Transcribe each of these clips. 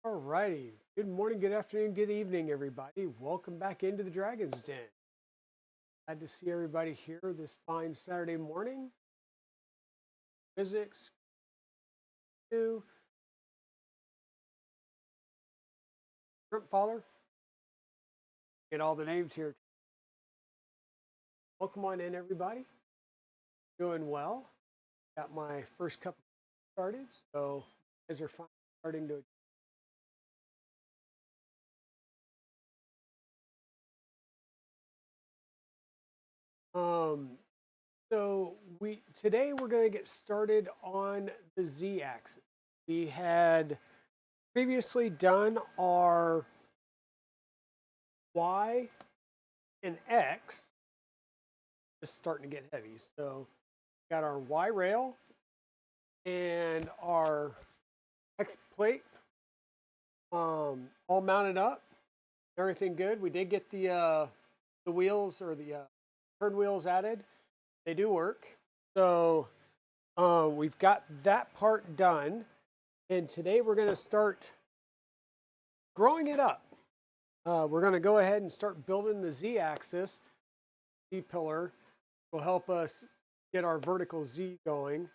All righty. Good morning, good afternoon, good evening, everybody. Welcome back into the Dragon's Den. Glad to see everybody here this fine Saturday morning. Physics, 2, Shrimp Father. Get all the names here. Welcome on in, everybody. Doing well. Got my first cup started, so you guys are finally starting to. Um, so today we're going to get started on the Z-axis. We had previously done our Y and X. Just starting to get heavy. So got our Y rail and our X plate all mounted up. Everything good. We did get the wheels or the turn wheels added. They do work. So we've got that part done. And today we're going to start growing it up. We're going to go ahead and start building the Z-axis. Z-pillar will help us get our vertical Z going.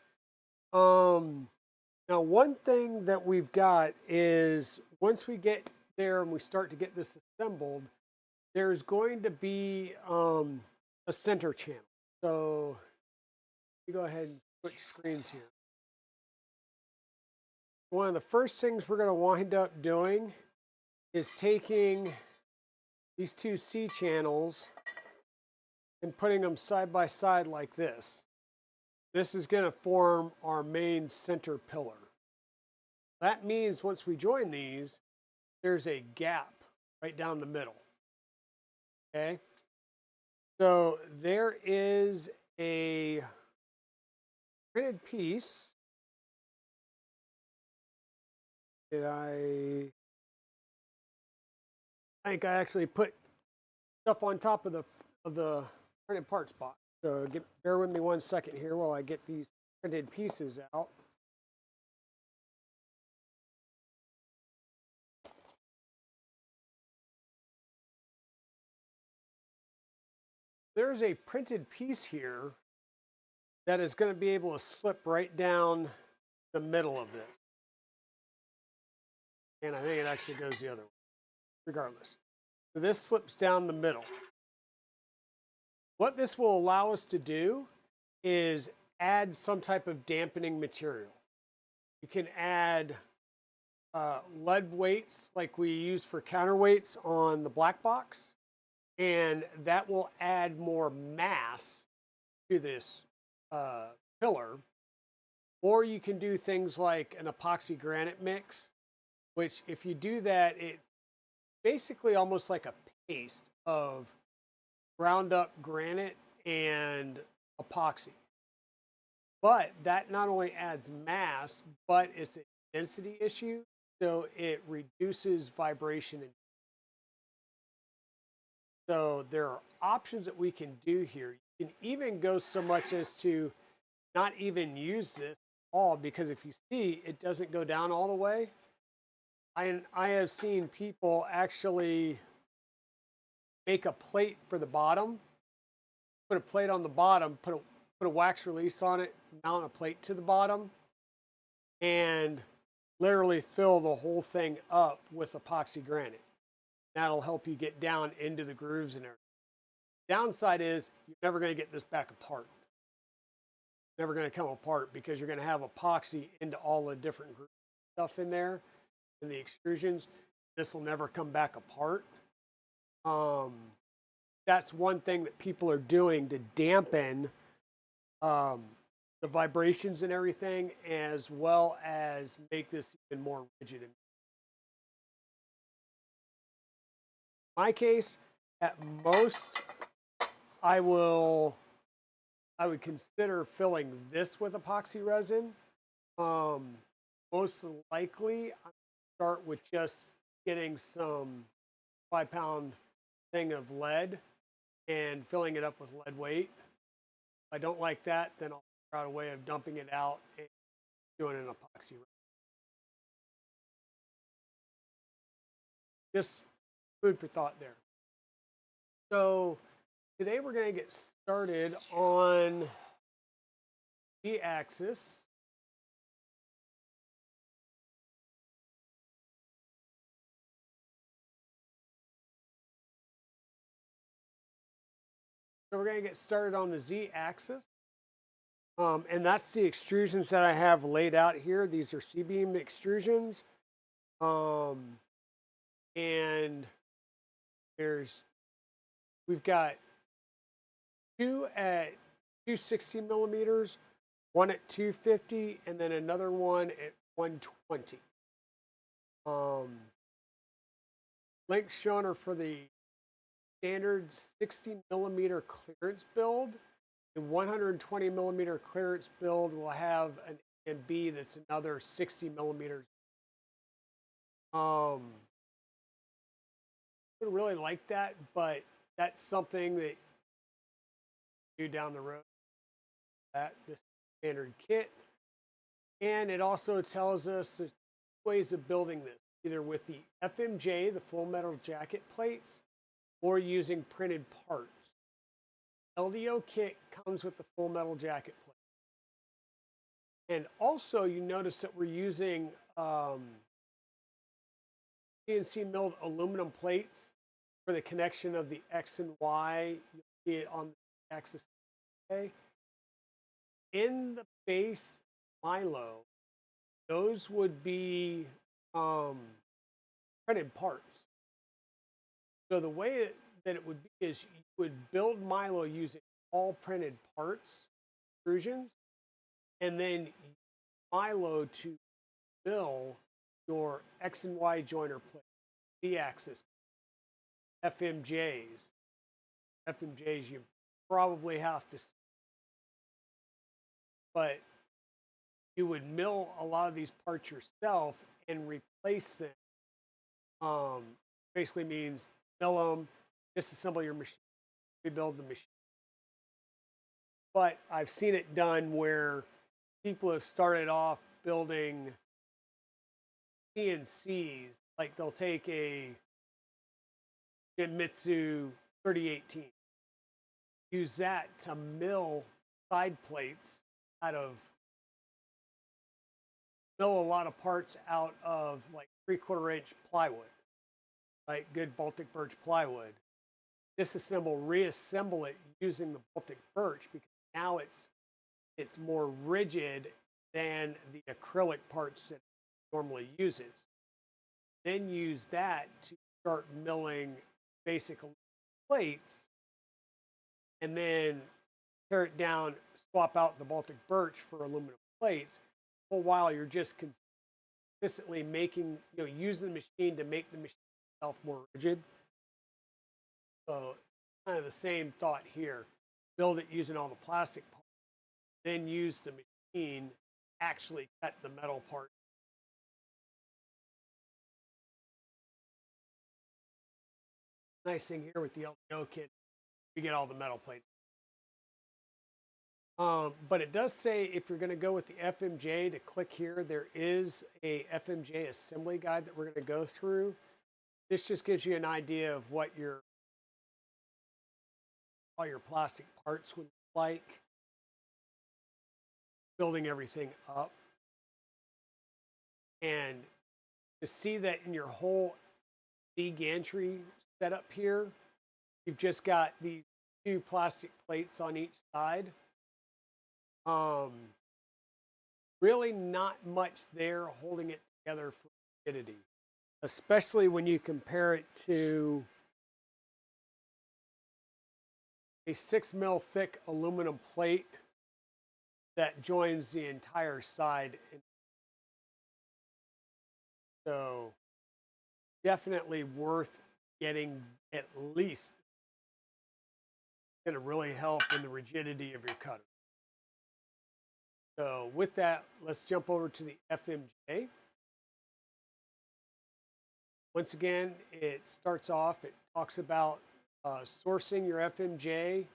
Now, one thing that we've got is once we get there and we start to get this assembled, there's going to be a center channel. So let me go ahead and switch screens here. One of the first things we're going to wind up doing is taking these two C channels and putting them side by side like this. This is going to form our main center pillar. That means once we join these, there's a gap right down the middle. Okay? So there is a printed piece. I think I actually put stuff on top of the printed parts box. So bear with me one second here while I get these printed pieces out. There's a printed piece here that is going to be able to slip right down the middle of this. And I think it actually goes the other way, regardless. So this slips down the middle. What this will allow us to do is add some type of dampening material. You can add lead weights like we use for counterweights on the black box, and that will add more mass to this pillar. Or you can do things like an epoxy granite mix, which if you do that, it basically almost like a paste of ground up granite and epoxy. But that not only adds mass, but it's a density issue, so it reduces vibration. So there are options that we can do here. You can even go so much as to not even use this at all, because if you see, it doesn't go down all the way. I have seen people actually make a plate for the bottom, put a plate on the bottom, put a wax release on it, mount a plate to the bottom, and literally fill the whole thing up with epoxy granite. That'll help you get down into the grooves and everything. Downside is you're never going to get this back apart. Never going to come apart because you're going to have epoxy into all the different stuff in there in the extrusions. This will never come back apart. That's one thing that people are doing to dampen the vibrations and everything, as well as make this even more rigid. In my case, at most, I would consider filling this with epoxy resin. Most likely, I start with just getting some 5-pound thing of lead and filling it up with lead weight. If I don't like that, then I'll figure out a way of dumping it out and doing an epoxy resin. just food for thought there. So today we're going to get started on the axis. So we're going to get started on the z-axis. And that's the extrusions that I have laid out here. These are C-beam extrusions. And we've got two at 260 millimeters, one at 250, and then another one at 120. Lengths shown are for the standard 60 millimeter clearance build. The 120 millimeter clearance build will have an A and B that's another 60 millimeters. I would really like that, but that's something that you do down the road. This standard kit, and it also tells us the ways of building this, either with the FMJ, the full metal jacket plates, or using printed parts. LDO kit comes with the full metal jacket plate. And also you notice that we're using CNC milled aluminum plates for the connection of the X and Y. You'll see it on the axis. Okay. In the base Milo, those would be printed parts. So the way that it would be is you would build Milo using all printed parts, extrusions, and then Milo to mill your X and Y joiner plate, Z-axis, FMJs. FMJs you probably have to see. But you would mill a lot of these parts yourself and replace them. Basically means mill them, disassemble your machine, rebuild the machine. But I've seen it done where people have started off building CNCs, like they'll take a Genmitsu 3018, use that to mill side plates mill a lot of parts out of like 3/4 inch plywood, like good Baltic birch plywood. Disassemble, reassemble it using the Baltic birch because now it's more rigid than the acrylic parts that it normally uses. Then use that to start milling basic plates, and then tear it down, swap out the Baltic birch for aluminum plates. For a while, you're just consistently making, using the machine to make the machine itself more rigid. So kind of the same thought here. Build it using all the plastic parts, then use the machine actually cut the metal part. Nice thing here with the LDO kit, you get all the metal plates. But it does say if you're going to go with the FMJ, to click here, there is a FMJ assembly guide that we're going to go through. This just gives you an idea of what all your plastic parts would look like, building everything up. And to see that in your whole D gantry setup here, you've just got these two plastic plates on each side. Really not much there holding it together for rigidity, especially when you compare it to a 6 mil thick aluminum plate that joins the entire side. So definitely worth getting at least. It's going to really help in the rigidity of your cutter. So with that, let's jump over to the FMJ. Once again, it starts off, it talks about sourcing your FMJ.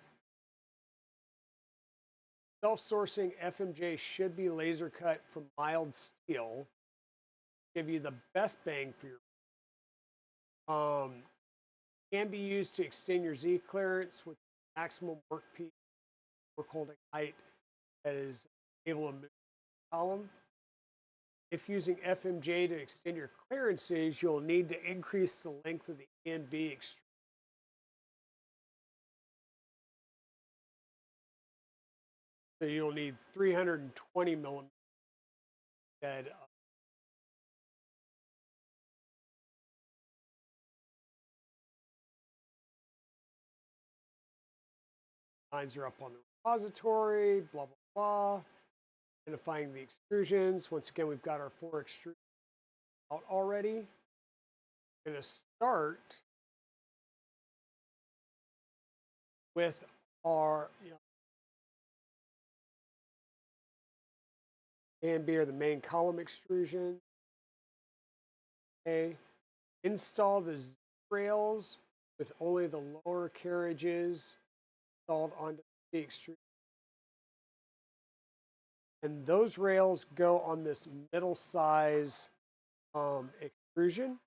Self-sourcing FMJ should be laser cut from mild steel. Give you the best bang for your Can be used to extend your Z clearance with maximum workpiece, work holding height that is able to move the column. If using FMJ to extend your clearances, you'll need to increase the length of the A and B extrusion. So you'll need 320 millimeters instead of lines are up on the repository, blah, blah, blah. Identifying the extrusions. Once again, we've got our 4 extrusions out already. I'm going to start with our A and B are the main column extrusion. Okay. Install the Z rails with only the lower carriages installed onto the extrusion. And those rails go on this middle size extrusion.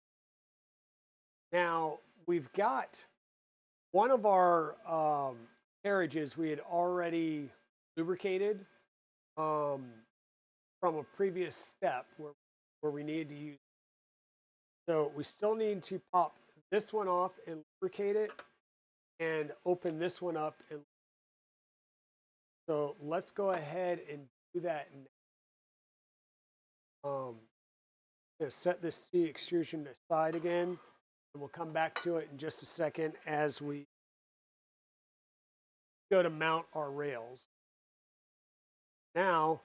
Now, we've got one of our carriages we had already lubricated from a previous step where we needed to use. So we still need to pop this one off and lubricate it and open this one up. And so let's go ahead and do that now. I'm going to set this C extrusion aside again, and we'll come back to it in just a second as we go to mount our rails. Now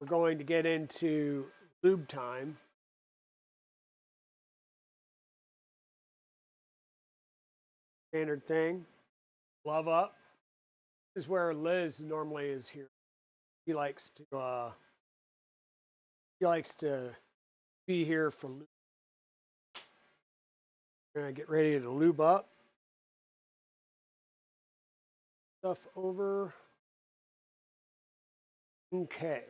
we're going to get into lube time. Standard thing, glove up. This is where Liz normally is here. She likes to be here for lube. We're gonna get ready to lube up. Stuff over. Okay.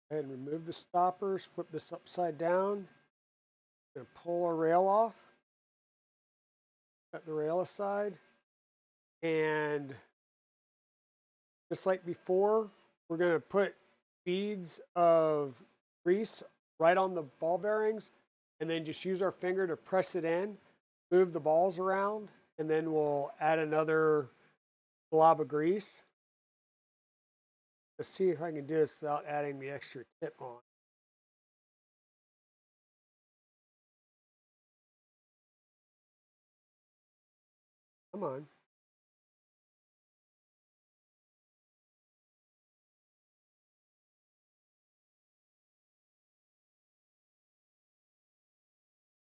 Go ahead and remove the stoppers, flip this upside down. Gonna pull our rail off. Cut the rail aside. And just like before, we're gonna put beads of grease right on the ball bearings and then just use our finger to press it in, move the balls around, and then we'll add another blob of grease. Let's see if I can do this without adding the extra tip on. Come on.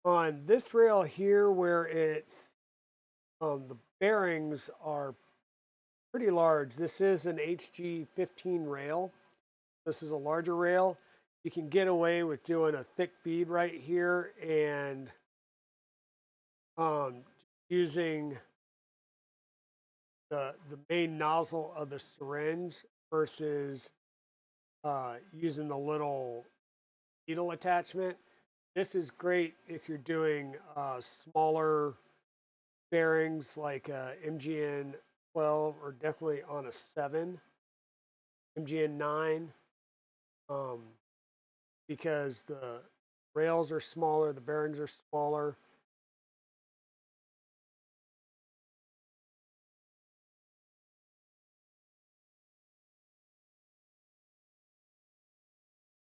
On this rail here where it's the bearings are pretty large. This is an HG15 rail. This is a larger rail. You can get away with doing a thick bead right here and using the main nozzle of the syringe versus using the little needle attachment. This is great if you're doing smaller bearings like MGN 12 or definitely on a 7, MGN 9, because the rails are smaller, the bearings are smaller.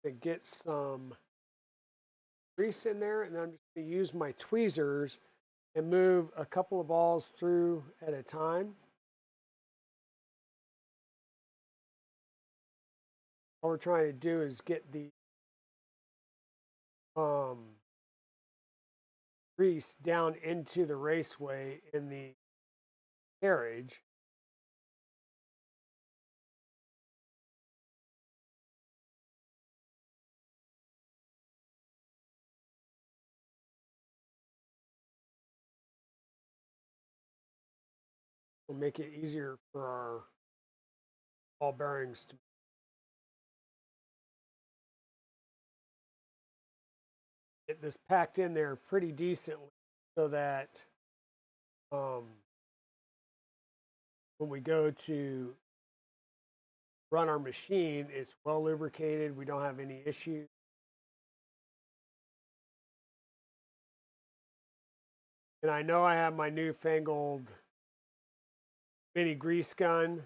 To get some grease in there, and then I'm just going to use my tweezers and move a couple of balls through at a time. All we're trying to do is get the grease down into the raceway in the carriage. Will make it easier for our ball bearings to get this packed in there pretty decently so that when we go to run our machine, it's well lubricated. We don't have any issues. And I know I have my newfangled mini grease gun.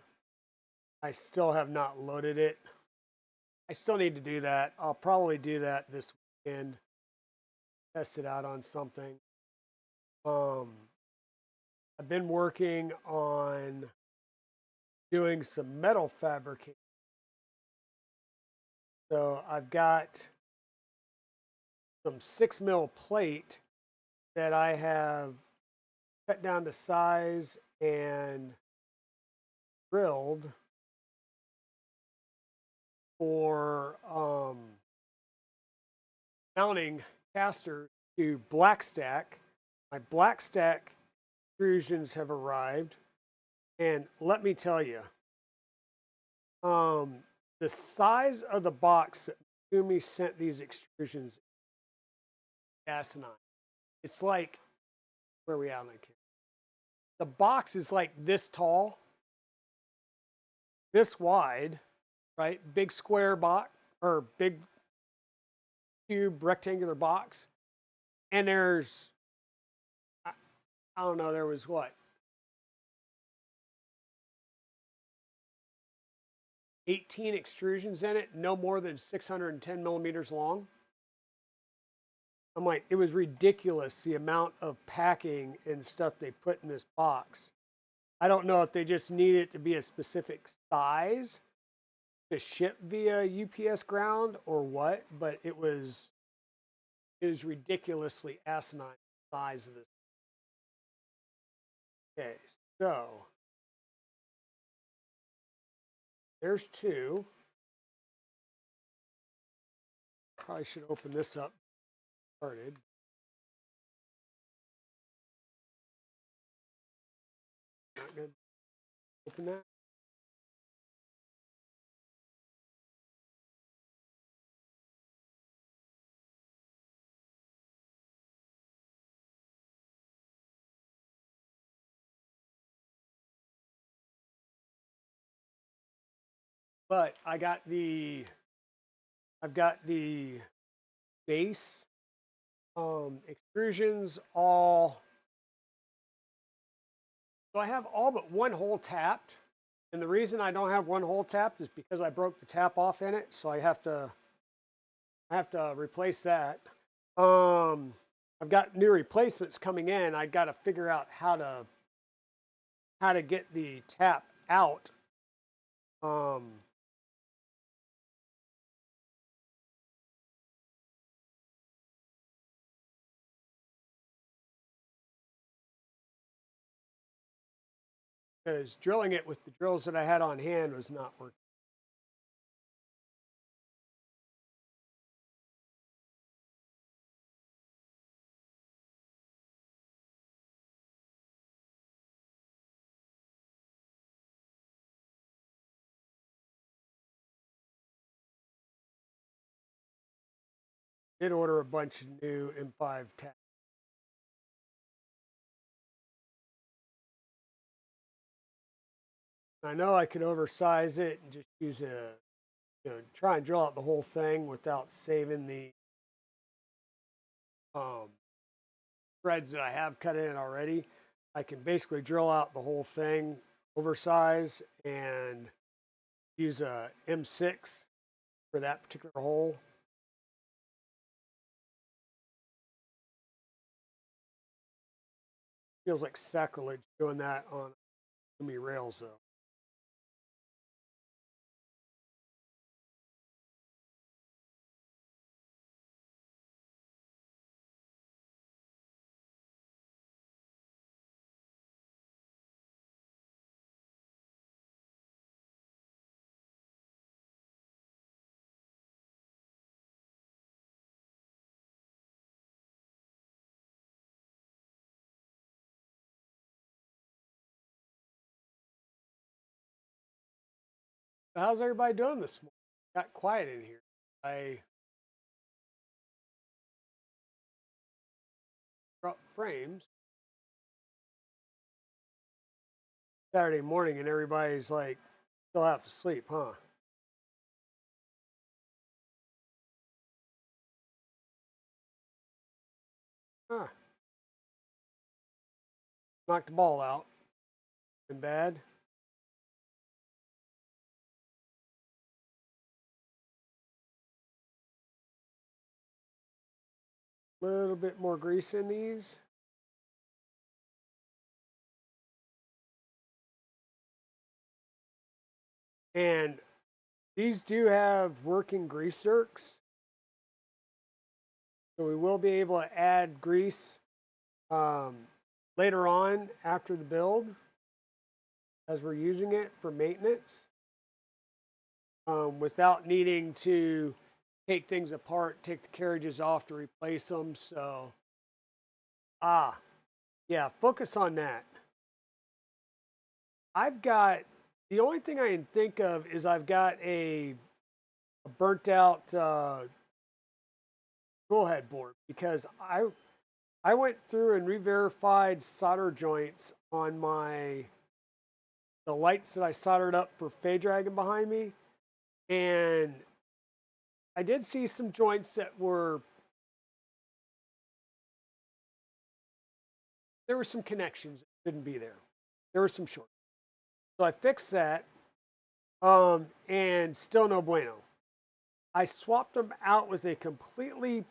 I still have not loaded it. I still need to do that. I'll probably do that this weekend. Test it out on something. I've been working on doing some metal fabrication. So I've got some 6 mil plate that I have cut down to size and drilled for mounting casters to black stack. My black stack extrusions have arrived, and let me tell you, the size of the box that Sumi sent these extrusions, asinine. It's like, where are we at on the camera? The box is like this tall, this wide, right? Big square box or big cube rectangular box. And there's, I don't know, there was what? 18 extrusions in it, no more than 610 millimeters long. I'm like, it was ridiculous the amount of packing and stuff they put in this box. I don't know if they just need it to be a specific size to ship via UPS ground or what, but it was ridiculously asinine size of this. Okay, so there's two. Probably should open this up. Started. Not gonna open that. But I've got the base extrusions all. So I have all but one hole tapped. And the reason I don't have one hole tapped is because I broke the tap off in it. So I have to replace that. I've got new replacements coming in. I got to figure out how to get the tap out. Because drilling it with the drills that I had on hand was not working. Did order a bunch of new M5 taps. I know I could oversize it and just use try and drill out the whole thing without saving the threads that I have cut in already. I can basically drill out the whole thing, oversize, and use a M6 for that particular hole. Feels like sacrilege doing that on Umi rails though. So how's everybody doing this morning? Got quiet in here. frames. Saturday morning and everybody's like still have to sleep, huh? Huh. Knocked the ball out. Been bad. A little bit more grease in these. And these do have working grease zerks. So we will be able to add grease later on after the build as we're using it for maintenance without needing to take things apart, take the carriages off to replace them. So, yeah, focus on that. I've got, the only thing I can think of is I've got a burnt out tool head board because I went through and re-verified solder joints on the lights that I soldered up for Dragon behind me, and I did see some joints that there were some connections that shouldn't be there. There were some shorts. So I fixed that, and still no bueno. I swapped them out with a completely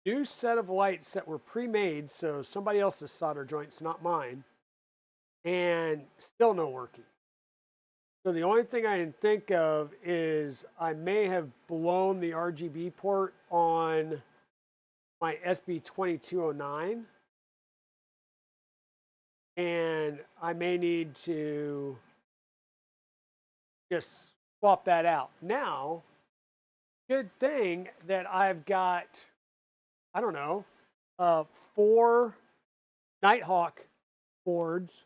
new set of lights that were pre-made, so somebody else's solder joints, not mine, and still no working. So the only thing I can think of is I may have blown the RGB port on my SB2209, and I may need to just swap that out. Now, good thing that I've got, I don't know, 4 Nighthawk boards.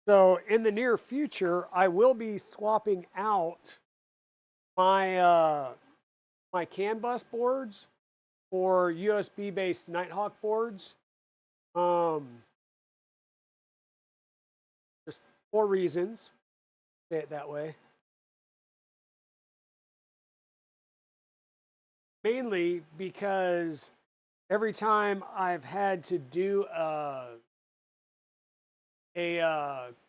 So in the near future, I will be swapping out my my CAN bus boards for USB-based Nighthawk boards. Just 4 reasons. Say it that way. Mainly because every time I've had to do a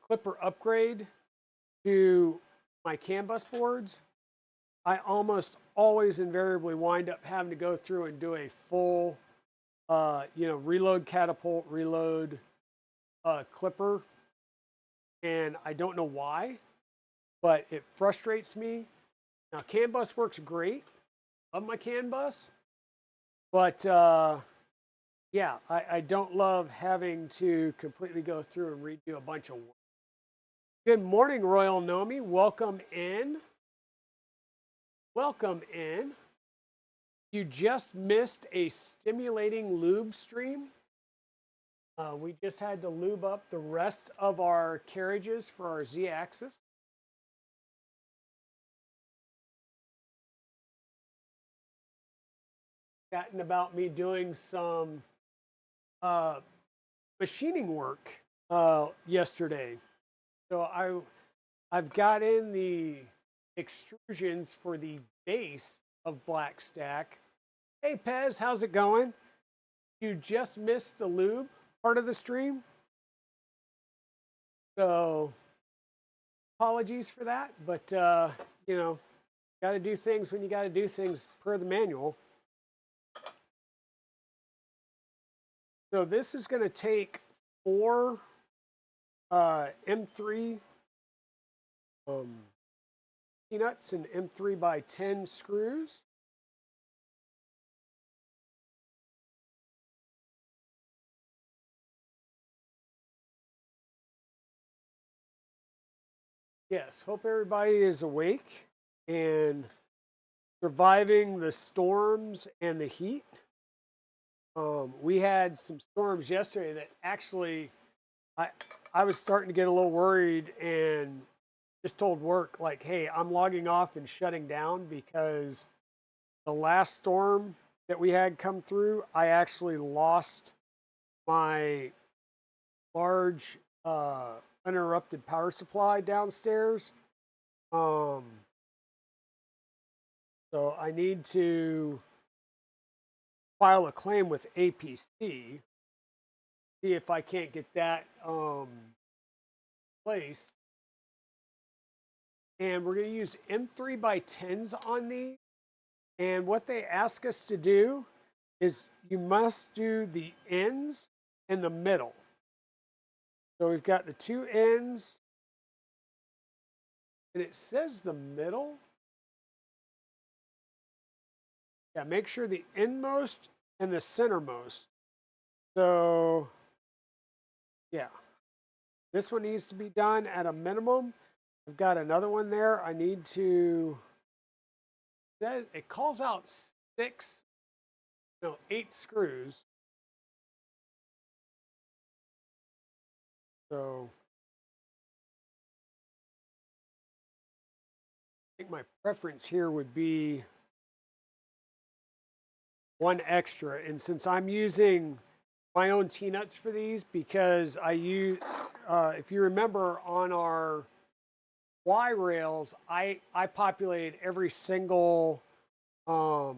clipper upgrade to my CAN bus boards, I almost always invariably wind up having to go through and do a full, reload catapult, reload clipper. And I don't know why, but it frustrates me. Now, CAN bus works great. Love my CAN bus. But yeah, I don't love having to completely go through and redo a bunch of work. Good morning, Royal Nomi. Welcome in. Welcome in. You just missed a stimulating lube stream. We just had to lube up the rest of our carriages for our Z-axis. Chatting about me doing some machining work yesterday. So I've got in the extrusions for the base of Black Stack. Hey Pez, how's it going? You just missed the lube part of the stream. So apologies for that, but got to do things when you got to do things per the manual. So this is going to take 4 M3 peanuts and M3 by 10 screws. Yes, hope everybody is awake and surviving the storms and the heat. We had some storms yesterday that actually I was starting to get a little worried and just told work, like, hey, I'm logging off and shutting down because the last storm that we had come through, I actually lost my large uninterrupted power supply downstairs. So I need to file a claim with APC, see if I can't get that placed. And we're going to use M3x10s on these. And what they ask us to do is you must do the ends and the middle. So we've got the two ends, and it says the middle. Yeah, make sure the endmost and the centermost. So, yeah, this one needs to be done at a minimum. I've got another one there. I need to, it calls out 8 screws. So I think my preference here would be one extra. And since I'm using my own T-nuts for these, because I use, if you remember on our Y rails, I populated every single hole.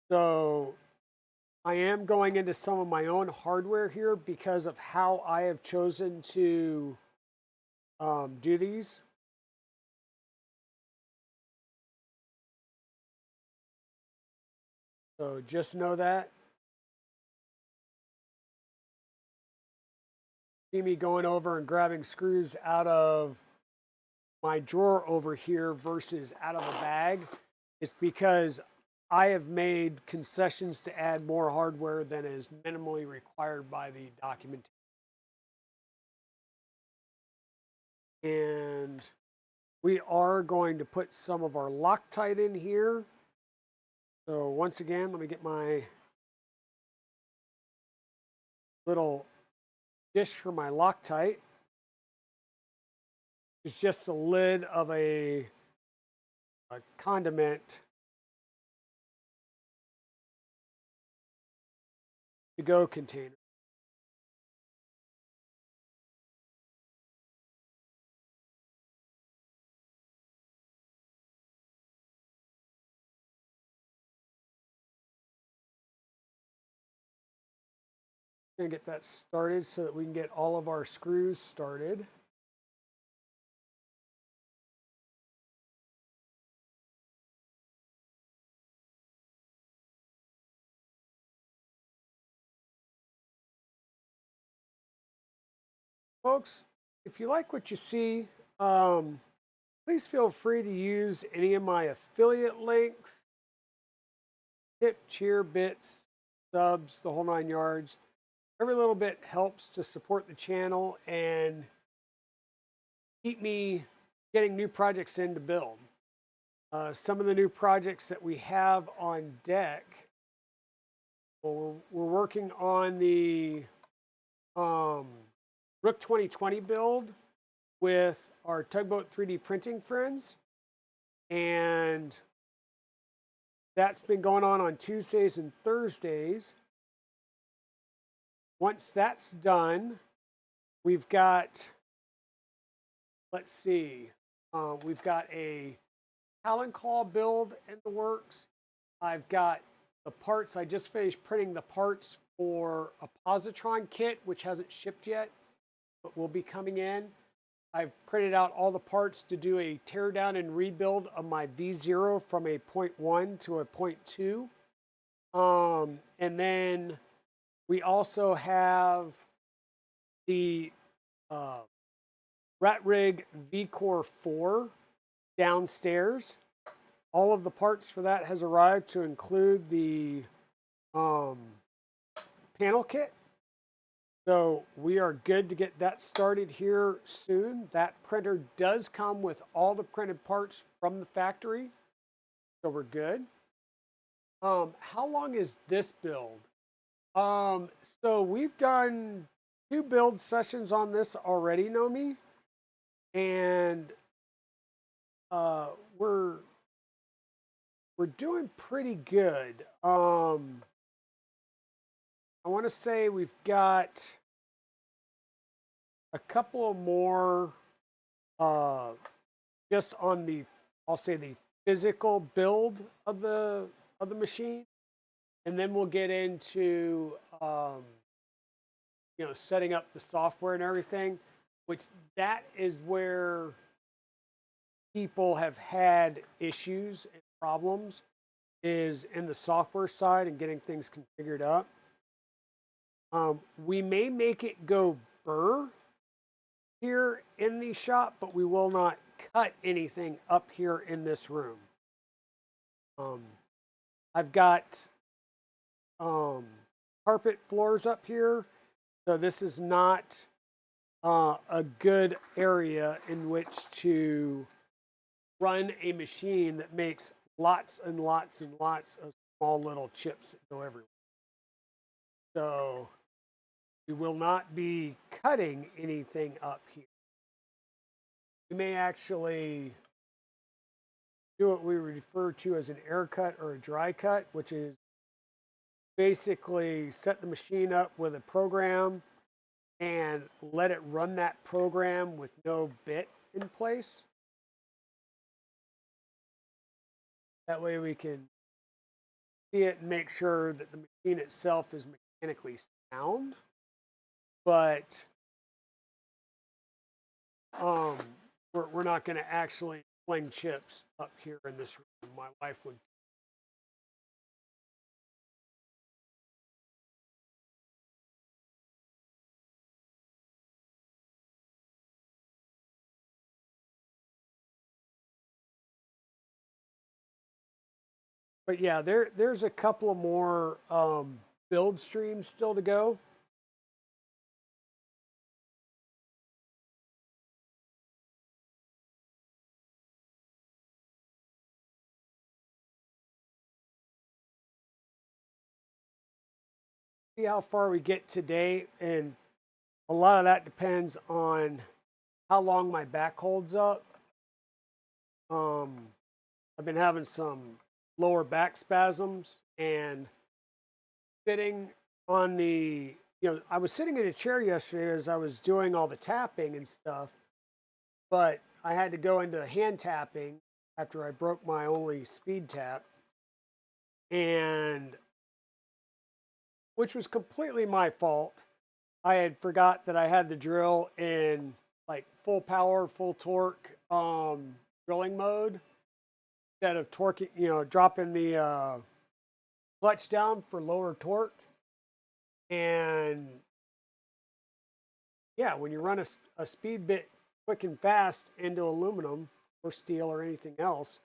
So I am going into some of my own hardware here because of how I have chosen to do these. So just know that. See me going over and grabbing screws out of my drawer over here versus out of a bag. It's because I have made concessions to add more hardware than is minimally required by the documentation. And we are going to put some of our Loctite in here. So once again, let me get my little dish for my Loctite. It's just the lid of a condiment to-go container. Going to get that started so that we can get all of our screws started. Folks, if you like what you see, please feel free to use any of my affiliate links, tip, cheer, bits, subs, the whole 9 yards. Every little bit helps to support the channel and keep me getting new projects in to build. Some of the new projects that we have on deck, we're working on the Rook 2020 build with our Tugboat 3D printing friends. And that's been going on Tuesdays and Thursdays. Once that's done, we've got, let's see, we've got a Talon Claw build in the works. I've got the parts, I just finished printing the parts for a positron kit, which hasn't shipped yet, but will be coming in. I've printed out all the parts to do a teardown and rebuild of my V0 from a 0.1 to a 0.2. And then we also have the Rat Rig V-Core 4 downstairs. All of the parts for that has arrived to include the panel kit. So we are good to get that started here soon. That printer does come with all the printed parts from the factory. So we're good. How long is this build? So we've done 2 build sessions on this already, Nomi. And we're doing pretty good. I want to say we've got a couple more uh, just on the, I'll say the physical build of the machine, and then we'll get into setting up the software and everything, which that is where people have had issues and problems is in the software side and getting things configured up. We may make it go burr here in the shop, but we will not cut anything up here in this room. I've got carpet floors up here, so this is not a good area in which to run a machine that makes lots and lots and lots of small little chips that go everywhere. So we will not be cutting anything up here. We may actually do what we refer to as an air cut or a dry cut, which is basically set the machine up with a program and let it run that program with no bit in place. That way we can see it and make sure that the machine itself is mechanically sound. But we're not going to actually fling chips up here in this room. My wife would. But yeah, there's a couple of more build streams still to go. See how far we get today, and a lot of that depends on how long my back holds up. I've been having some lower back spasms, and sitting on the, I was sitting in a chair yesterday as I was doing all the tapping and stuff, but I had to go into hand tapping after I broke my only speed tap, and which was completely my fault. I had forgot that I had the drill in like full power, full torque drilling mode instead of torquing, dropping the clutch down for lower torque. And yeah, when you run a speed bit quick and fast into aluminum or steel or anything else,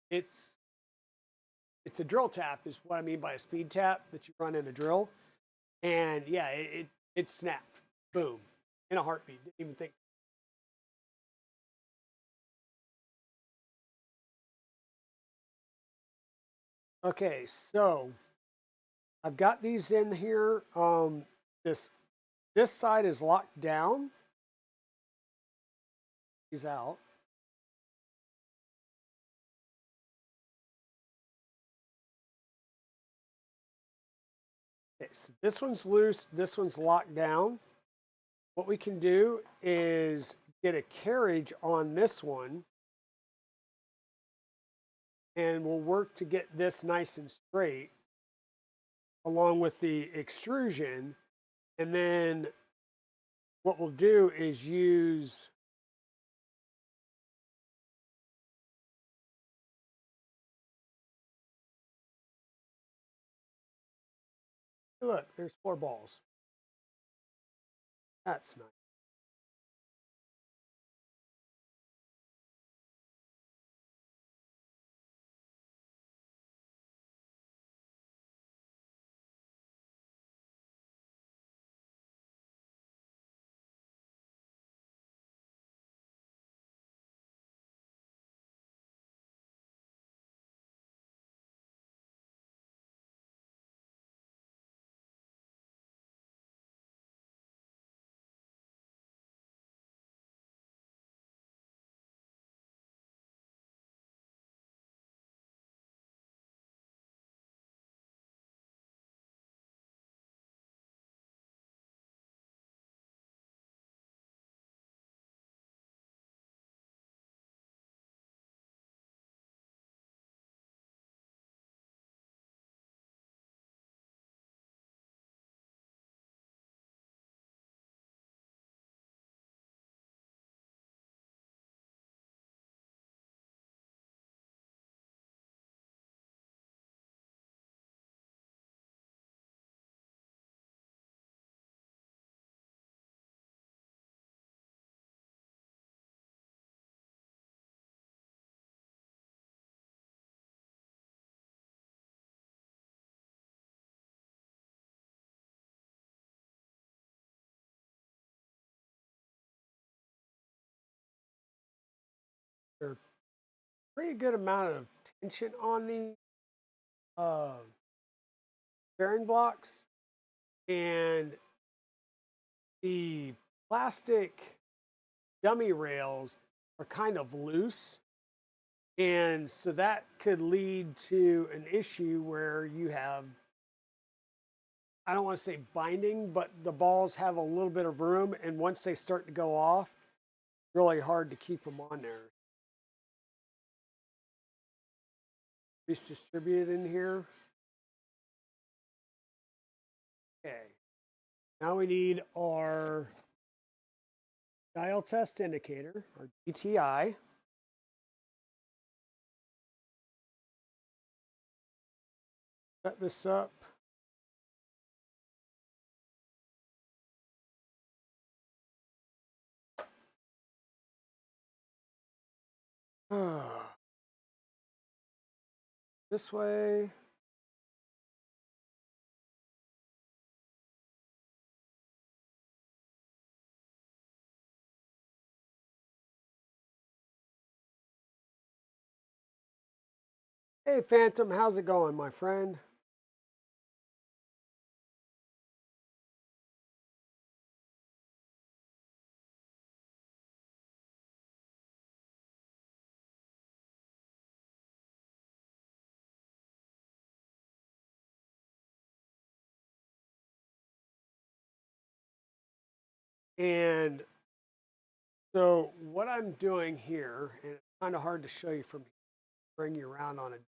it's a drill tap is what I mean by a speed tap that you run in a drill. And yeah, it snapped, boom, in a heartbeat. Didn't even think. Okay, so I've got these in here. This side is locked down. He's out. Okay, so this one's loose. This one's locked down. What we can do is get a carriage on this one, and we'll work to get this nice and straight along with the extrusion. And then what we'll do is use look, there's 4 balls. That's nice. There's pretty good amount of tension on the uh, bearing blocks, and the plastic dummy rails are kind of loose. And so that could lead to an issue where you have, I don't want to say binding, but the balls have a little bit of room. And once they start to go off, it's really hard to keep them on there. Just distribute it in here. Okay. Now we need our dial test indicator, our DTI. Set this up. This way. Hey, Phantom, how's it going, my friend? And so what I'm doing here, and it's kind of hard to show you from here, bring you around on it.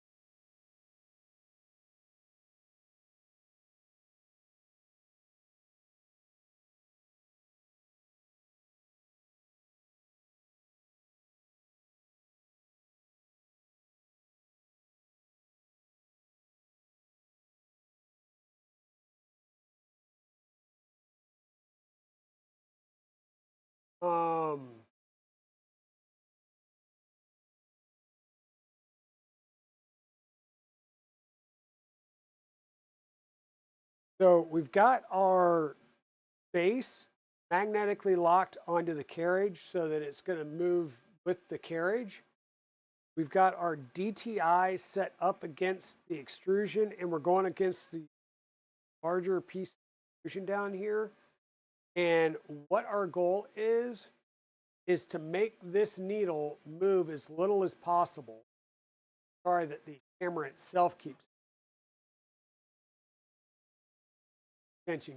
Um, so we've got our base magnetically locked onto the carriage so that it's going to move with the carriage. We've got our DTI set up against the extrusion, and we're going against the larger piece of extrusion down here. And what our goal is to make this needle move as little as possible. Sorry that the camera itself keeps tension.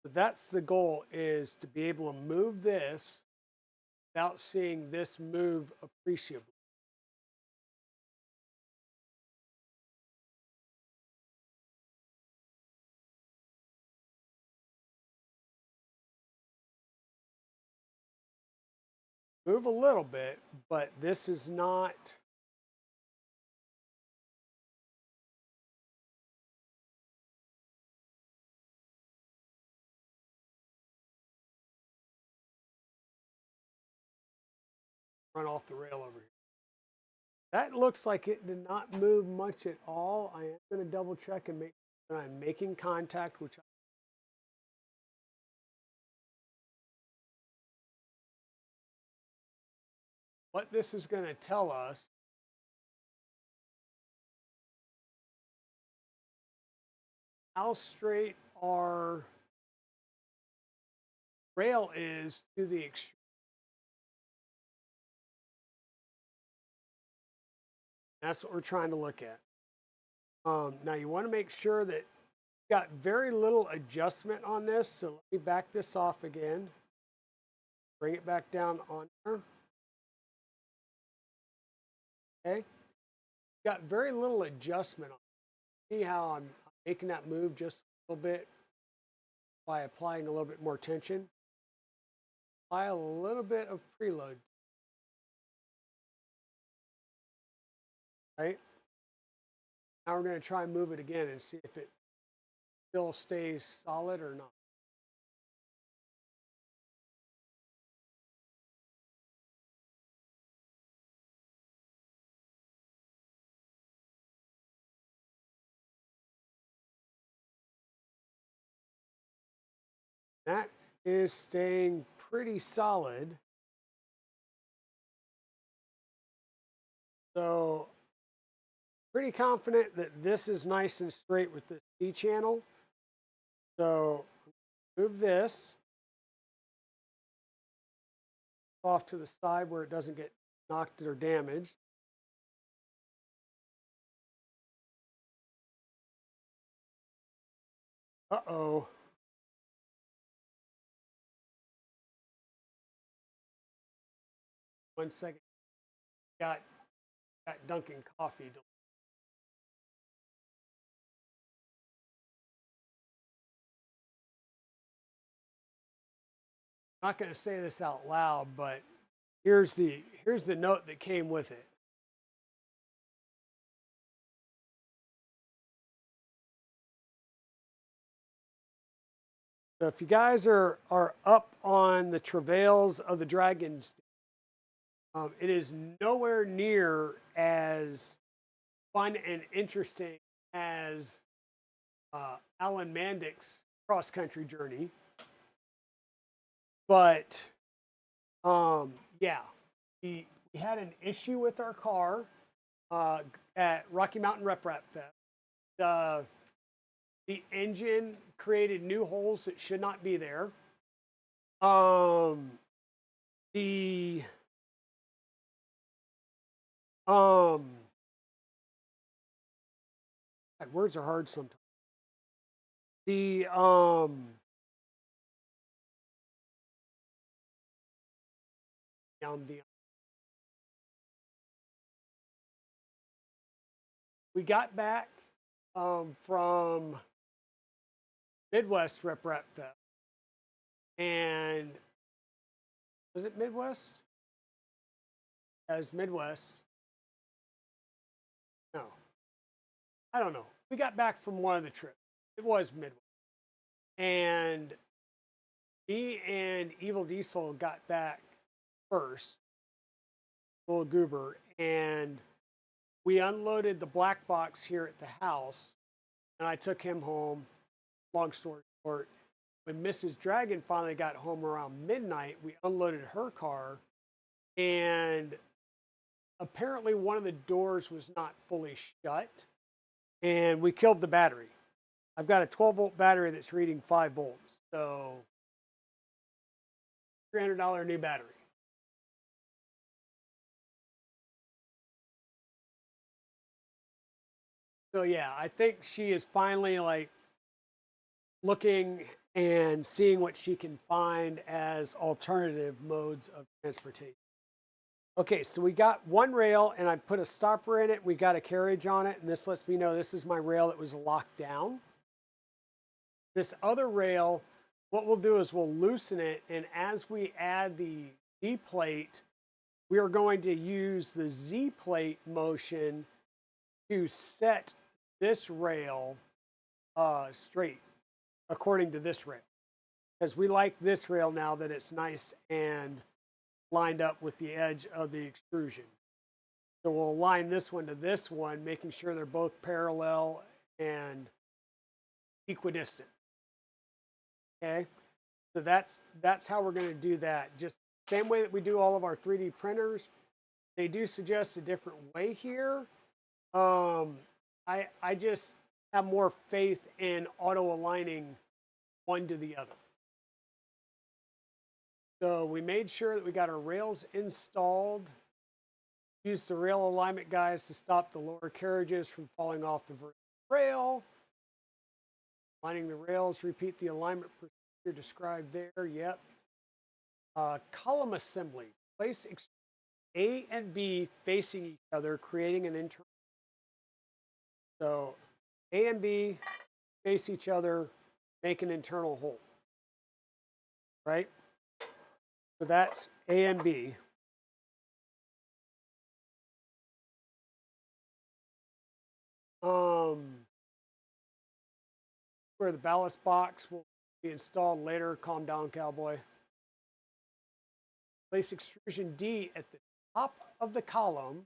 So that's the goal, is to be able to move this without seeing this move appreciably. Move a little bit, but this is not run off the rail over here. That looks like it did not move much at all. I am going to double check and make sure I'm making contact, which what this is going to tell us how straight our rail is to the extreme. That's what we're trying to look at. Now you want to make sure that you got very little adjustment on this. So let me back this off again. Bring it back down on there. Okay. Got very little adjustment on it. See how I'm making that move just a little bit by applying a little bit more tension. Apply a little bit of preload. Right? Now we're going to try and move it again and see if it still stays solid or not. That is staying pretty solid. So pretty confident that this is nice and straight with this C channel. So move this off to the side where it doesn't get knocked or damaged. Uh-oh. One second. Got Dunkin' coffee. I'm not going to say this out loud, but here's the note that came with it. So if you guys are up on the travails of the Dragons, it is nowhere near as fun and interesting as Alan Mandick's cross-country journey. But yeah, we had an issue with our car at Rocky Mountain Rep Fest. The engine created new holes that should not be there. The God, words are hard sometimes. The we got back from Midwest Rep Fest, and was it Midwest? As Midwest? No, I don't know. We got back from one of the trips. It was Midwest, and me and Evil Diesel got back first, little goober, and we unloaded the black box here at the house, and I took him home. Long story short, when Mrs. Dragon finally got home around midnight, we unloaded her car, and apparently one of the doors was not fully shut, and we killed the battery. I've got a 12-volt battery that's reading 5 volts, so $300 new battery. So yeah, I think she is finally like looking and seeing what she can find as alternative modes of transportation. Okay, so we got one rail and I put a stopper in it. We got a carriage on it, and this lets me know this is my rail that was locked down. This other rail, what we'll do is we'll loosen it, and as we add the Z plate, we are going to use the Z plate motion to set this rail straight according to this rail, because we like this rail now that it's nice and lined up with the edge of the extrusion. So we'll align this one to this one, making sure they're both parallel and equidistant. Okay, so that's how we're going to do that. Just same way that we do all of our 3D printers. They do suggest a different way here. I just have more faith in auto aligning one to the other. So we made sure that we got our rails installed. Use the rail alignment guys to stop the lower carriages from falling off the rail. Aligning the rails, repeat the alignment procedure described there. Yep. Column assembly. Place A and B facing each other, creating an internal. So A and B face each other, make an internal hole. Right? So that's A and B. Where the ballast box will be installed later. Calm down, cowboy. Place extrusion D at the top of the column,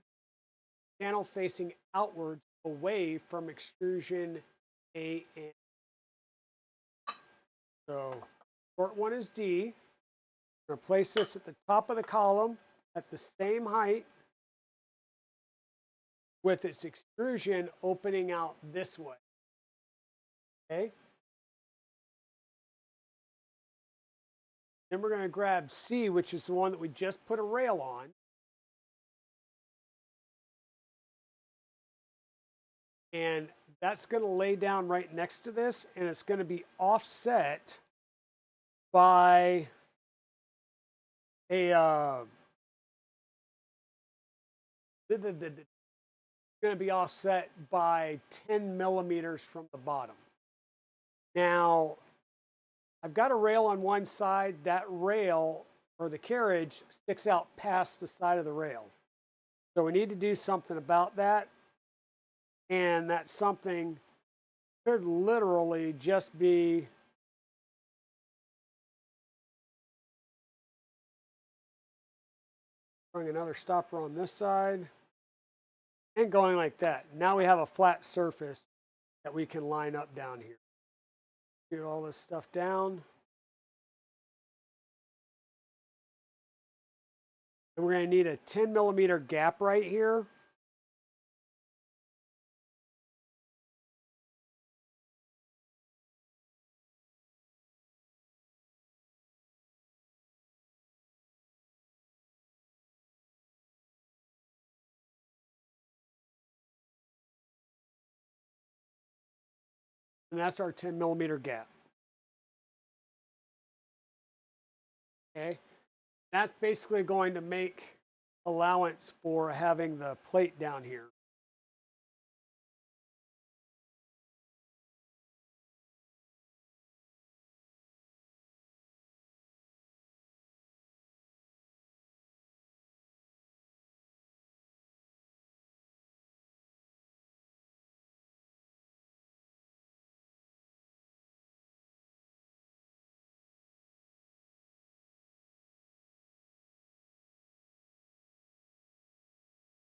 channel facing outwards away from extrusion A and so Short one is D. We're going to place this at the top of the column at the same height with its extrusion opening out this way. Okay. Then we're going to grab C, which is the one that we just put a rail on. And that's going to lay down right next to this, and it's going to be offset by a going to be offset by 10 millimeters from the bottom. Now, I've got a rail on one side. That rail, or the carriage, sticks out past the side of the rail. So we need to do something about that. And that something could literally just be throwing another stopper on this side and going like that. Now we have a flat surface that we can line up down here. Get all this stuff down. And we're going to need a 10 millimeter gap right here. And that's our 10 millimeter gap. Okay. That's basically going to make allowance for having the plate down here.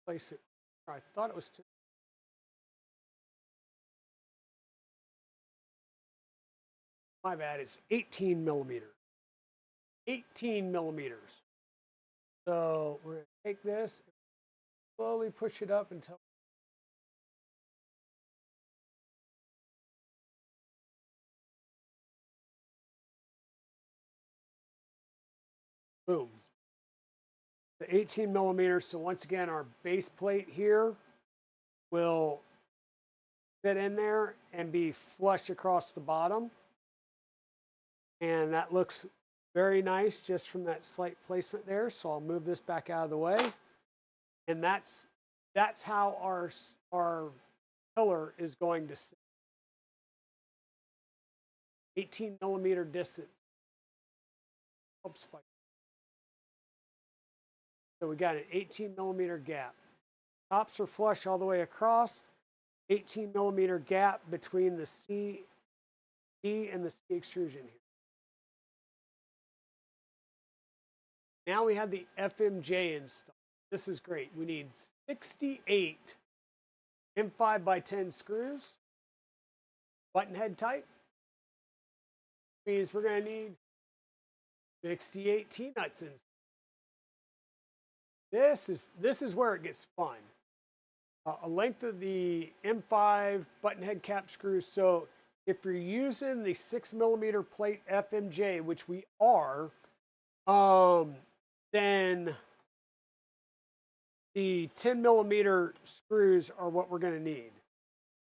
Place it. I thought it was my bad. It's 18 millimeters. 18 millimeters. So we're going to take this, slowly push it up until boom. The 18 millimeters. So once again, our base plate here will fit in there and be flush across the bottom. And that looks very nice just from that slight placement there. So I'll move this back out of the way. And that's how our pillar is going to sit. 18 millimeter distance. Oops. So we got an 18 millimeter gap. Tops are flush all the way across. 18 millimeter gap between the C and the C extrusion here. Now we have the FMJ installed. This is great. We need 68 M5 by 10 screws, button head type. Means we're going to need 68 T-nuts in. This is where it gets fun. A length of the M5 button head cap screws. So if you're using the 6 millimeter plate FMJ, which we are, then the 10 millimeter screws are what we're going to need.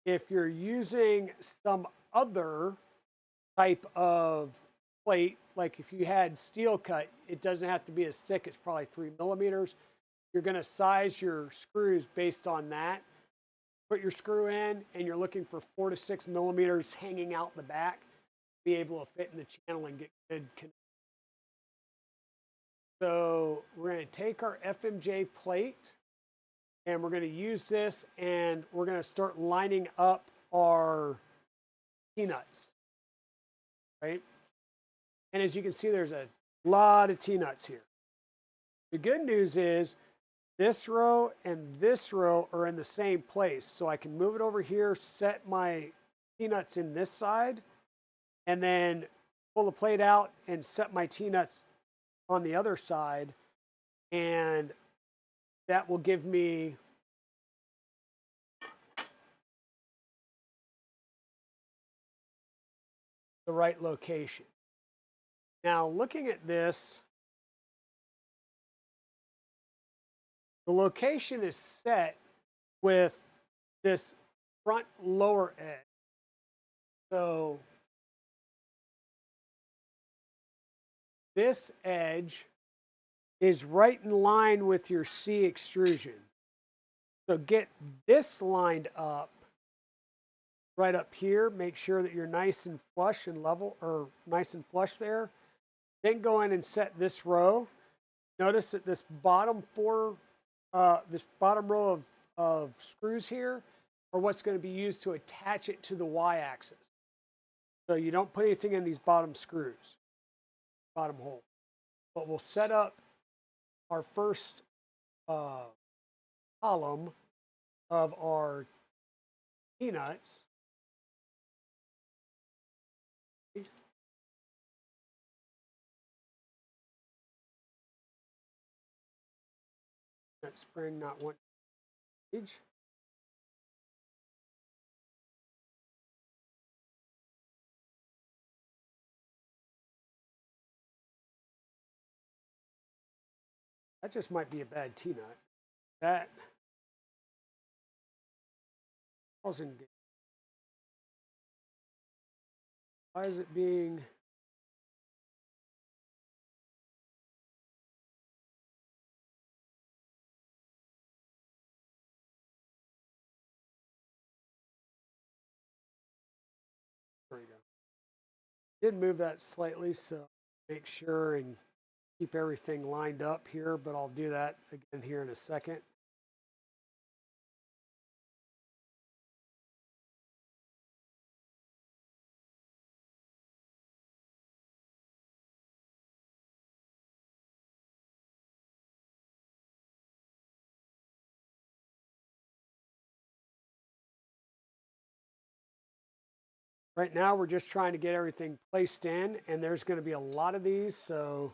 If you're using some other type of plate, like if you had steel cut, it doesn't have to be as thick. It's probably 3 millimeters. You're going to size your screws based on that. Put your screw in, and you're looking for 4 to 6 millimeters hanging out the back, be able to fit in the channel and get good connection. So we're going to take our FMJ plate, and we're going to use this, and we're going to start lining up our T-nuts, right? And as you can see, there's a lot of T-nuts here. The good news is this row and this row are in the same place. So I can move it over here, set my T-nuts in this side, and then pull the plate out and set my T-nuts on the other side, and that will give me the right location. Now, looking at this, the location is set with this front lower edge. So this edge is right in line with your C extrusion. So get this lined up right up here. Make sure that you're nice and flush and level, or nice and flush there. Then go in and set this row. Notice that this bottom this bottom row of screws here are what's going to be used to attach it to the Y-axis. So you don't put anything in these bottom screws, bottom hole. But we'll set up our first column of our T-nuts. That spring not one page. That just might be a bad T-nut. That wasn't good. Why is it being... There we go. Did move that slightly, so make sure and keep everything lined up here, but I'll do that again here in a second. Right now, we're just trying to get everything placed in, and there's going to be a lot of these, so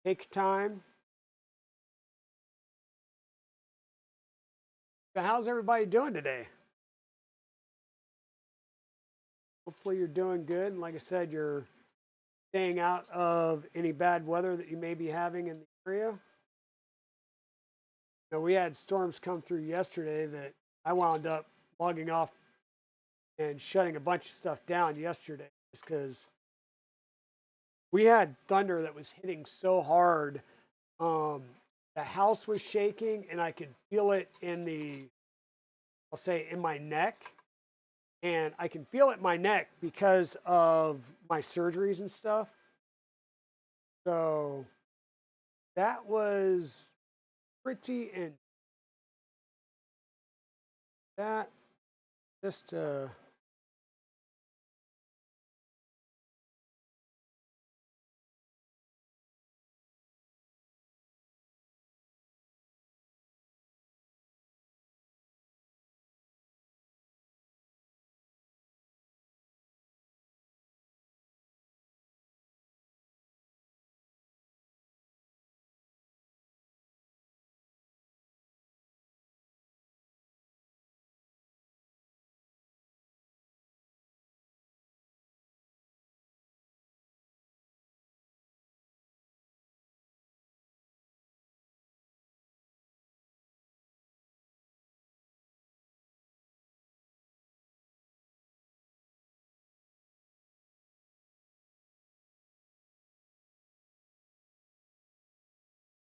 take time. So how's everybody doing today? Hopefully you're doing good. And like I said, you're staying out of any bad weather that you may be having in the area. Now, we had storms come through yesterday that I wound up logging off and shutting a bunch of stuff down yesterday just because we had thunder that was hitting so hard. The house was shaking and I could feel it in the, I'll say, in my neck. And I can feel it in my neck because of my surgeries and stuff. So that was pretty, and that just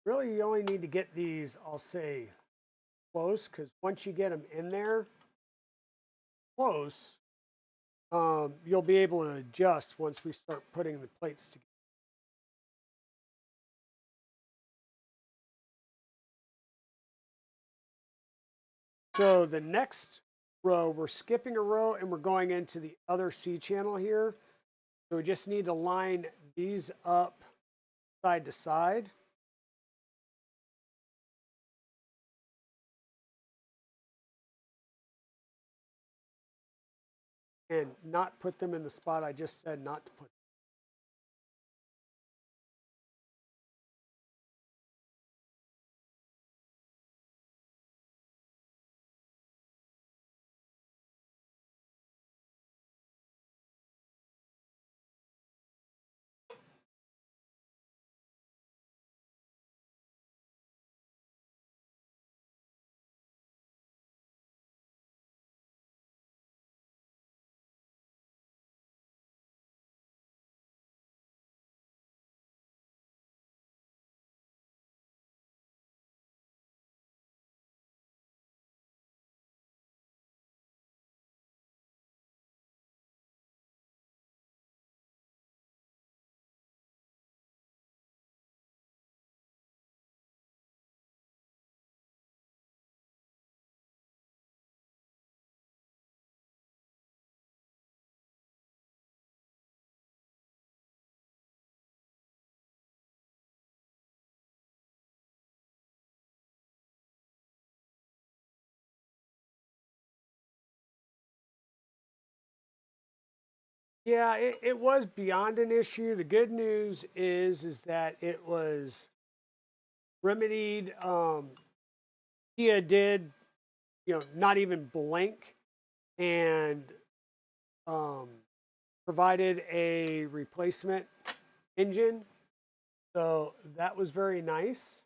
really, you only need to get these, I'll say, close, because once you get them in there close, you'll be able to adjust once we start putting the plates together. So the next row, we're skipping a row and we're going into the other C channel here. So we just need to line these up side to side. And not put them in the spot I just said not to put them. Yeah, it was beyond an issue. The good news is that it was remedied. Kia did, not even blink and um, provided a replacement engine. So that was very nice.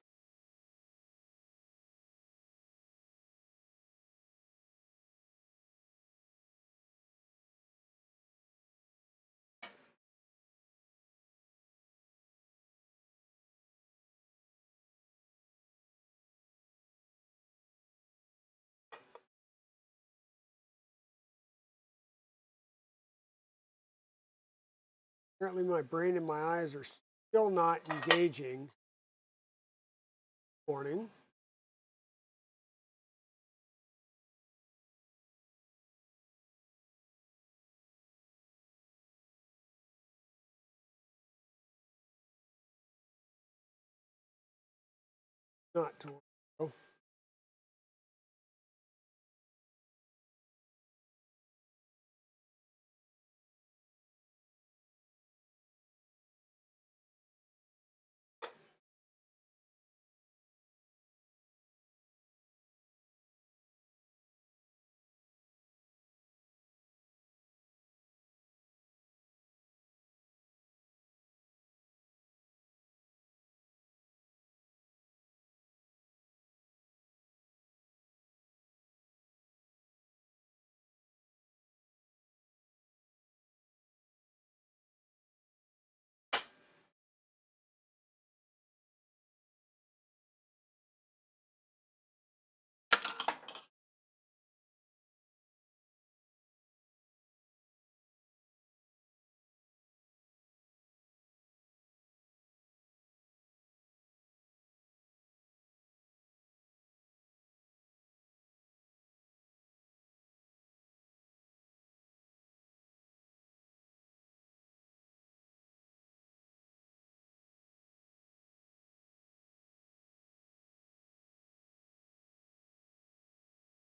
Apparently, my brain and my eyes are still not engaging. Morning. Not tomorrow.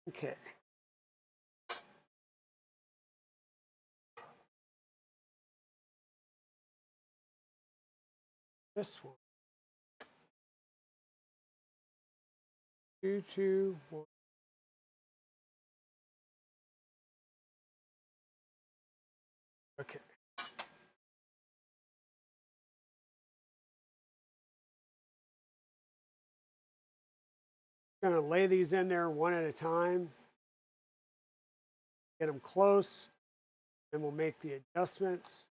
Okay. This one. 2, 2, 1. Okay. Going to lay these in there one at a time. Get them close. Then we'll make the adjustments.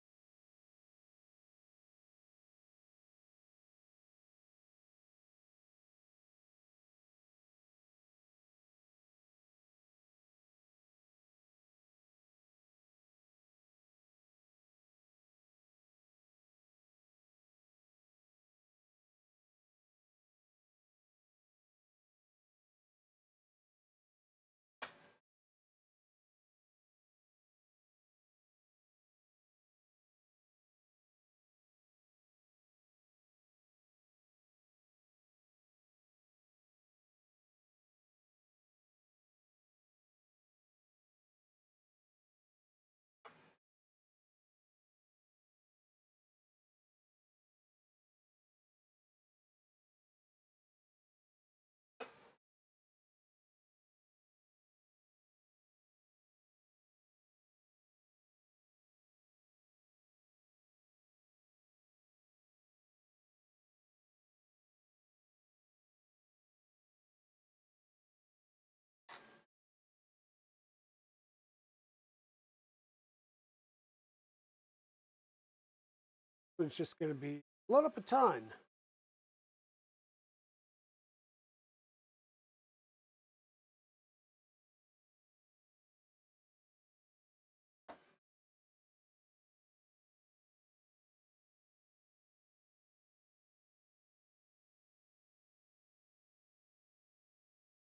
It's just going to be load up a ton.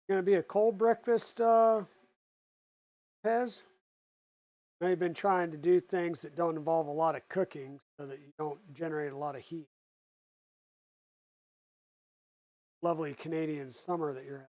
Going to be a cold breakfast, Pez? I've been trying to do things that don't involve a lot of cooking so that you don't generate a lot of heat. Lovely Canadian summer that you're at.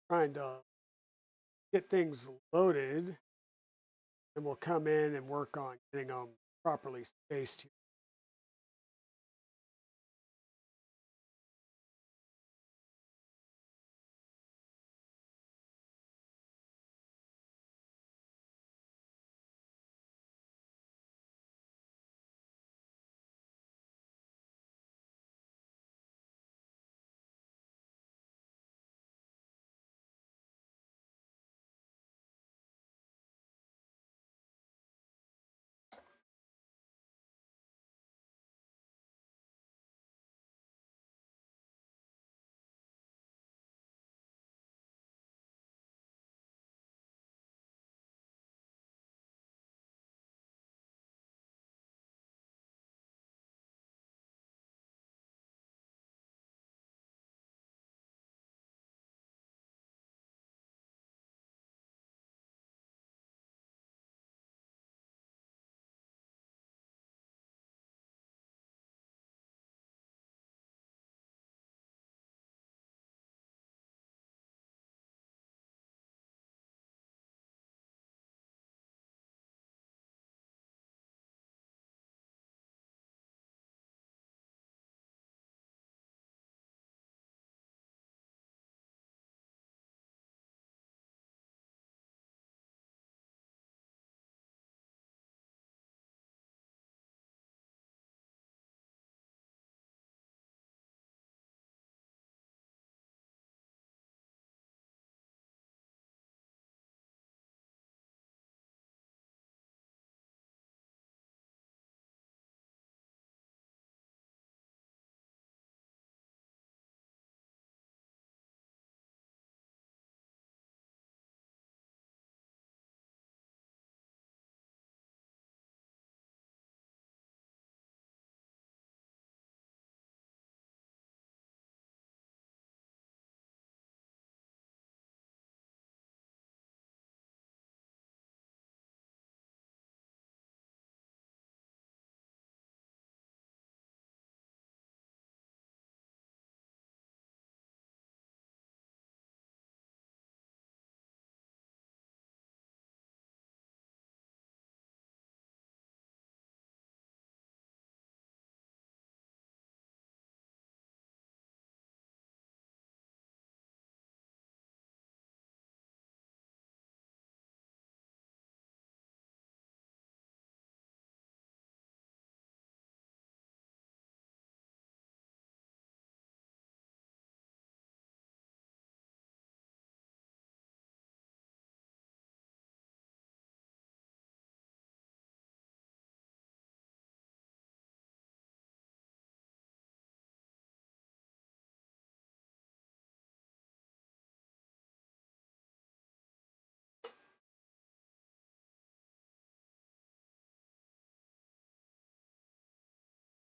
trying to get things loaded, and we'll come in and work on getting them properly spaced here.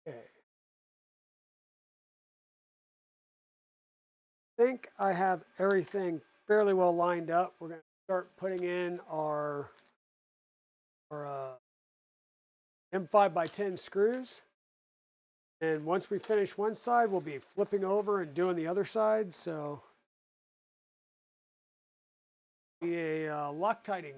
Okay. I think I have everything fairly well lined up. We're going to start putting in our M5 by 10 screws. And once we finish one side, we'll be flipping over and doing the other side. So be a Loctiting.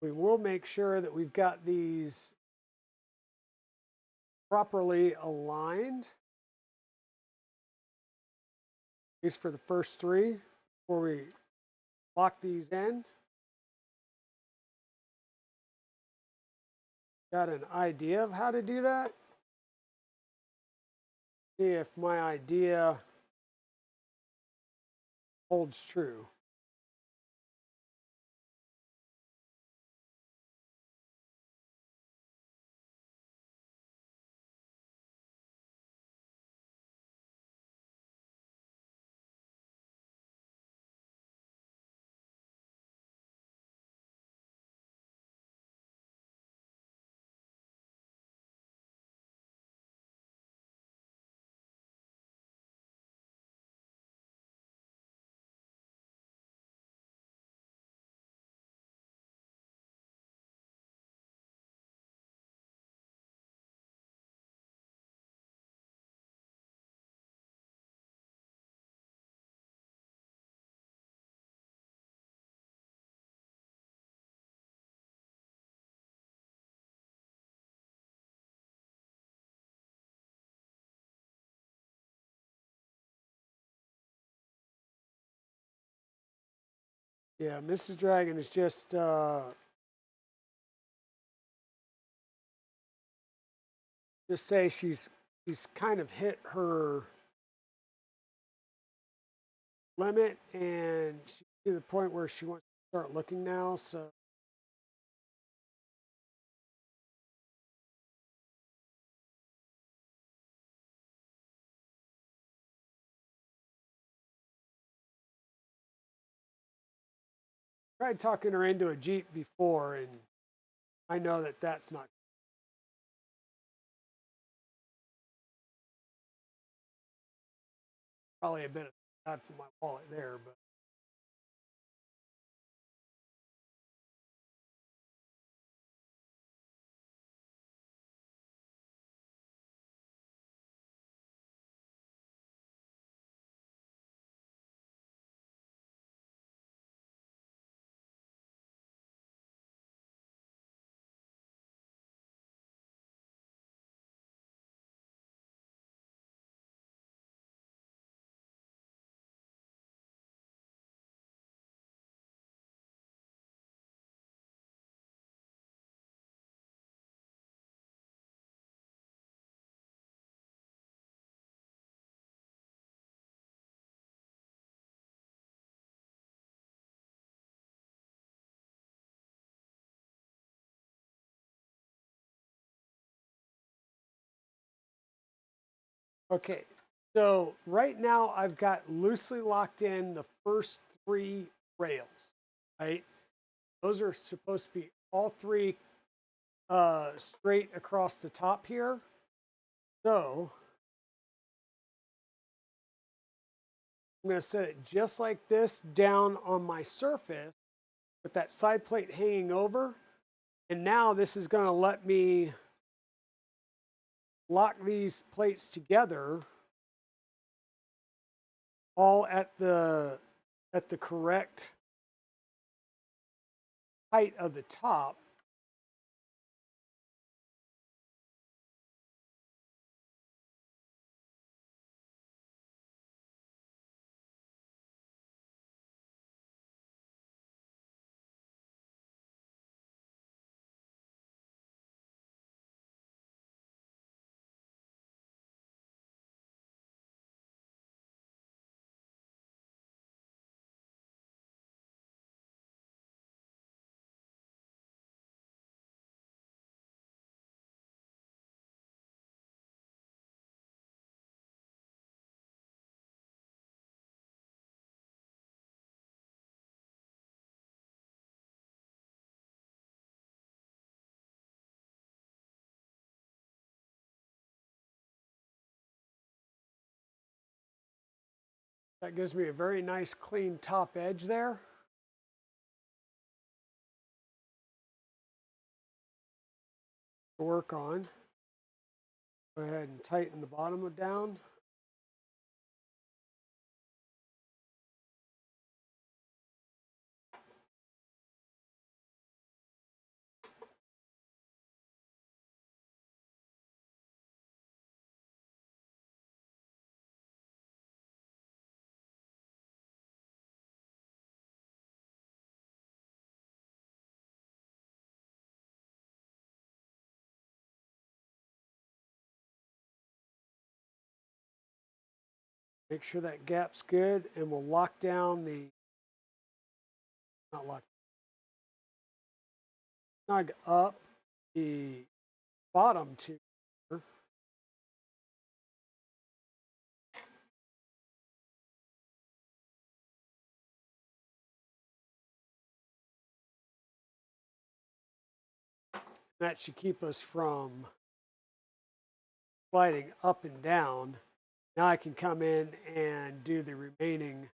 We will make sure that we've got these properly aligned, at least for the first three, before we lock these in. Got an idea of how to do that? See if my idea holds true. Yeah, Mrs. Dragon is just say she's kind of hit her limit, and she's to the point where she wants to start looking now. So I tried talking her into a Jeep before, and I know that that's not probably a bit of bad for my wallet there, but okay. So right now I've got loosely locked in the first three rails, right? Those are supposed to be all three straight across the top here. So I'm going to set it just like this down on my surface with that side plate hanging over. And now this is going to let me lock these plates together all at the correct height of the top. That gives me a very nice clean top edge there. To work on. Go ahead and tighten the bottom down. Make sure that gap's good, and we'll lock down the, not lock, snug up the bottom two. That should keep us from sliding up and down. Now I can come in and do the remaining.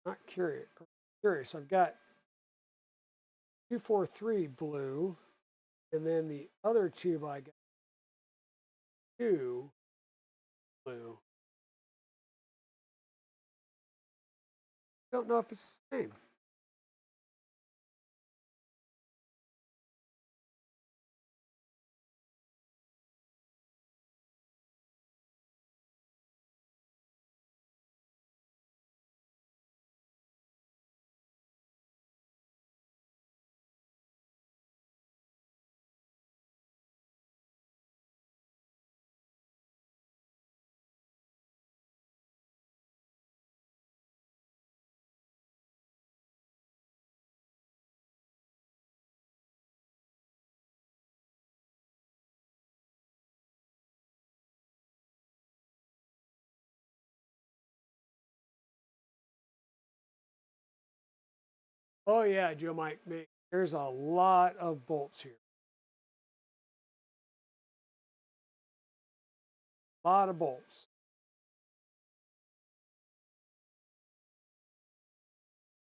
Not curious. Curious. I've got 243 blue, and then the other tube I got 2 blue. Don't know if it's the same. Oh yeah, Joe Mike, there's a lot of bolts here. A lot of bolts.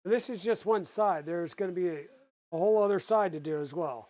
And this is just one side. There's going to be a whole other side to do as well.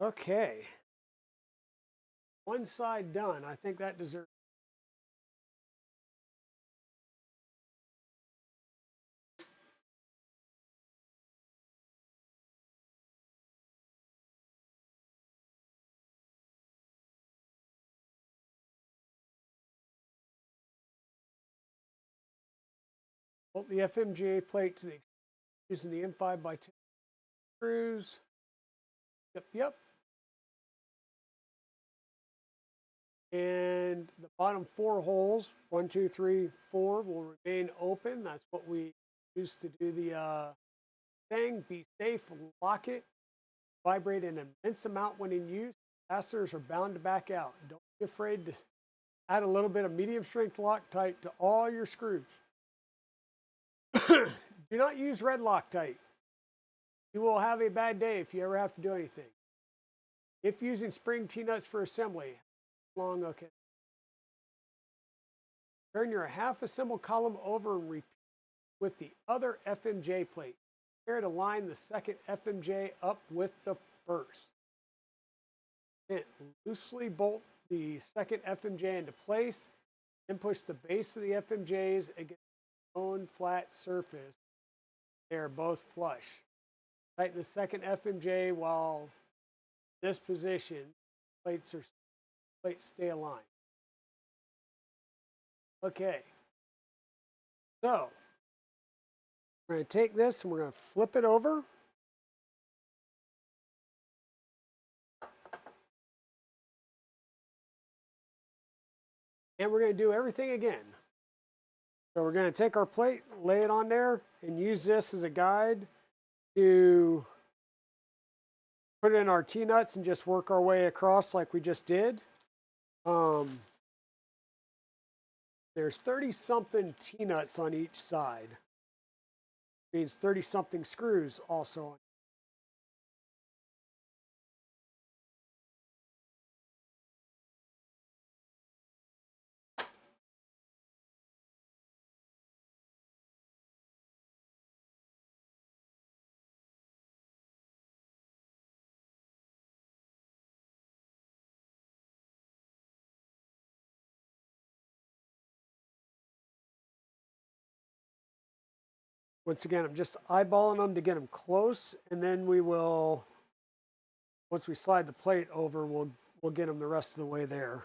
Okay. One side done. I think that deserves. Bolt the FMGA plate to the using the M5 by 10 screws. Yep. And the bottom 4 holes, 1, 2, 3, 4, will remain open. That's what we use to do the thing. Be safe, lock it, vibrate an immense amount when in use. Fasteners are bound to back out. Don't be afraid to add a little bit of medium strength Loctite to all your screws. Do not use red Loctite. You will have a bad day if you ever have to do anything. If using spring T-nuts for assembly, long, okay. Turn your half assembled column over and repeat with the other FMJ plate. Prepare to line the second FMJ up with the first. Then loosely bolt the second FMJ into place, then push the base of the FMJs against the own flat surface. They are both flush. Tighten the second FMJ while this position, plates stay aligned. Okay. So we're going to take this and we're going to flip it over. And we're going to do everything again. So we're going to take our plate, lay it on there, and use this as a guide to put in our T-nuts and just work our way across like we just did. There's 30-something T-nuts on each side. Means 30-something screws also. Once again, I'm just eyeballing them to get them close, and then we will, once we slide the plate over, we'll get them the rest of the way there.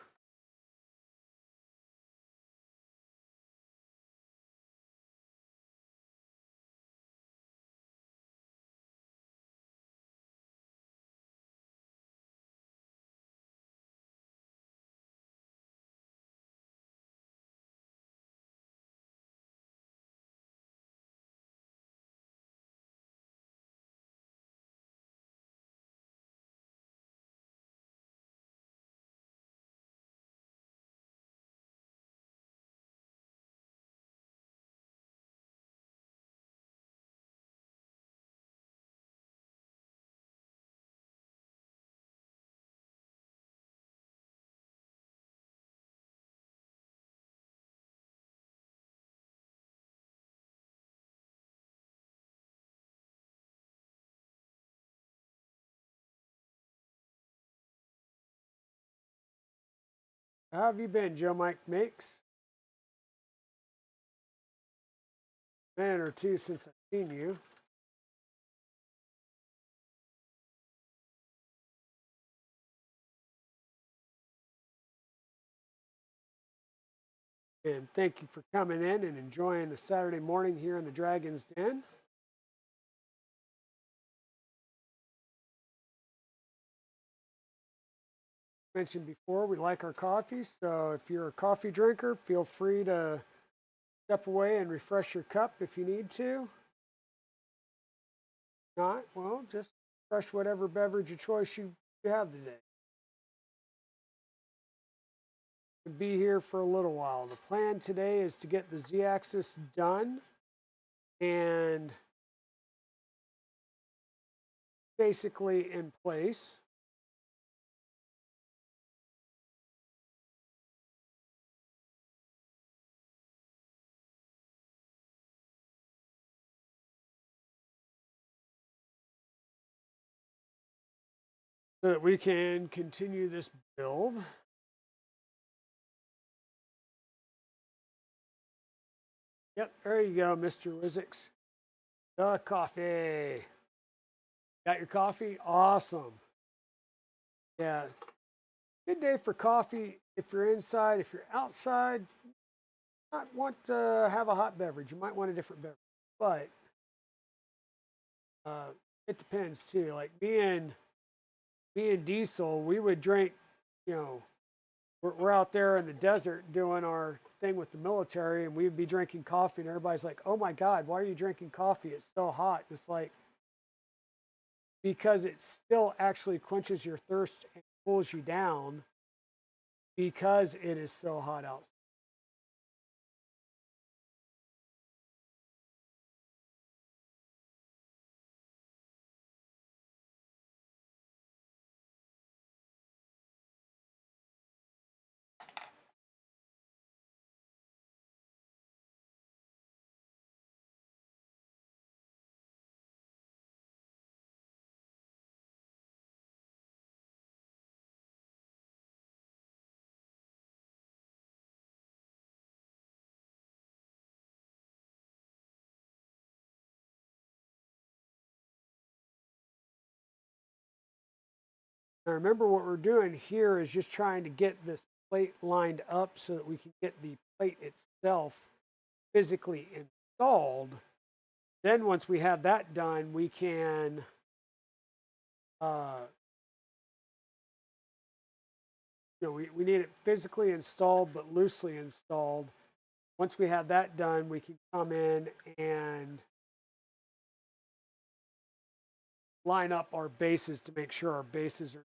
How have you been, Joe Mike Makes? Man or two since I've seen you. And thank you for coming in and enjoying the Saturday morning here in the Dragon's Den. Mentioned before, we like our coffee, so if you're a coffee drinker, feel free to step away and refresh your cup if you need to. Not, well, just refresh whatever beverage of choice you have today. To be here for a little while. The plan today is to get the Z-axis done and basically in place. So that we can continue this build. Yep, there you go, Mr. Wizix. The coffee. Got your coffee? Awesome. Yeah, good day for coffee if you're inside. If you're outside, you might want to have a hot beverage. You might want a different beverage. But it depends too. Like me and Diesel, we would drink, you know, we're out there in the desert doing our thing with the military, and we'd be drinking coffee, and everybody's like, "Oh my God, why are you drinking coffee? It's so hot." And it's like, because it still actually quenches your thirst and cools you down because it is so hot outside. Now remember, what we're doing here is just trying to get this plate lined up so that we can get the plate itself physically installed. Then once we have that done, we can uh, we need it physically installed but loosely installed. Once we have that done, we can come in and line up our bases to make sure our bases are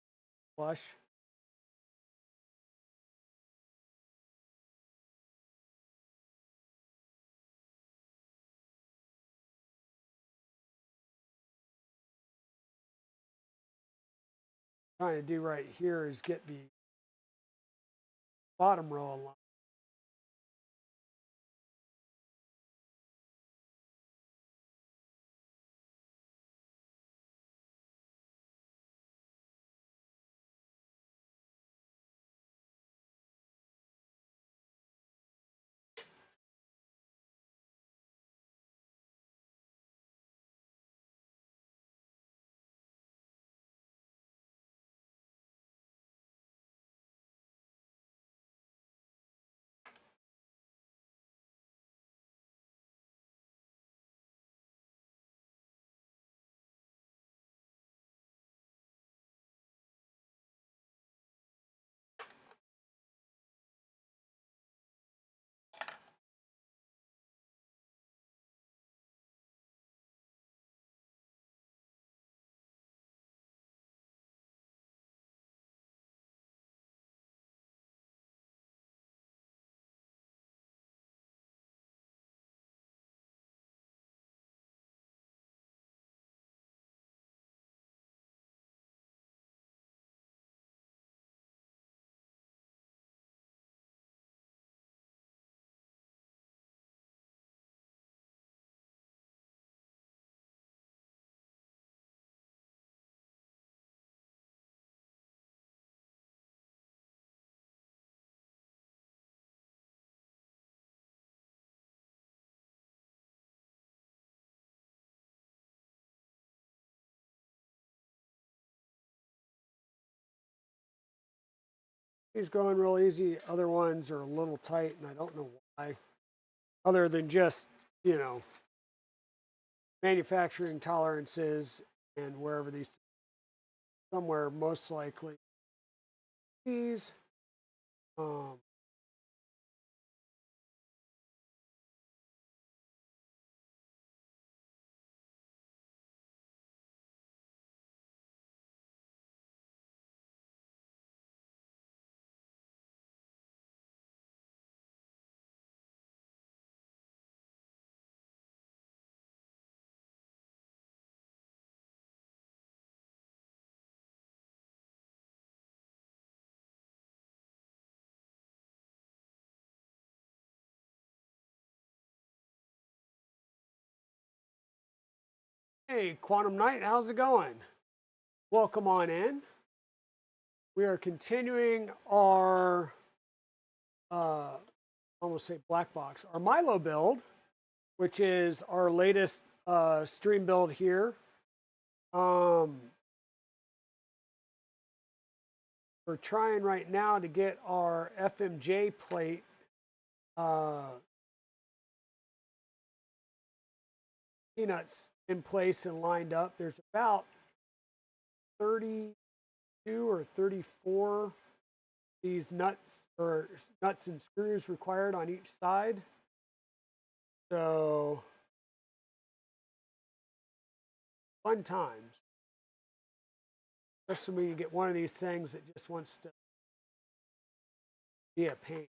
flush. Trying to do right here is get the bottom row aligned. He's going real easy. Other ones are a little tight, and I don't know why. Other than just, you know, manufacturing tolerances and wherever these, somewhere most likely these. Um, hey, Quantum Knight, how's it going? Welcome on in. We are continuing our, I almost say black box, our Milo build, which is our latest stream build here. We're trying right now to get our FMJ plate peanuts in place and lined up. There's about 32 or 34 these nuts and screws required on each side. So fun times. Especially when you get one of these things that just wants to be a pain.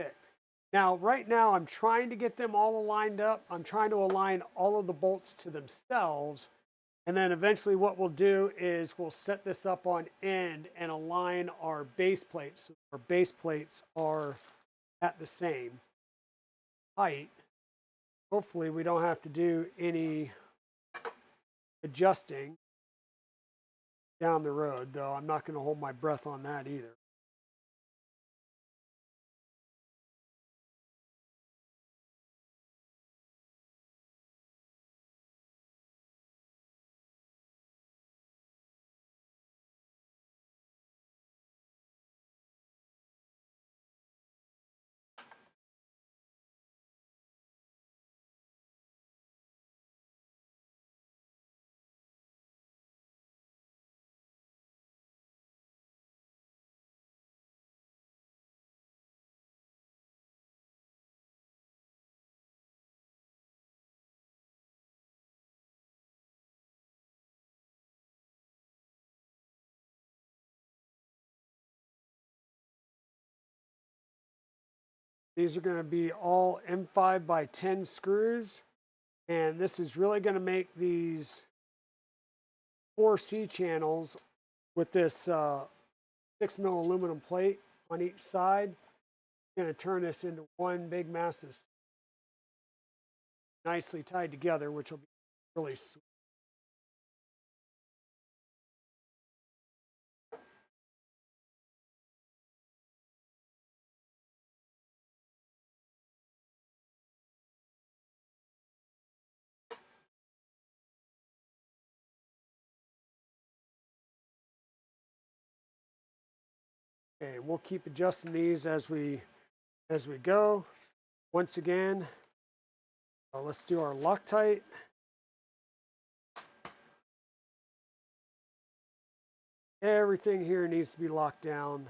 Okay. Now, right now, I'm trying to get them all aligned up. I'm trying to align all of the bolts to themselves. And then eventually what we'll do is we'll set this up on end and align our base plates. So our base plates are at the same height. Hopefully we don't have to do any adjusting down the road, though I'm not going to hold my breath on that either. These are going to be all M5 by 10 screws. And this is really going to make these 4 C channels with this 6mm aluminum plate on each side. Going to turn this into one big massive, nicely tied together, which will be really sweet. Okay, we'll keep adjusting these as we go. Once again, let's do our Loctite. Everything here needs to be locked down.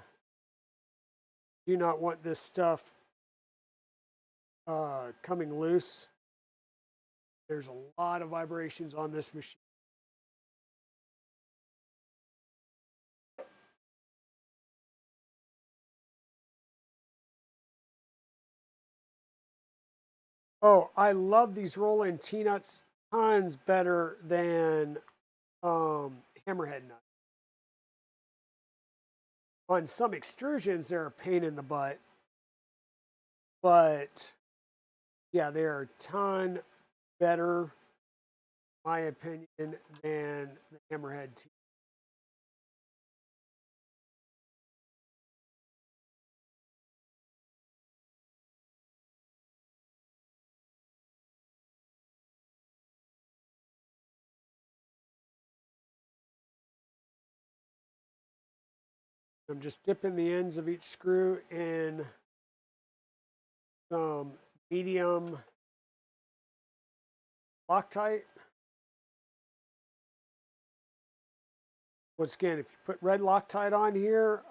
Do not want this stuff coming loose. There's a lot of vibrations on this machine. Oh, I love these roll-in T-nuts tons better than hammerhead nuts. On some extrusions, they're a pain in the butt, but yeah, they're a ton better my opinion, than the Hammerhead T. I'm just dipping the ends of each screw in some medium Loctite. Once again, if you put red Loctite on here,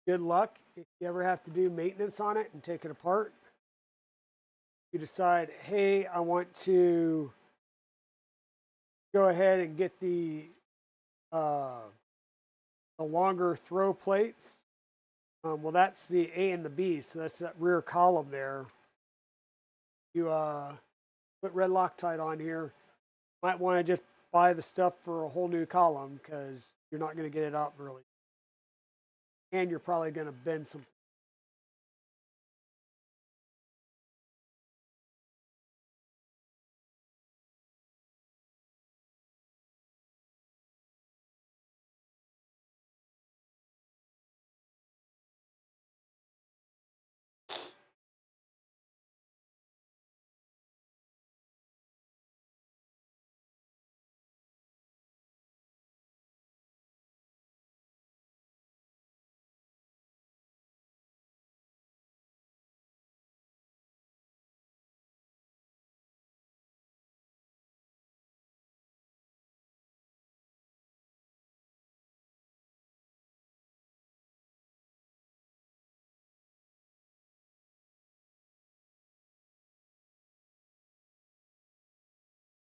good luck. If you ever have to do maintenance on it and take it apart, you decide, hey, I want to go ahead and get the longer throw plates. Well, that's the A and the B, so that's that rear column there. You put red Loctite on here. Might want to just buy the stuff for a whole new column because you're not going to get it out really. And you're probably going to bend some.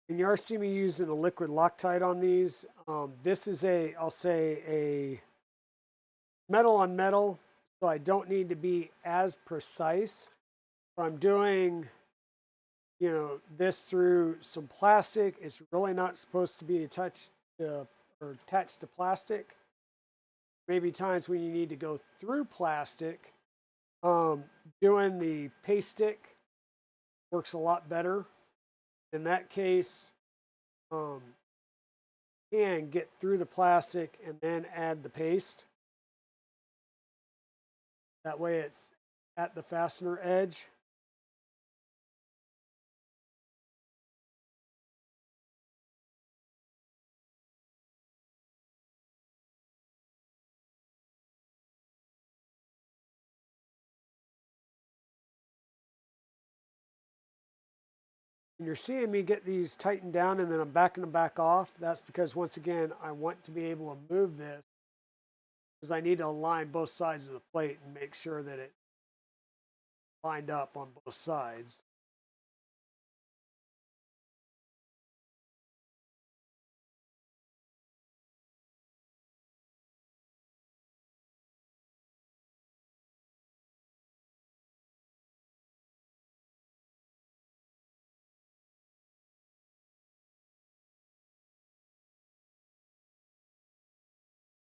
And you are seeing me using a liquid Loctite on these. This is I'll say a metal on metal, so I don't need to be as precise. If I'm doing, this through some plastic, it's really not supposed to be attached to plastic. Maybe times when you need to go through plastic, doing the paste stick works a lot better. In that case, can get through the plastic and then add the paste. That way it's at the fastener edge. And you're seeing me get these tightened down and then I'm backing them back off. That's because, once again, I want to be able to move this because I need to align both sides of the plate and make sure that it's lined up on both sides.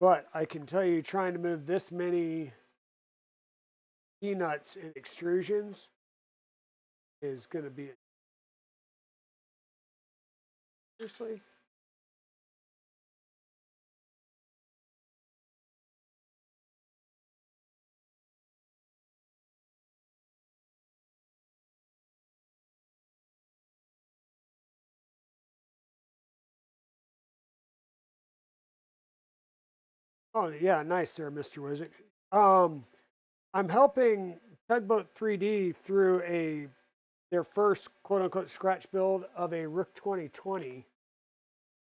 But I can tell you, trying to move this many T-nuts in extrusions is going to be seriously. Oh yeah, nice there, Mr. Wizard. I'm helping Tugboat 3D through their first quote unquote scratch build of a Rook 2020.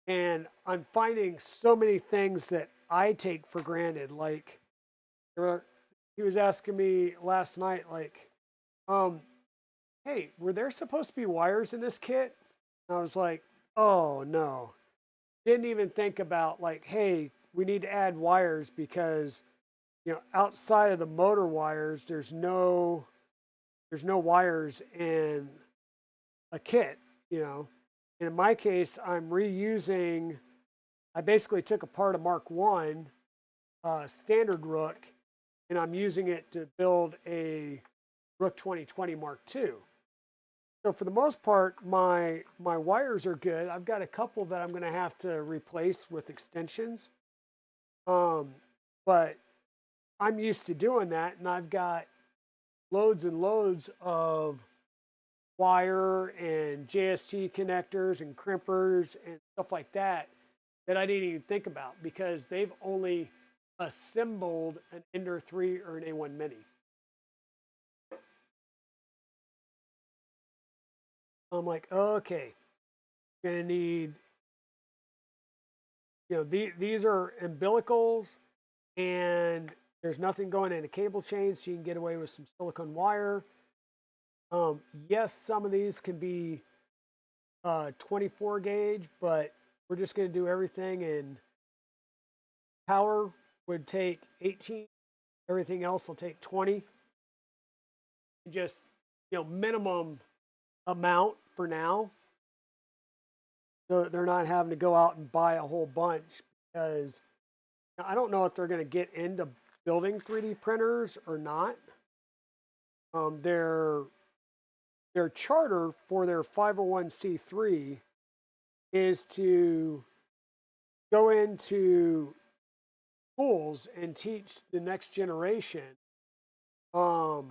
And I'm finding so many things that I take for granted. Like, he was asking me last night, like, hey, were there supposed to be wires in this kit? And I was like, oh no. Didn't even think about, like, hey, we need to add wires because, outside of the motor wires, there's no wires in a kit, And in my case, I'm reusing. I basically took apart a Mark One standard Rook, and I'm using it to build a Rook 2020 Mark II. So for the most part, my wires are good. I've got a couple that I'm going to have to replace with extensions. Um, but I'm used to doing that, and I've got loads and loads of wire and JST connectors and crimpers and stuff like that that I didn't even think about because they've only assembled an Ender 3 or an A1 Mini. I'm like, okay, gonna need, these are umbilicals and there's nothing going in a cable chain, so you can get away with some silicone wire. Yes, some of these can be 24 gauge, but we're just going to do everything in power would take 18. Everything else will take 20. Just, minimum amount for now. So they're not having to go out and buy a whole bunch because I don't know if they're going to get into building 3D printers or not. Their charter for their 501c3 is to go into schools and teach the next generation um,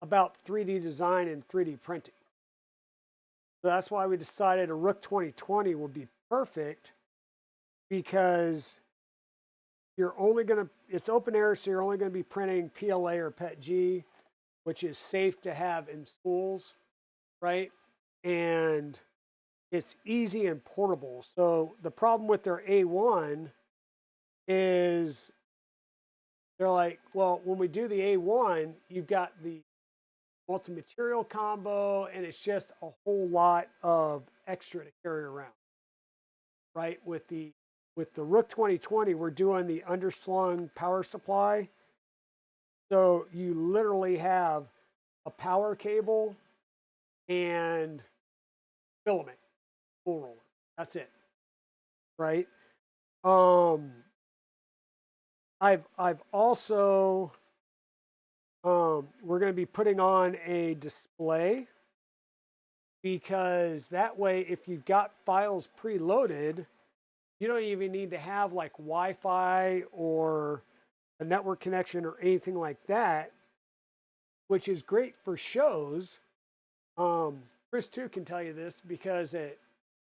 about 3D design and 3D printing. So that's why we decided a Rook 2020 would be perfect because it's open air, so you're only going to be printing PLA or PETG, which is safe to have in schools, right? And it's easy and portable. So the problem with their A1 is they're like, well, when we do the A1, you've got the multi-material combo, and it's just a whole lot of extra to carry around, right? With the Rook 2020, we're doing the underslung power supply. So you literally have a power cable and filament, full roller. That's it, right? Um, I've also we're going to be putting on a display because that way, if you've got files preloaded, you don't even need to have like Wi-Fi or a network connection or anything like that, which is great for shows. Chris too can tell you this because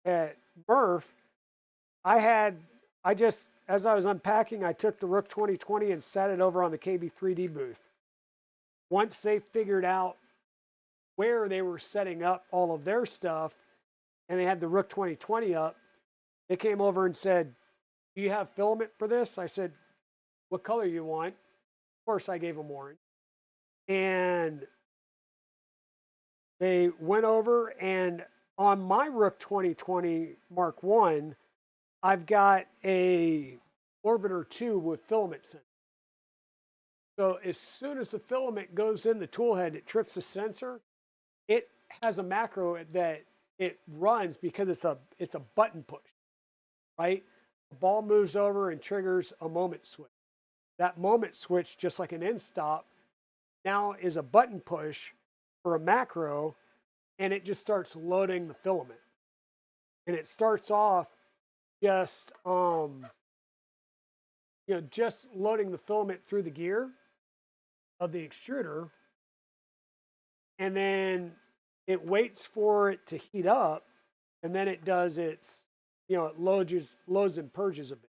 at Murph, I just as I was unpacking, I took the Rook 2020 and sat it over on the KB3D booth. Once they figured out where they were setting up all of their stuff, and they had the Rook 2020 up, they came over and said, "Do you have filament for this?" I said, "What color you want?" Of course, I gave them orange. And they went over, and on my Rook 2020 Mark 1, I've got a Orbiter 2 with filament sensor. So as soon as the filament goes in the tool head, it trips the sensor. It has a macro that it runs because it's a button push, right? The ball moves over and triggers a moment switch. That moment switch, just like an end stop, now is a button push for a macro, and it just starts loading the filament. And it starts off just just loading the filament through the gear of the extruder, and then it waits for it to heat up, and then it does its, it loads and purges a bit.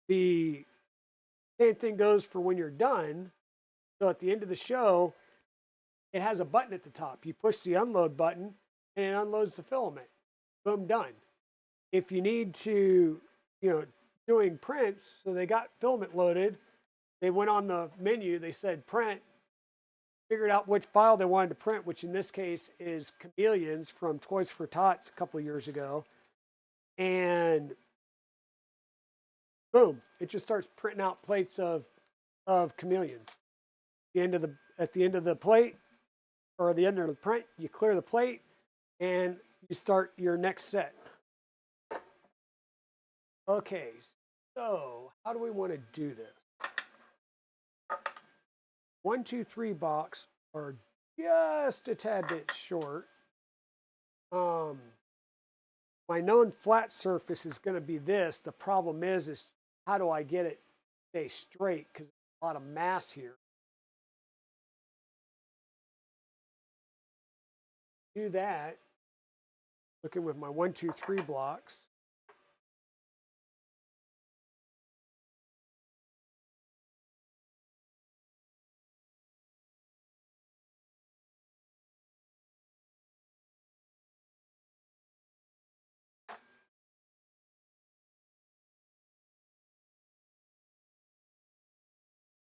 The same thing goes for when you're done. So at the end of the show, it has a button at the top. You push the unload button, and it unloads the filament. Boom, done. If you need to, doing prints, so they got filament loaded, they went on the menu, they said print, figured out which file they wanted to print, which in this case is Chameleons from Toys for Tots a couple of years ago. And boom, it just starts printing out plates of Chameleons. At the end of the plate, or the end of the print, you clear the plate and you start your next set. Okay, so how do we want to do this? 1, 2, 3 box are just a tad bit short. My known flat surface is going to be this. The problem is how do I get it to stay straight? Because there's a lot of mass here. Do that. Looking with my 1, 2, 3 blocks.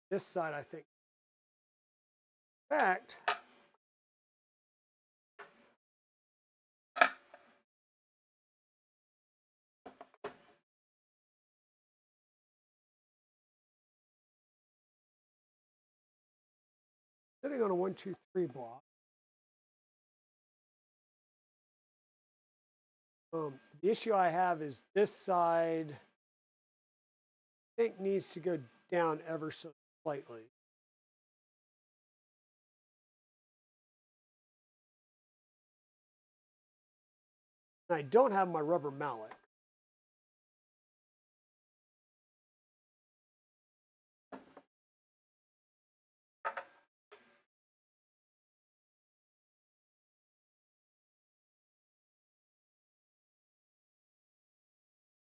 This side, I think. In fact, sitting on a 1, 2, 3 block. The issue I have is this side, I think, needs to go down ever so slightly. And I don't have my rubber mallet.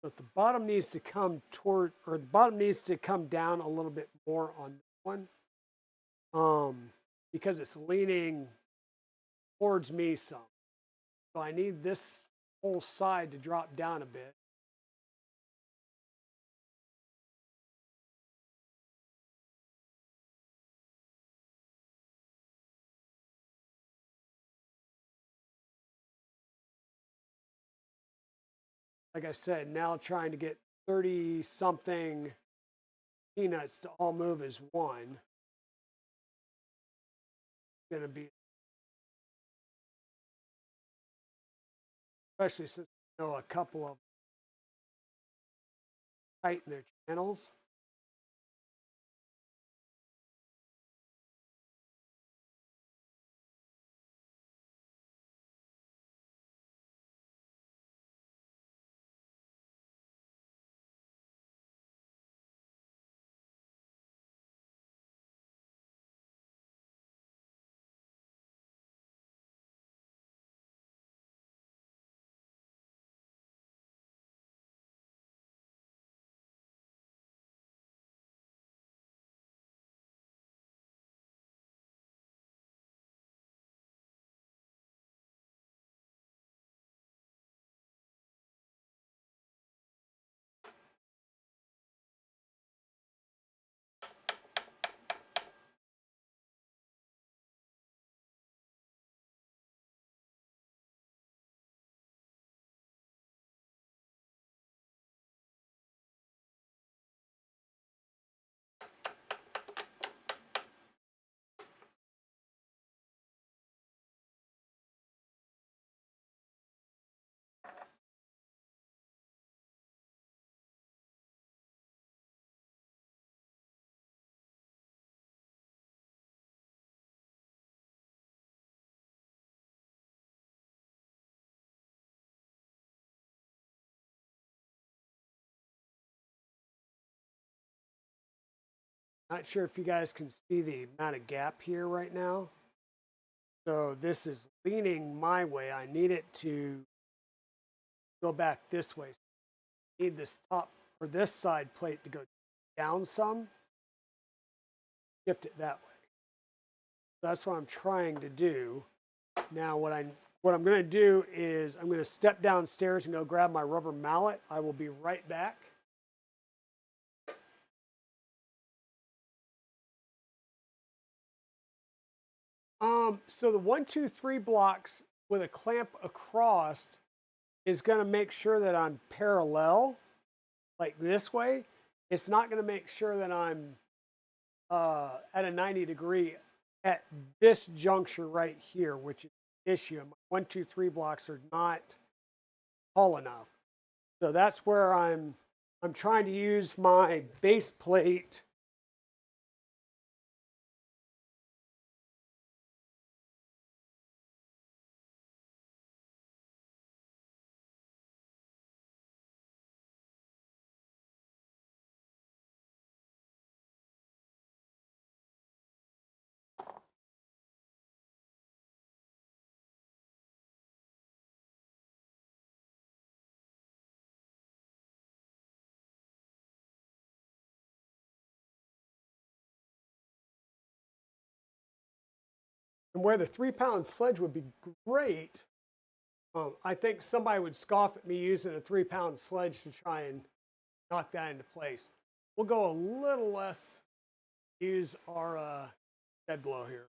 But the bottom needs to come toward, or the bottom needs to come down a little bit more on this one, because it's leaning towards me some. So I need this whole side to drop down a bit. Like I said, now trying to get 30 something peanuts to all move as one. Going to be, especially since I know a couple of tighten their channels. Not sure if you guys can see the amount of gap here right now. So this is leaning my way. I need it to go back this way. I need this top or this side plate to go down some. Shift it that way. That's what I'm trying to do. Now what I'm going to do is I'm going to step downstairs and go grab my rubber mallet. I will be right back. So the 1, 2, 3 blocks with a clamp across is going to make sure that I'm parallel, like this way. It's not going to make sure that I'm at a 90 degree at this juncture right here, which is the issue. My 1, 2, 3 blocks are not tall enough. So that's where I'm trying to use my base plate And where the 3-pound sledge would be great, I think somebody would scoff at me using a 3-pound sledge to try and knock that into place. We'll go a little less, use our bed blow here.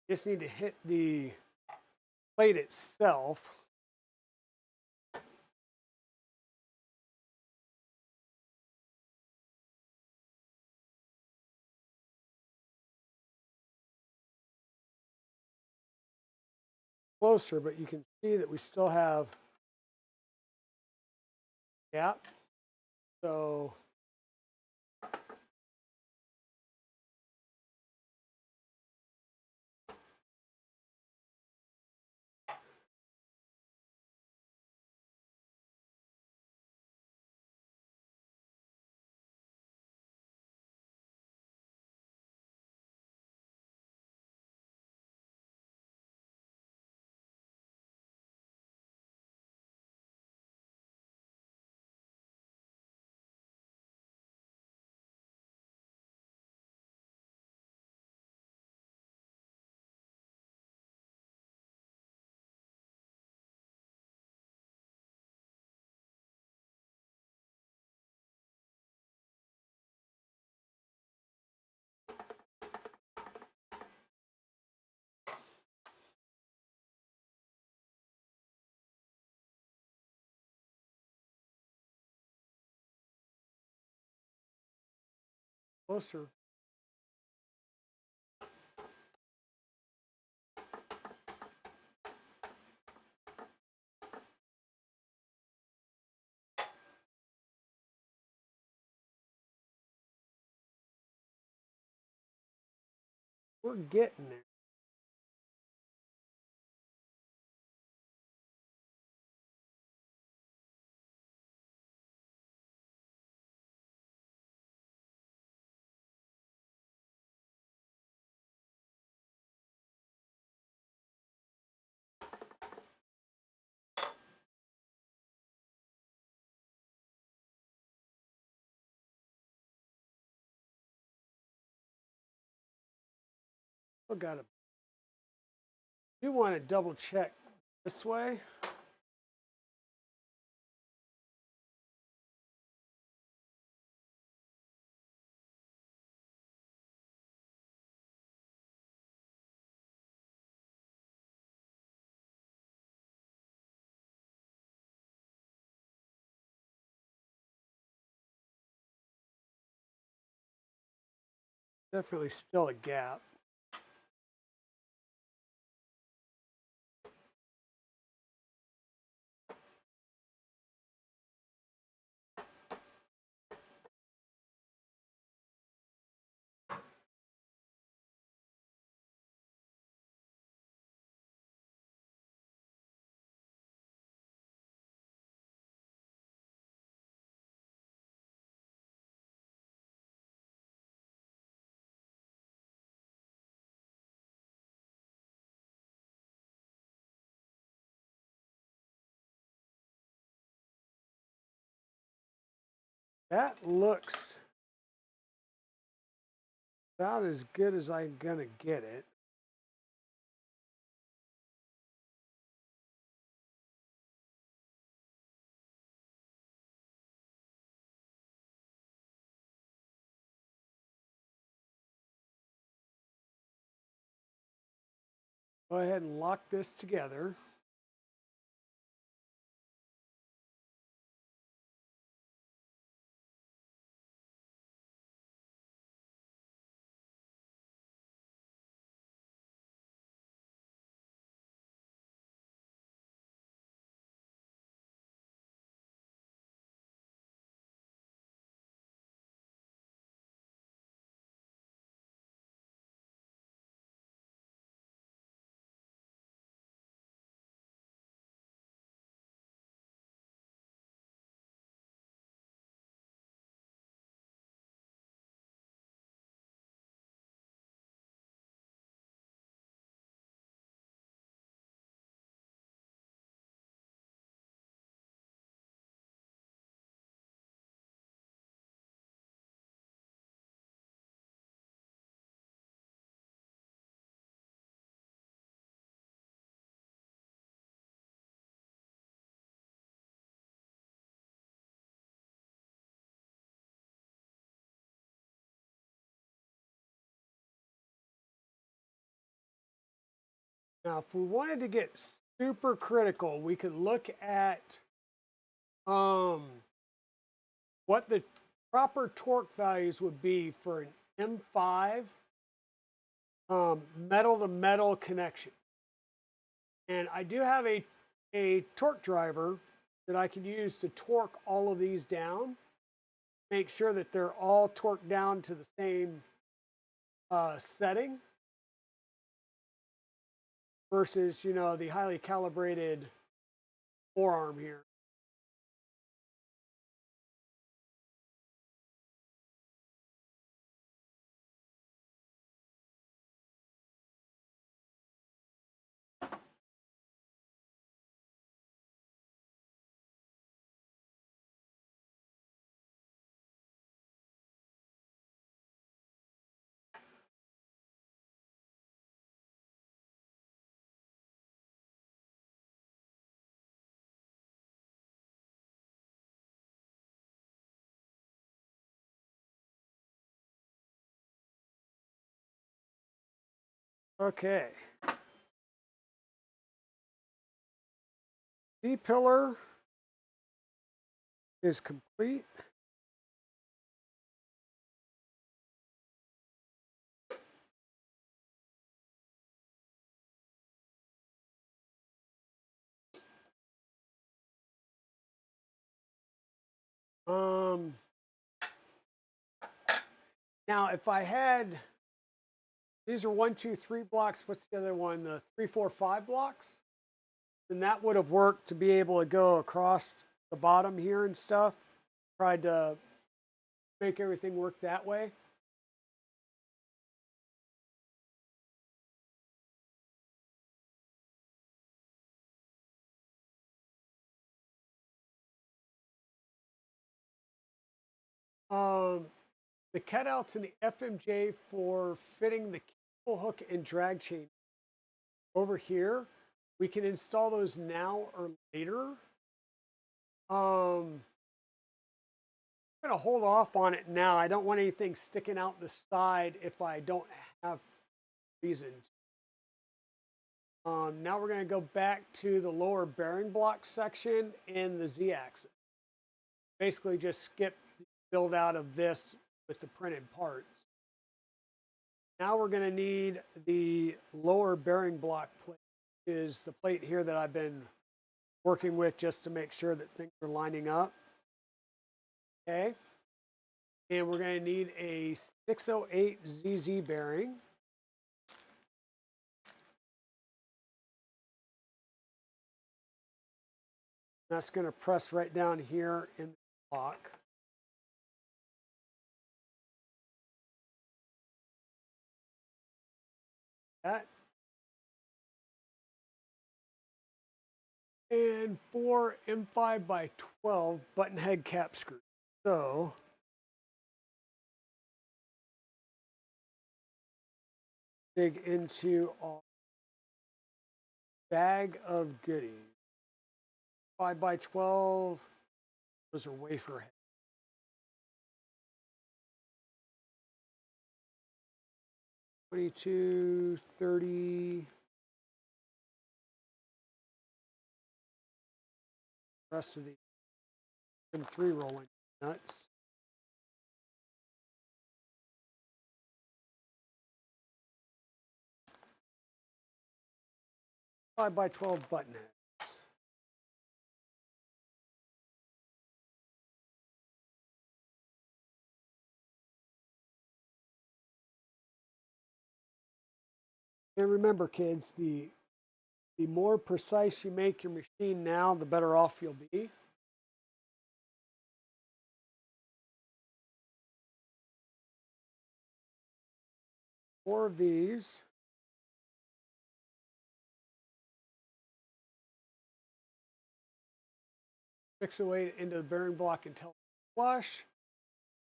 Just need to hit the plate itself. Closer, but you can see that we still have gap. So closer. We're getting there. We got to. You want to double check this way. Definitely still a gap. That looks about as good as I'm gonna get it. Go ahead and lock this together. Now, if we wanted to get super critical, we could look at what the proper torque values would be for an M5 metal to metal connection. And I do have a torque driver that I can use to torque all of these down, make sure that they're all torqued down to the same setting versus, you know, the highly calibrated forearm here. Okay. C-pillar is complete. Now, if I had, these are 1, 2, 3 blocks. What's the other one? The 3, 4, 5 blocks. Then that would have worked to be able to go across the bottom here and stuff. Tried to make everything work that way. The cutouts in the FMJ for fitting the cable hook and drag chain over here, we can install those now or later. I'm going to hold off on it now. I don't want anything sticking out the side if I don't have reasons. Now we're going to go back to the lower bearing block section and the Z-axis. Basically just skip the build out of this with the printed parts. Now we're going to need the lower bearing block plate, which is the plate here that I've been working with just to make sure that things are lining up. Okay. And we're going to need a 608 ZZ bearing. That's going to press right down here in the block. That. And 4 M5 by 12 button head cap screws. So dig into our bag of goodies. 5 by 12, those are wafer heads. 22, 30. Rest of the M3 rolling nuts. Five by 12 button heads. And remember, kids, the more precise you make your machine now, the better off you'll be. Four of these. Fixate into the bearing block until it's flush.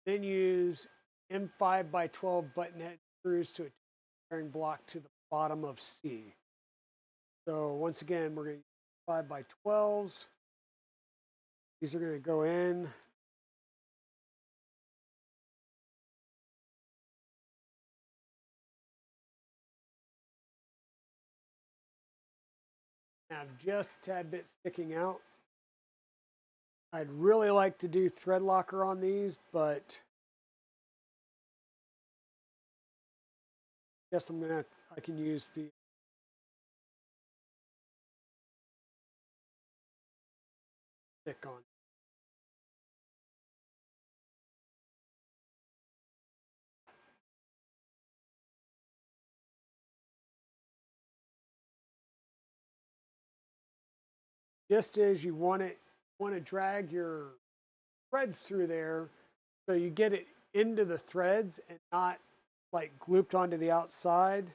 Then use M5 by 12 button head screws to attach the bearing block to the bottom of C. So once again, we're going to use 5 by 12s. These are going to go in. have just a tad bit sticking out. I'd really like to do thread locker on these, but I guess I can use the stick on. Just as you want to drag your threads through there so you get it into the threads and not like glooped onto the outside,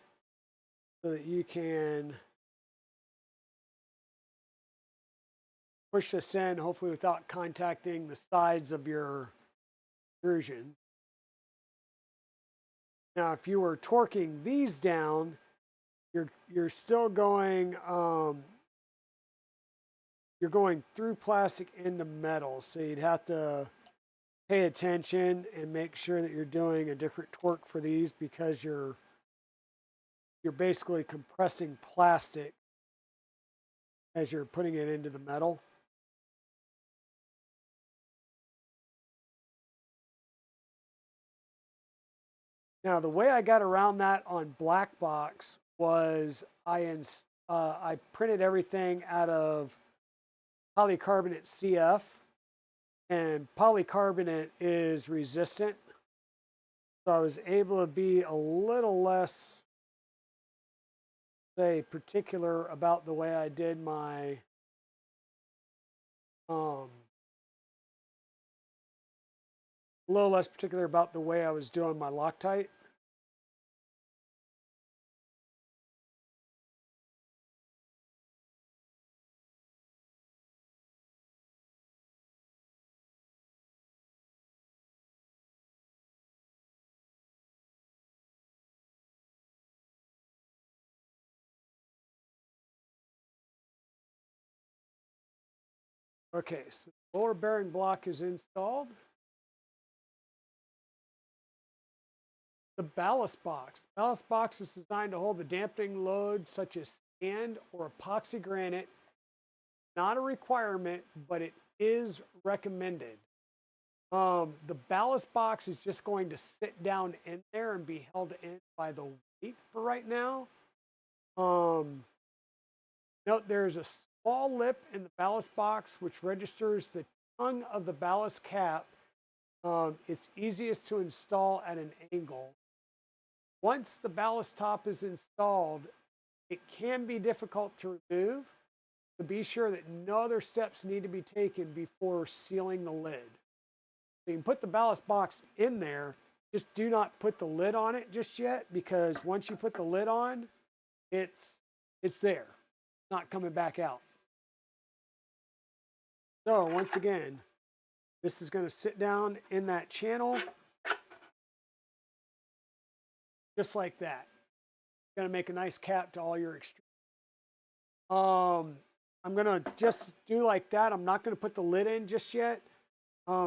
so that you can push this in, hopefully without contacting the sides of your extrusion. Now, if you were torquing these down, you're still going you're going through plastic into metal, so you'd have to pay attention and make sure that you're doing a different torque for these, because you're basically compressing plastic as you're putting it into the metal. Now, the way I got around that on black box was I printed everything out of polycarbonate CF, and polycarbonate is resistant. So I was able to be a little less, say, particular about the way I did my a little less particular about the way I was doing my Loctite. Okay, so the lower bearing block is installed. The ballast box. The ballast box is designed to hold the dampening load such as sand or epoxy granite. Not a requirement, but it is recommended. The ballast box is just going to sit down in there and be held in by the weight for right now. Note there's a small lip in the ballast box which registers the tongue of the ballast cap. It's easiest to install at an angle. Once the ballast top is installed, it can be difficult to remove, so be sure that no other steps need to be taken before sealing the lid. So you can put the ballast box in there, just do not put the lid on it just yet, because once you put the lid on, it's there, not coming back out. So once again, this is going to sit down in that channel just like that. It's going to make a nice cap to all your extrusions. I'm going to just do like that. I'm not going to put the lid in just yet,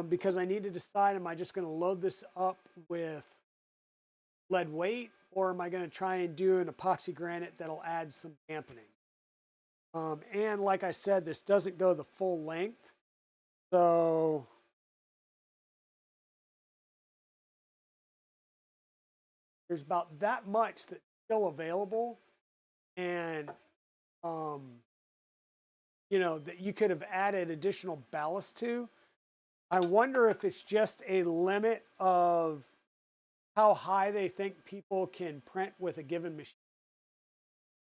because I need to decide, am I just going to load this up with lead weight, or am I going to try and do an epoxy granite that'll add some dampening? And like I said, this doesn't go the full length. So there's about that much that's still available. And, you know, that you could have added additional ballast to. I wonder if it's just a limit of how high they think people can print with a given machine,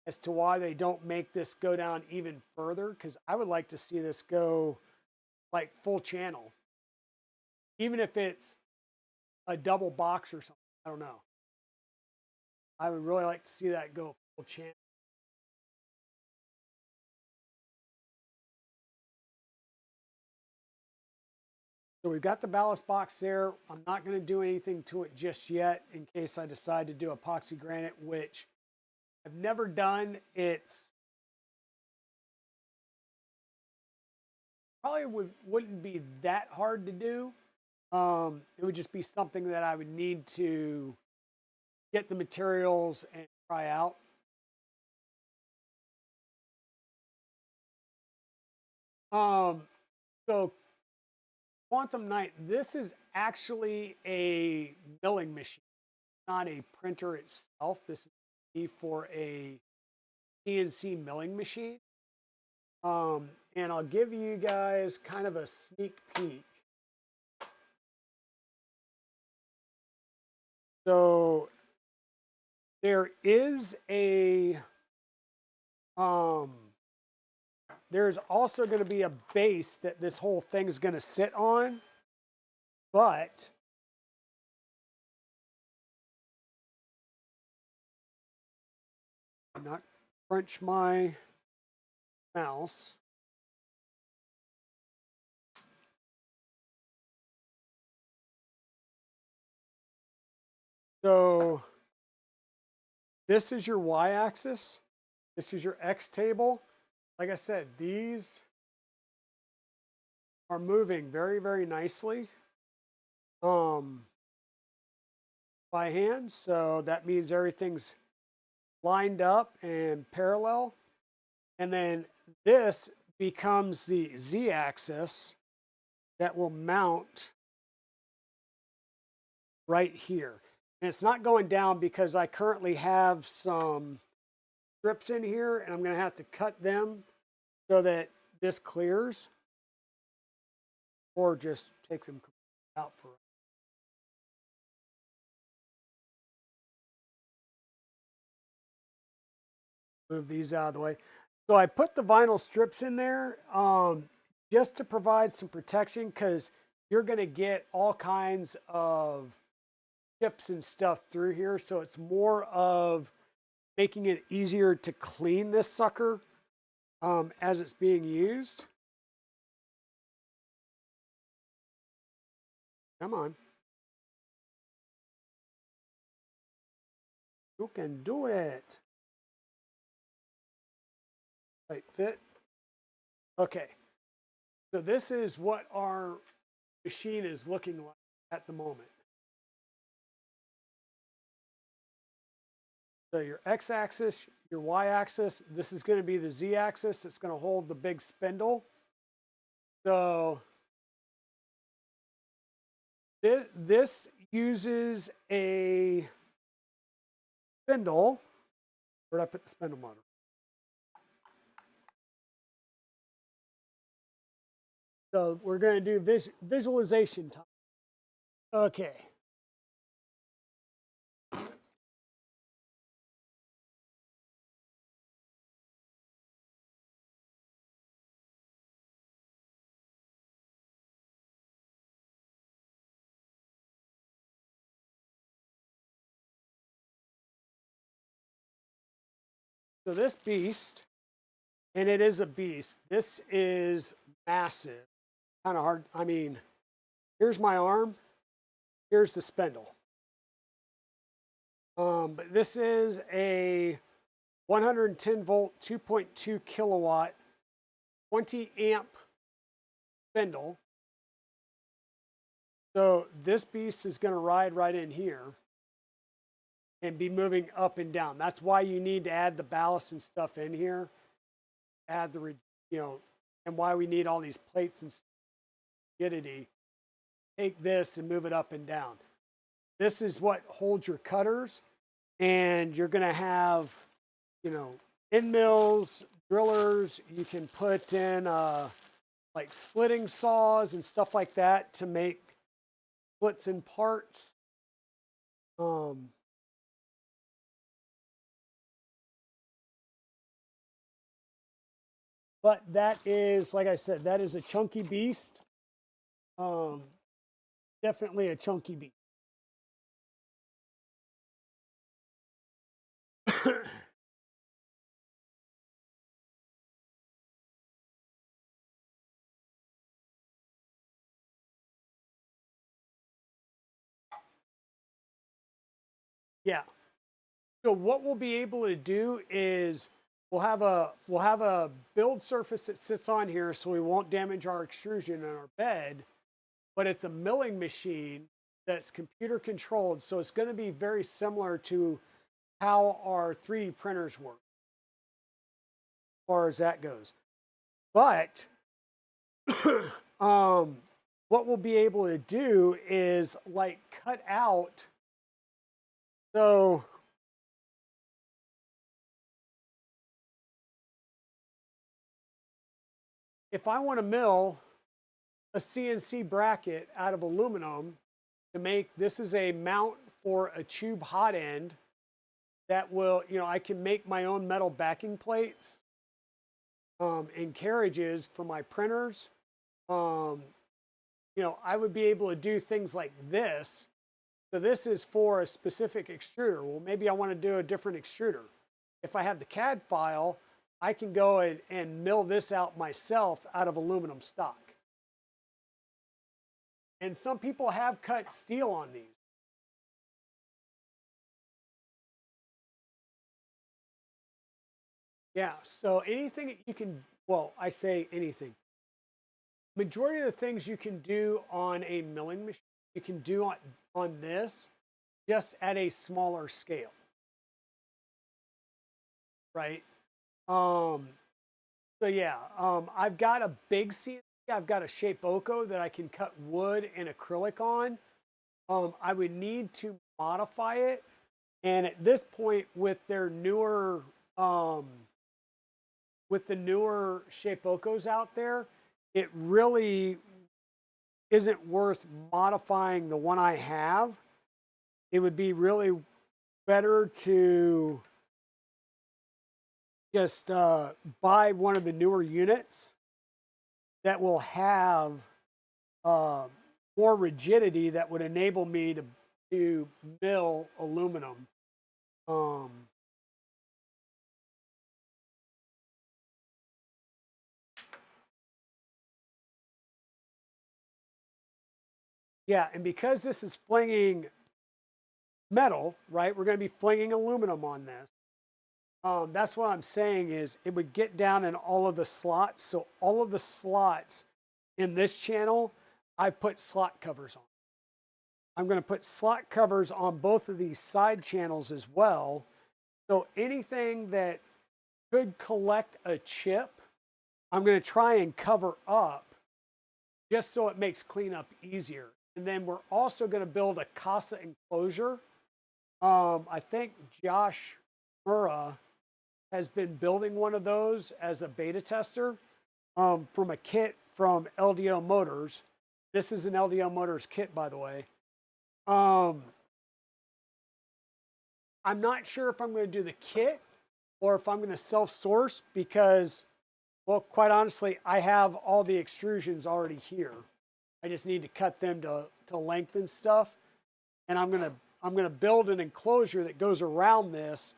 as to why they don't make this go down even further, because I would like to see this go like full channel, even if it's a double box or something. I don't know. I would really like to see that go full channel. So we've got the ballast box there. I'm not going to do anything to it just yet, in case I decide to do epoxy granite, which I've never done. It's probably wouldn't be that hard to do. It would just be something that I would need to get the materials and try out. So Quantum Night, this is actually a milling machine, not a printer itself. This is for a CNC milling machine. And I'll give you guys kind of a sneak peek. So there is there's also going to be a base that this whole thing's going to sit on, but not crunch my mouse. So this is your y-axis. This is your x table. Like I said, these are moving very, very nicely by hand. So that means everything's lined up and parallel. And then this becomes the z-axis that will mount right here. And it's not going down because I currently have some strips in here and I'm going to have to cut them so that this clears, or just take them out for move these out of the way. So I put the vinyl strips in there just to provide some protection, because you're going to get all kinds of chips and stuff through here. So it's more of making it easier to clean this sucker as it's being used. Come on. You can do it. Tight fit. Okay. So this is what our machine is looking like at the moment. So your x-axis, your y-axis, this is going to be the z-axis that's going to hold the big spindle. So this uses a spindle. Where did I put the spindle motor? So we're going to do visualization time. Okay. So this beast, and it is a beast, this is massive. Kind of hard. I mean, here's my arm, here's the spindle. But this is a 110 volt, 2.2 kilowatt, 20 amp spindle. So this beast is going to ride right in here and be moving up and down. That's why you need to add the ballast and stuff in here. Add the, and why we need all these plates and rigidity. Take this and move it up and down. This is what holds your cutters, and you're going to have, end mills, drillers. You can put in like slitting saws and stuff like that to make splits in parts. But that is, like I said, that is a chunky beast. Definitely a chunky beast. Yeah. So what we'll be able to do is we'll have a build surface that sits on here, so we won't damage our extrusion in our bed. But it's a milling machine that's computer controlled, so it's going to be very similar to how our 3D printers work, as far as that goes. But what we'll be able to do is like cut out. So if I want to mill a CNC bracket out of aluminum to make, this is a mount for a tube hot end that will, I can make my own metal backing plates and carriages for my printers. I would be able to do things like this. So this is for a specific extruder. Well, maybe I want to do a different extruder. If I have the CAD file, I can go and mill this out myself out of aluminum stock. And some people have cut steel on these. Yeah, so anything that you can, well, I say anything. Majority of the things you can do on a milling machine, you can do on this, just at a smaller scale, right? So yeah, I've got a big CNC. I've got a Shapeoko that I can cut wood and acrylic on. I would need to modify it, and at this point, with their newer, with the newer Shapeokos out there, it really isn't worth modifying the one I have. It would be really better to just buy one of the newer units that will have more rigidity that would enable me to mill aluminum. Yeah, and because this is flinging metal, right? We're going to be flinging aluminum on this. That's what I'm saying is it would get down in all of the slots. So all of the slots in this channel, I put slot covers on. I'm going to put slot covers on both of these side channels as well. So anything that could collect a chip, I'm going to try and cover up just so it makes cleanup easier. And then we're also going to build a CASA enclosure. I think Josh Murrah has been building one of those as a beta tester from a kit from LDO Motors. This is an LDO Motors kit, by the way. I'm not sure if I'm going to do the kit or if I'm going to self-source because, well, quite honestly, I have all the extrusions already here. I just need to cut them to length and stuff. And I'm gonna build an enclosure that goes around this,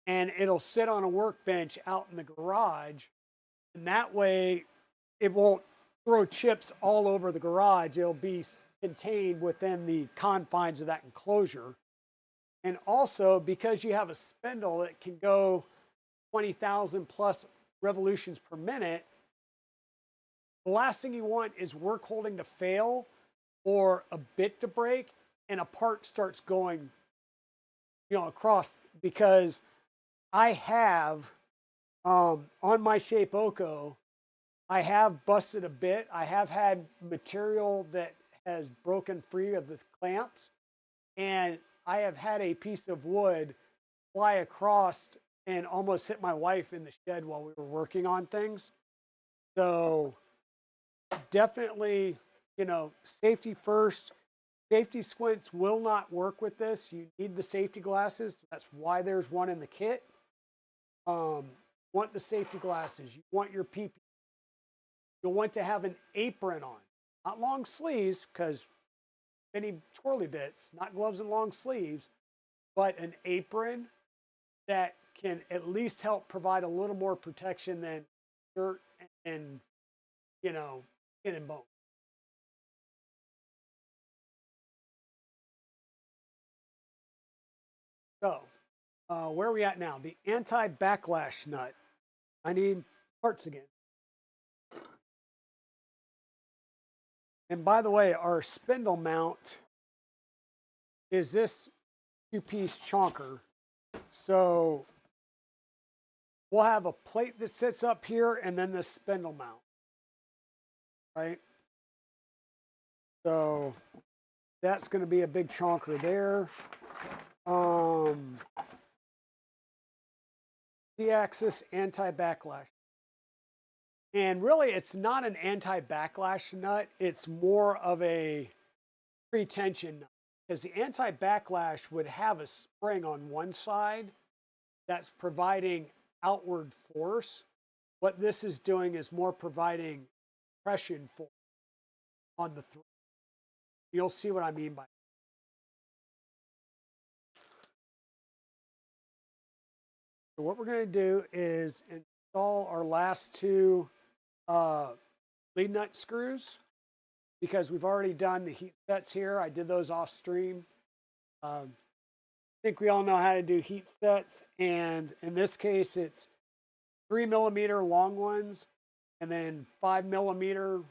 and it'll sit on a workbench out in the garage. And that way, it won't throw chips all over the garage. It'll be contained within the confines of that enclosure. And also, because you have a spindle that can go 20,000 plus revolutions per minute, the last thing you want is work holding to fail or a bit to break and a part starts going, across, because I have on my Shapeoko, I have busted a bit. I have had material that has broken free of the clamps, and I have had a piece of wood fly across and almost hit my wife in the shed while we were working on things. So definitely, safety first. Safety squints will not work with this. You need the safety glasses. That's why there's one in the kit. Want the safety glasses. You want your PP. You'll want to have an apron on. Not long sleeves, because any twirly bits, not gloves and long sleeves, but an apron that can at least help provide a little more protection than shirt and, skin and bone. So, where are we at now? The anti-backlash nut. I need parts again. And by the way, our spindle mount is this two-piece chonker. So we'll have a plate that sits up here and then the spindle mount. right? So that's going to be a big chonker there. Z-axis anti-backlash. And really, it's not an anti-backlash nut. It's more of a pre-tension nut. Because the anti-backlash would have a spring on one side that's providing outward force. What this is doing is more providing compression force on the thread. You'll see what I mean by that. So what we're going to do is install our last two lead nut screws, because we've already done the heat sets here. I did those off stream. I think we all know how to do heat sets, and in this case it's 3mm long ones and then 5mm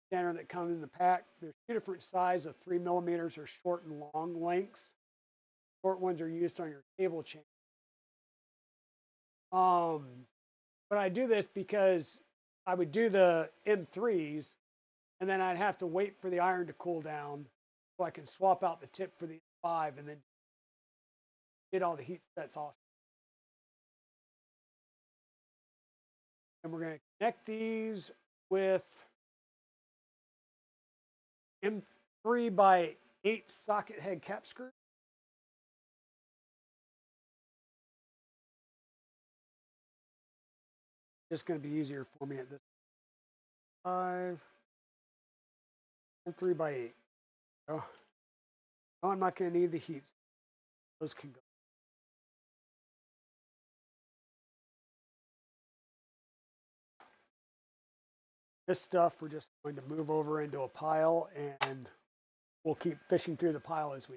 standard that come in the pack. There's two different sizes of 3mm or short and long lengths. Short ones are used on your cable chain. But I do this because I would do the M3s and then I'd have to wait for the iron to cool down so I can swap out the tip for the M5 and then get all the heat sets off. And we're going to connect these with M3 by 8 socket head cap screw. Just going to be easier for me at this 5 and 3 by 8. Oh, no, I'm not going to need the heats. Those can go. This stuff we're just going to move over into a pile, and we'll keep fishing through the pile as we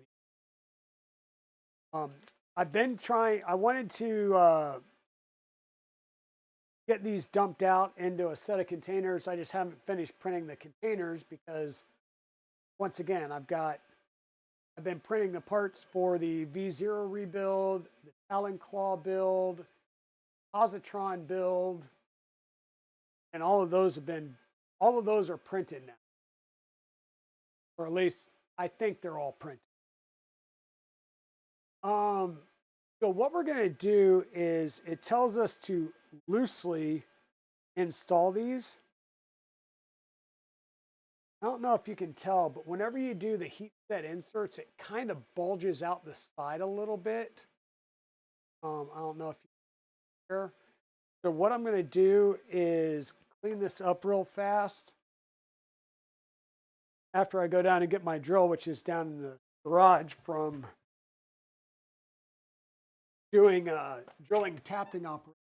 need. I've been trying. I wanted to get these dumped out into a set of containers. I just haven't finished printing the containers because, once again, I've been printing the parts for the V0 rebuild, the Talon Claw build, Positron build, and all of those are printed now. Or at least I think they're all printed. So what we're going to do is it tells us to loosely install these. I don't know if you can tell, but whenever you do the heat set inserts, it kind of bulges out the side a little bit. I don't know if you can hear. So what I'm going to do is clean this up real fast after I go down and get my drill, which is down in the garage from doing drilling tapping operation.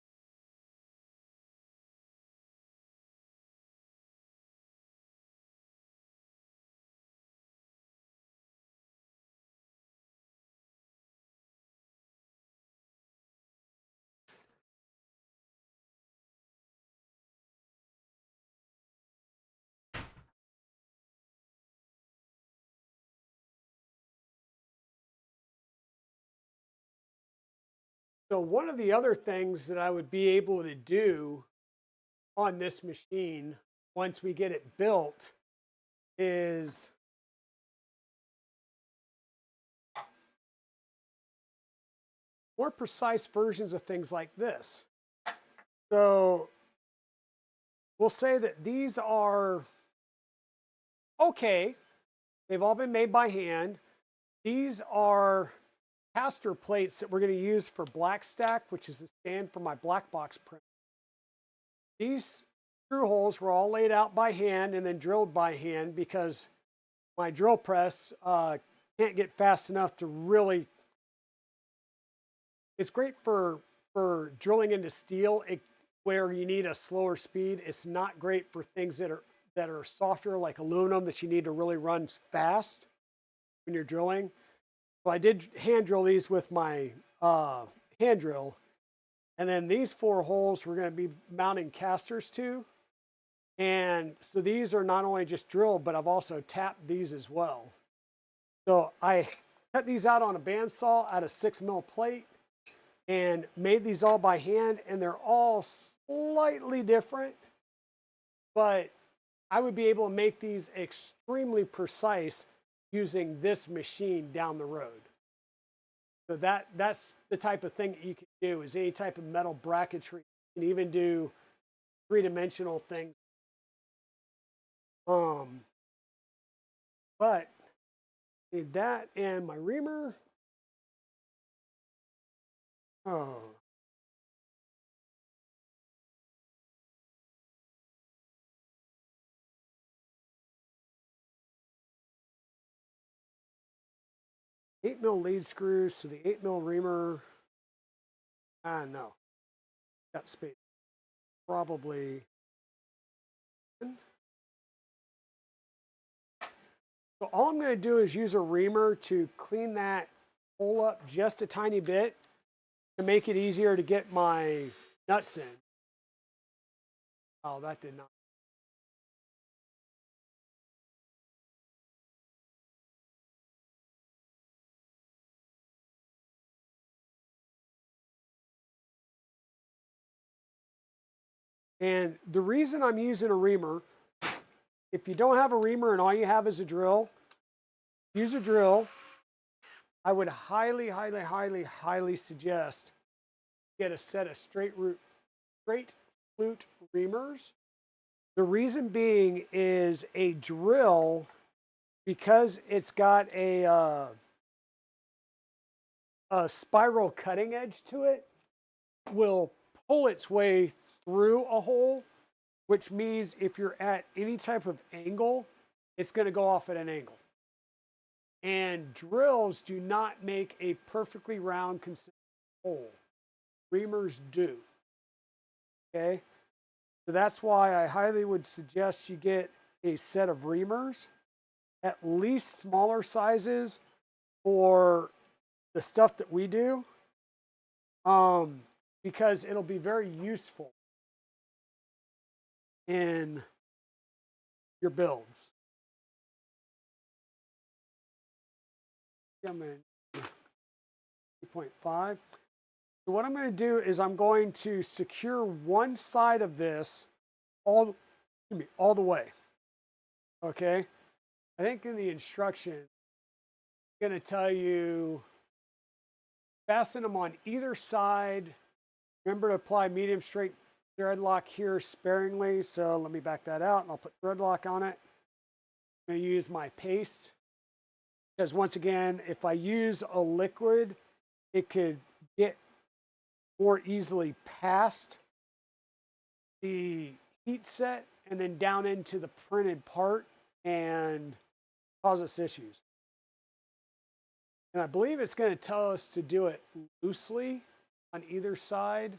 So one of the other things that I would be able to do on this machine once we get it built is more precise versions of things like this. So we'll say that these are okay. They've all been made by hand. These are caster plates that we're going to use for black stack, which is the stand for my black box print. These screw holes were all laid out by hand and then drilled by hand because my drill press can't get fast enough to really. It's great for drilling into steel where you need a slower speed. It's not great for things that are softer like aluminum that you need to really run fast when you're drilling. So I did hand drill these with my hand drill. And then these 4 holes we're going to be mounting casters to. And so these are not only just drilled, but I've also tapped these as well. So I cut these out on a bandsaw out of 6mm plate and made these all by hand. And they're all slightly different, but I would be able to make these extremely precise using this machine down the road. So that's the type of thing that you can do is any type of metal bracketry. You can even do three-dimensional things. But need that and my reamer. Oh. Eight mil lead screws, so the 8 mil reamer. No. Got space. Probably. So all I'm going to do is use a reamer to clean that hole up just a tiny bit to make it easier to get my nuts in. Oh, that did not. And the reason I'm using a reamer, if you don't have a reamer and all you have is a drill, use a drill. I would highly, highly, highly, highly suggest get a set of straight flute reamers. The reason being is a drill, because it's got a spiral cutting edge to it, will pull its way through a hole, which means if you're at any type of angle, it's going to go off at an angle. And drills do not make a perfectly round, consistent hole. Reamers do. Okay? So that's why I highly would suggest you get a set of reamers, at least smaller sizes for the stuff that we do, because it'll be very useful in your builds. I'm going to 2.5. So what I'm going to do is I'm going to secure one side of this all the way. Okay? I think in the instructions, it's going to tell you fasten them on either side. Remember to apply medium straight thread lock here sparingly. So let me back that out and I'll put thread lock on it. I'm going to use my paste. Because once again, if I use a liquid, it could get more easily past the heat set and then down into the printed part and cause us issues. And I believe it's going to tell us to do it loosely on either side.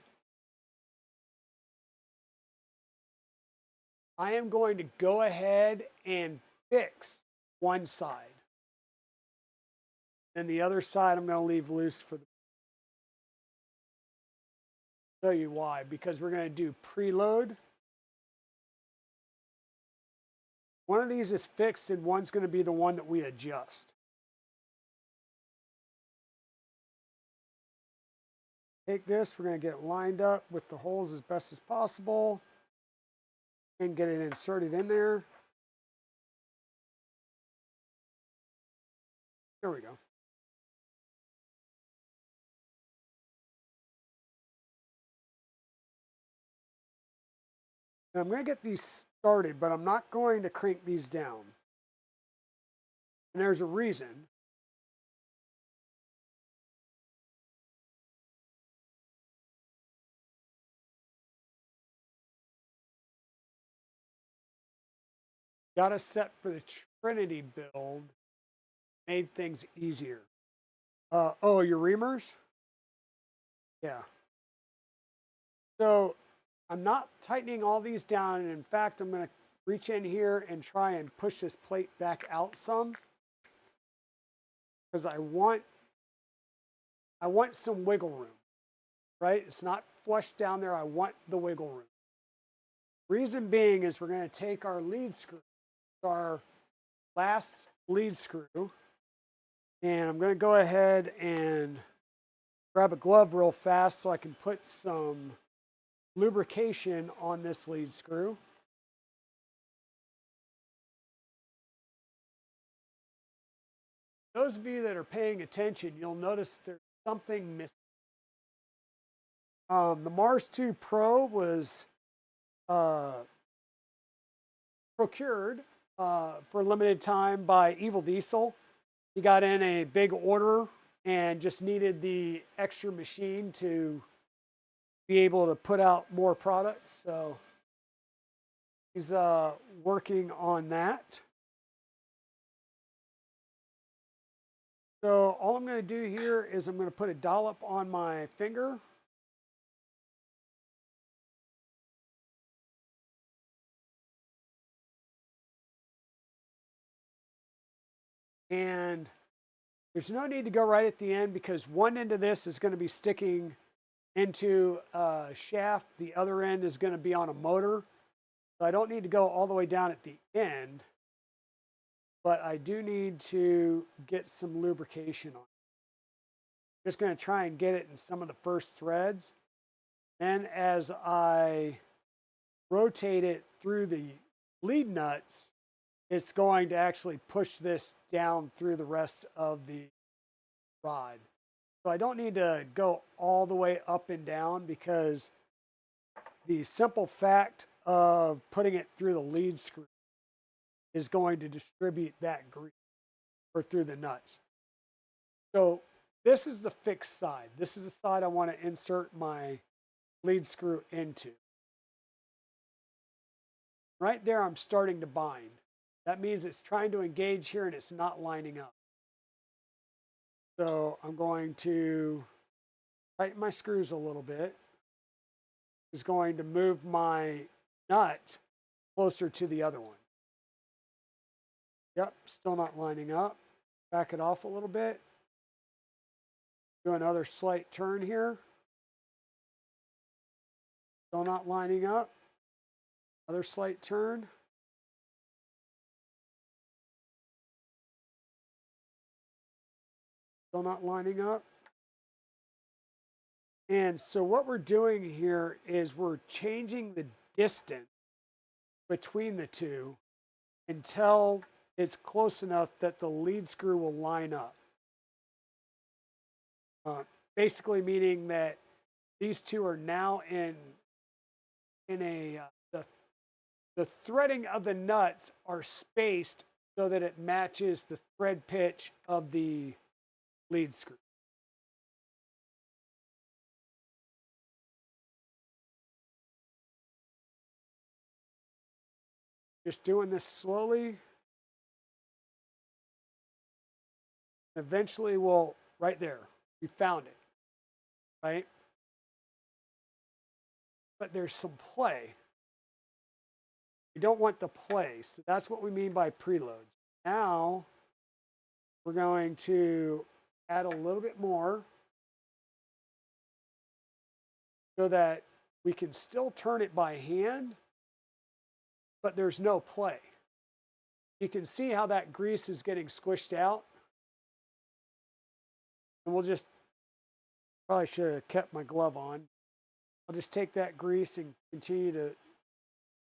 I am going to go ahead and fix one side. And the other side I'm going to leave loose for the. Tell you why, because we're going to do preload. One of these is fixed and one's going to be the one that we adjust. Take this, we're going to get it lined up with the holes as best as possible and get it inserted in there. There we go. And I'm going to get these started, but I'm not going to crank these down. And there's a reason. Got a set for the Trinity build, made things easier. Oh, your reamers? Yeah. So I'm not tightening all these down. And in fact, I'm going to reach in here and try and push this plate back out some. Because I want some wiggle room, right? It's not flush down there. I want the wiggle room. Reason being is we're going to take our lead screw, our last lead screw, and I'm going to go ahead and grab a glove real fast so I can put some lubrication on this lead screw. those of you that are paying attention, you'll notice there's something missing. The Mars 2 Pro was uh, procured for a limited time by Evil Diesel. He got in a big order and just needed the extra machine to be able to put out more products. So he's working on that. So all I'm going to do here is I'm going to put a dollop on my finger. And there's no need to go right at the end because one end of this is going to be sticking into a shaft. The other end is going to be on a motor. So I don't need to go all the way down at the end, but I do need to get some lubrication on it. Just going to try and get it in some of the first threads. Then as I rotate it through the lead nuts, it's going to actually push this down through the rest of the rod. So I don't need to go all the way up and down because the simple fact of putting it through the lead screw is going to distribute that grease or through the nuts. So this is the fixed side. This is the side I want to insert my lead screw into. Right there, I'm starting to bind. That means it's trying to engage here and it's not lining up. So I'm going to tighten my screws a little bit. Is going to move my nut closer to the other one. Yep, still not lining up. Back it off a little bit. Do another slight turn here. Still not lining up. Another slight turn. Still not lining up. And so what we're doing here is we're changing the distance between the two until it's close enough that the lead screw will line up. Basically meaning that these two are now in a, the threading of the nuts are spaced so that it matches the thread pitch of the lead screw. Just doing this slowly. Eventually we'll, right there, we found it, right? But there's some play. We don't want the play, so that's what we mean by preloads. Now, we're going to add a little bit more so that we can still turn it by hand, but there's no play. You can see how that grease is getting squished out. And we'll just, probably should have kept my glove on. I'll just take that grease and continue to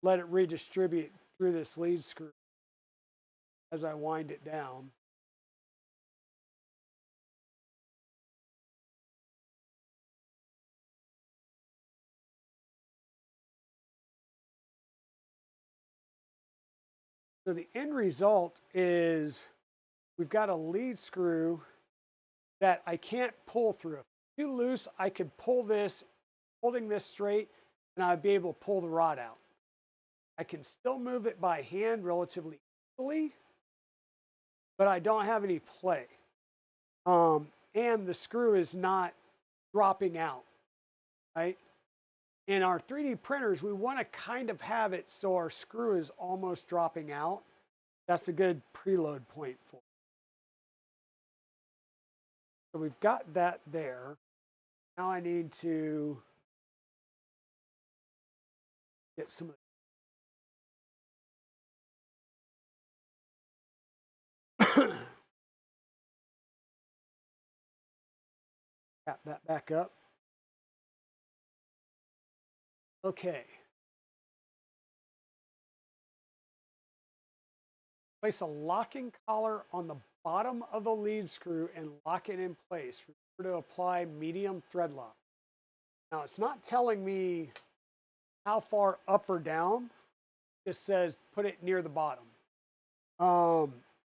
let it redistribute through this lead screw as I wind it down. So the end result is we've got a lead screw that I can't pull through. If it's too loose, I could pull this, holding this straight, and I'd be able to pull the rod out. I can still move it by hand relatively easily, but I don't have any play. And the screw is not dropping out, right? In our 3D printers, we want to kind of have it so our screw is almost dropping out. That's a good preload point for it. So we've got that there. Now I need to get some of tap that back up. Okay. Place a locking collar on the bottom of the lead screw and lock it in place. Remember to apply medium thread lock. Now it's not telling me how far up or down. It just says put it near the bottom. So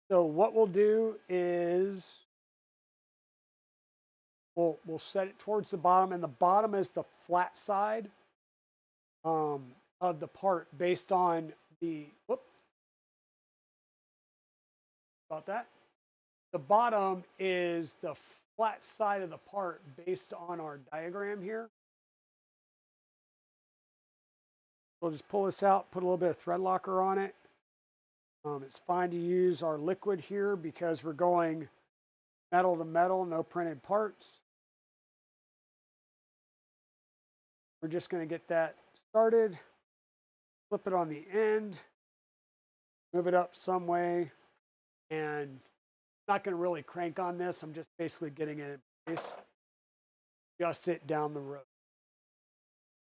what we'll do is we'll set it towards the bottom, and the bottom is the flat side of the part based on the, about that. The bottom is the flat side of the part based on our diagram here. We'll just pull this out, put a little bit of thread locker on it. It's fine to use our liquid here because we're going metal to metal, no printed parts. We're just going to get that started, flip it on the end, move it up some way, and I'm not going to really crank on this. I'm just basically getting it in place. Just it down the road.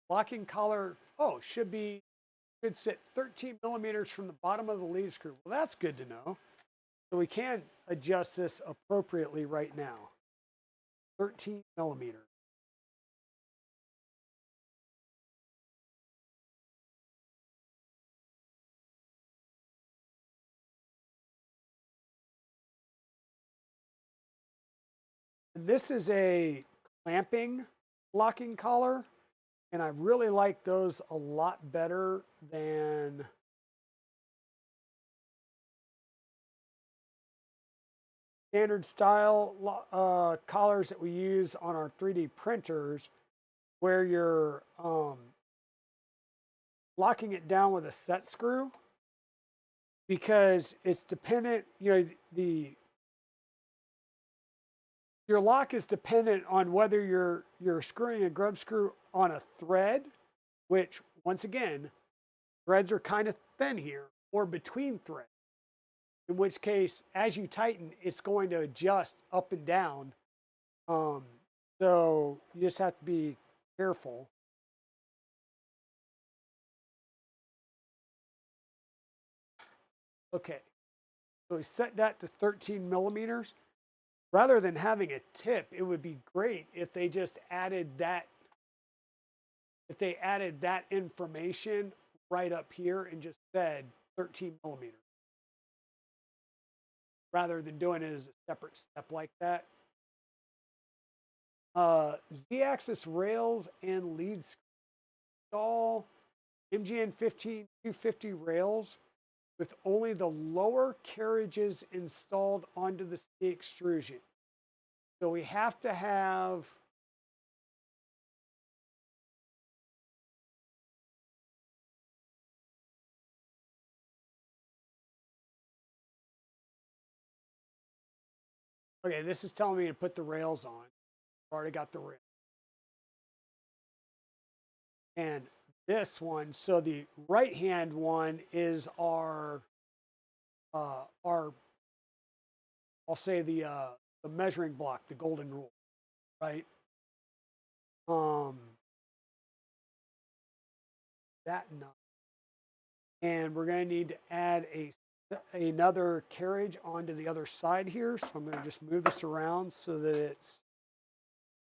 Locking collar, should sit 13 millimeters from the bottom of the lead screw. Well, that's good to know. So we can adjust this appropriately right now. 13 millimeters. And this is a clamping locking collar, and I really like those a lot better than standard style collars that we use on our 3D printers, where you're locking it down with a set screw, because it's dependent, your lock is dependent on whether you're screwing a grub screw on a thread, which once again, threads are kind of thin here, or between threads. In which case, as you tighten, it's going to adjust up and down. So you just have to be careful. Okay, so we set that to 13 millimeters. Rather than having a tip, it would be great if they just added that. If they added that information right up here and just said 13 millimeters, rather than doing it as a separate step like that. Z-axis rails and lead screws. Install MGN 15250 rails with only the lower carriages installed onto the C extrusion. So we have to have okay, this is telling me to put the rails on. I've already got the rail. And this one, so the right hand one is our I'll say the measuring block, the golden rule, right? That nut. And we're going to need to add another carriage onto the other side here. So I'm going to just move this around so that it's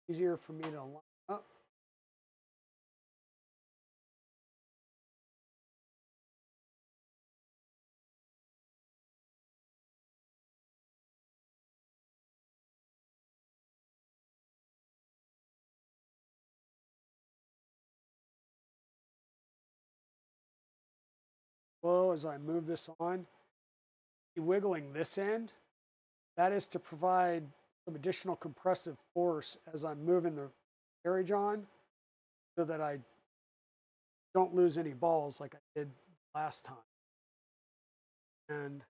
easier for me to line up. Well, as I move this on, wiggling this end, that is to provide some additional compressive force as I'm moving the carriage on so that I don't lose any balls like I did last time. And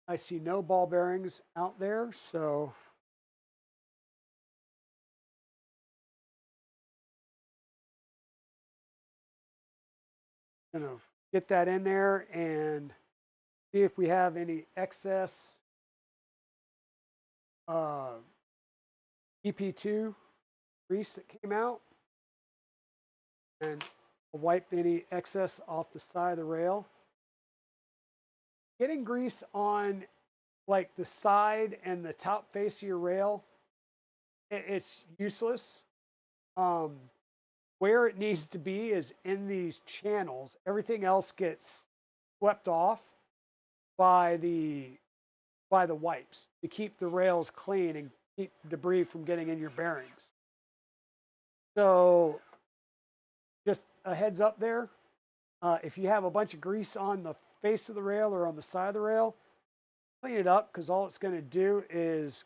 I see no ball bearings out there, so I'm going to get that in there and see if we have any excess EP2 grease that came out, and I'll wipe any excess off the side of the rail. getting grease on like the side and the top face of your rail, it's useless. Um, where it needs to be is in these channels. Everything else gets swept off by the wipes to keep the rails clean and keep debris from getting in your bearings. So just a heads up there. If you have a bunch of grease on the face of the rail or on the side of the rail, clean it up because all it's going to do is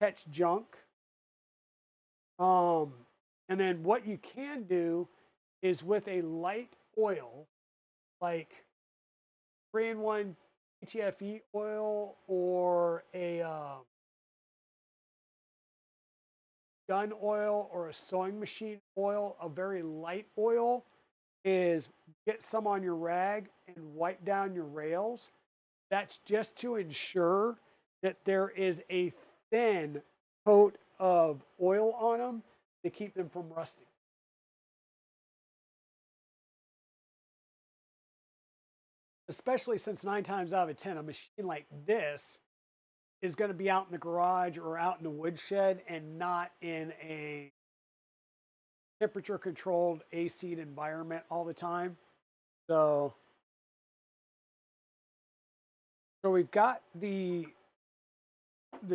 catch junk. And then what you can do is with a light oil, like 3-in-1 PTFE oil or a gun oil or a sewing machine oil, a very light oil, is get some on your rag and wipe down your rails. That's just to ensure that there is a thin coat of oil on them to keep them from rusting. Especially since 9 times out of 10, a machine like this is going to be out in the garage or out in the woodshed and not in a temperature controlled AC environment all the time. So we've got the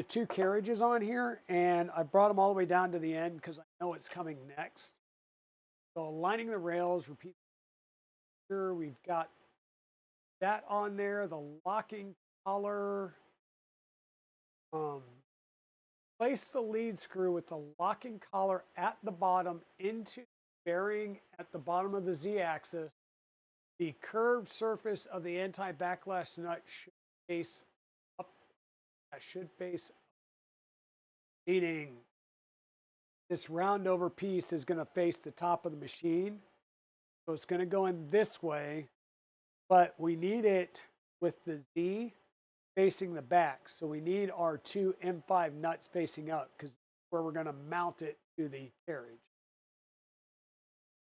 2 carriages on here, and I brought them all the way down to the end because I know it's coming next. So aligning the rails, repeat. Here we've got that on there, the locking collar. Place the lead screw with the locking collar at the bottom into the bearing at the bottom of the Z-axis. The curved surface of the anti-backlash nut should face up. That should face up, meaning this round over piece is going to face the top of the machine. So it's going to go in this way, but we need it with the Z facing the back. So we need our 2 M5 nuts facing up because that's where we're going to mount it to the carriage.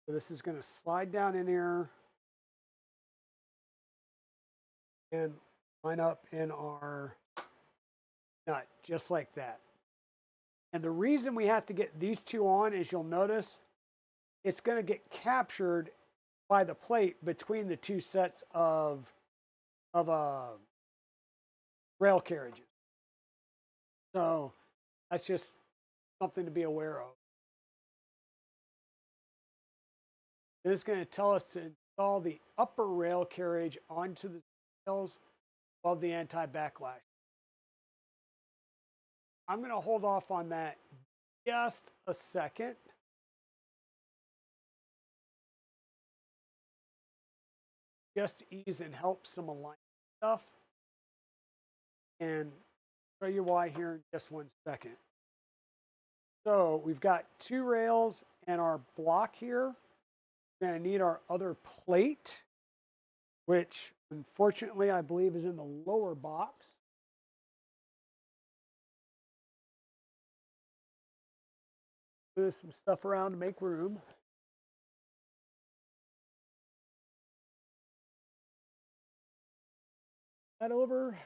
So this is going to slide down in here and line up in our nut just like that. And the reason we have to get these 2 on is you'll notice it's going to get captured by the plate between the 2 sets of rail carriages. So that's just something to be aware of. This is going to tell us to install the upper rail carriage onto the rails above the anti-backlash. I'm going to hold off on that just a second. Just to ease and help some alignment stuff. And show you why here in just one second. So we've got 2 rails and our block here. We're going to need our other plate, which unfortunately I believe is in the lower box. Move some stuff around to make room. That over.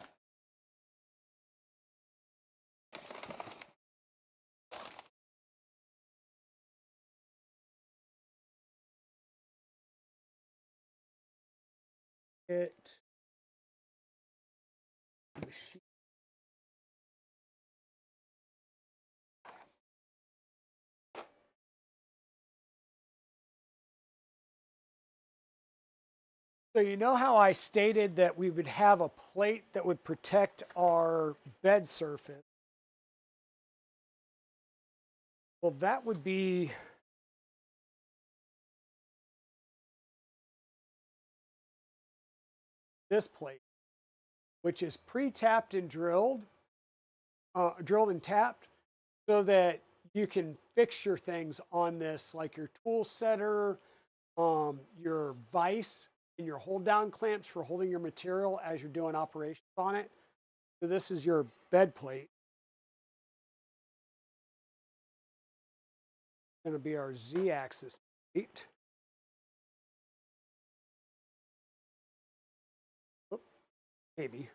It machine. So you know how I stated that we would have a plate that would protect our bed surface? Well, that would be this plate, which is pre-tapped and drilled and tapped so that you can fix your things on this, like your tool setter, your vise, and your hold down clamps for holding your material as you're doing operations on it. So this is your bed plate. It's going to be our Z-axis plate. maybe.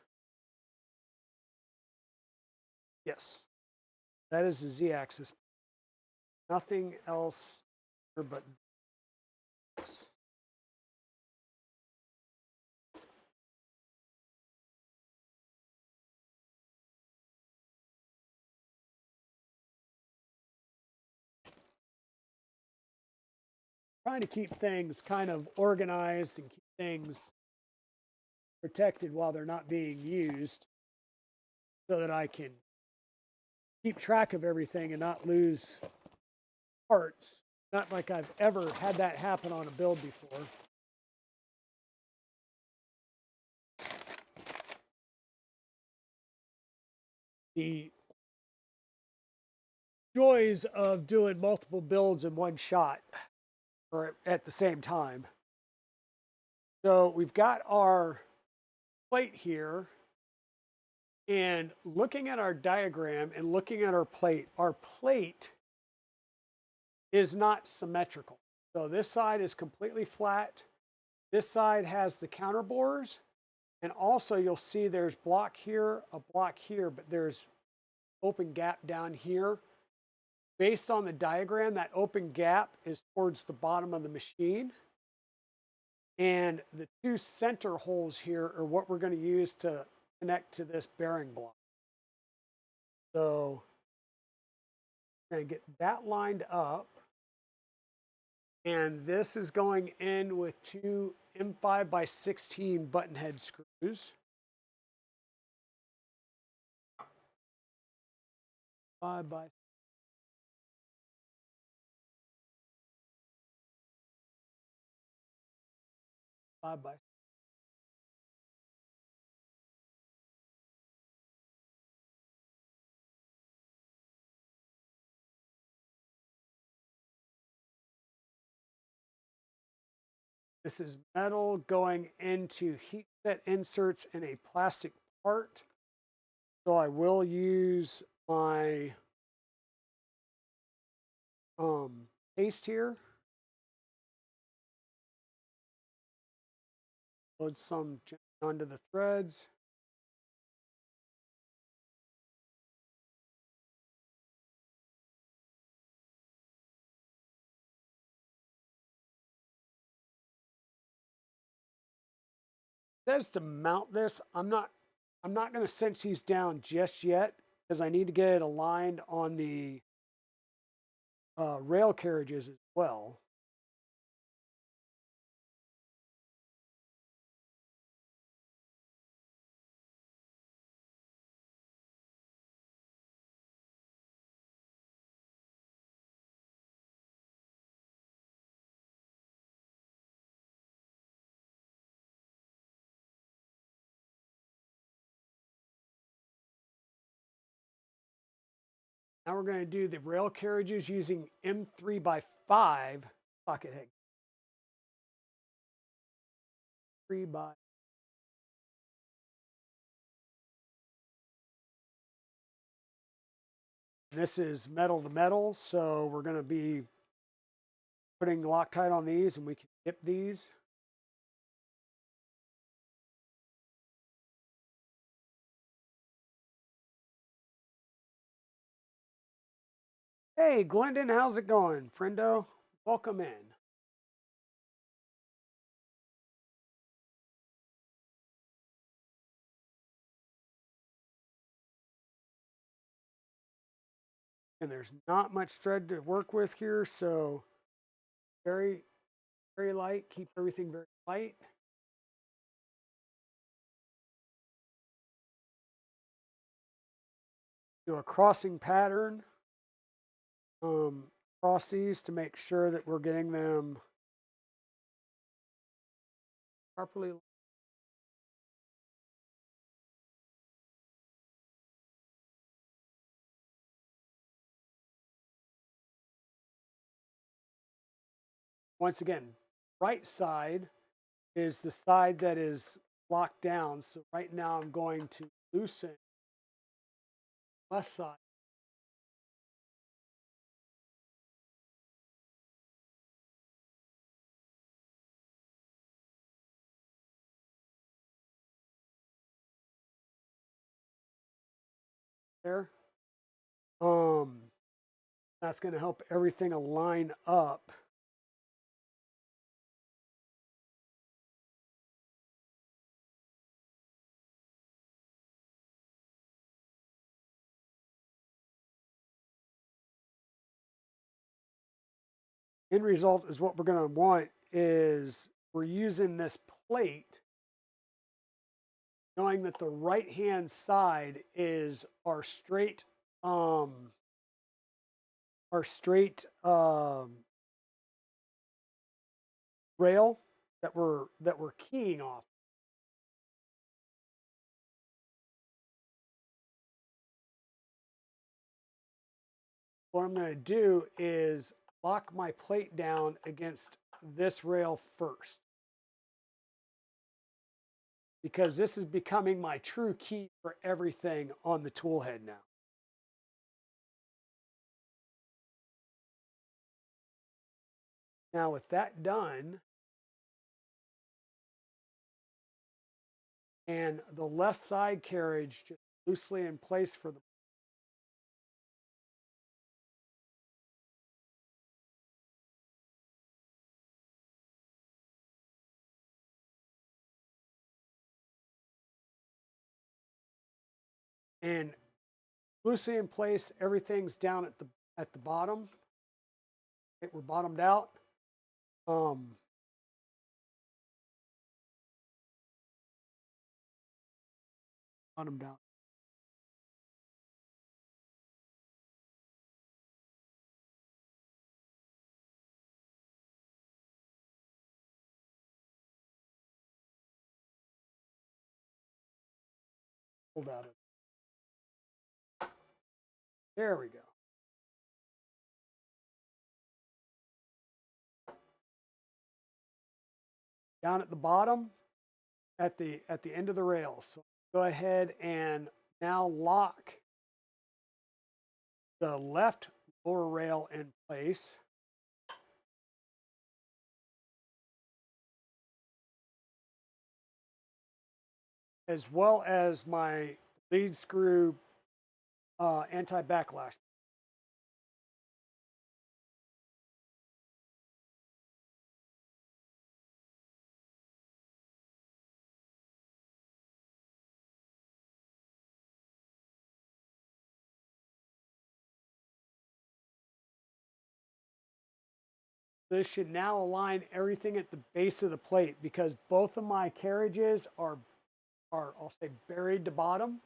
Yes, that is the Z-axis. Nothing else but this. Trying to keep things kind of organized and keep things protected while they're not being used so that I can keep track of everything and not lose parts. Not like I've ever had that happen on a build before. The joys of doing multiple builds in one shot or at the same time. So we've got our plate here, and looking at our diagram and looking at our plate is not symmetrical. So this side is completely flat. This side has the counter bores, and also you'll see there's block here, a block here, but there's open gap down here. Based on the diagram, that open gap is towards the bottom of the machine. And the two center holes here are what we're going to use to connect to this bearing block. So I'm going to get that lined up. And this is going in with two M5 by 16 button head screws. 5 by five by. This is metal going into heat set inserts in a plastic part. So I will use my paste here. Load some onto the threads. Says to mount this. I'm not going to cinch these down just yet because I need to get it aligned on the rail carriages as well. Now we're going to do the rail carriages using M3 by 5 socket head. 3 by. This is metal to metal, so we're going to be putting Loctite on these, and we can dip these. Hey, Glendon, how's it going, friendo? Welcome in. And there's not much thread to work with here, so very, very light. Keep everything very light. Do a crossing pattern. Cross these to make sure that we're getting them properly. Once again, right side is the side that is locked down. So right now I'm going to loosen left side. there. That's going to help everything align up. End result is what we're going to want is we're using this plate, knowing that the right hand side is our straight rail that we're keying off. What I'm going to do is lock my plate down against this rail first, because this is becoming my true key for everything on the tool head now. Now with that done, and the left side carriage just loosely in place for the and loosely in place, everything's down at the bottom. Okay, we're bottomed out. Bottomed out. Pulled out of it. There we go. Down at the bottom, at the end of the rail. So go ahead and now lock the left lower rail in place. As well as my lead screw anti-backlash. This should now align everything at the base of the plate, because both of my carriages are I'll say buried to bottom.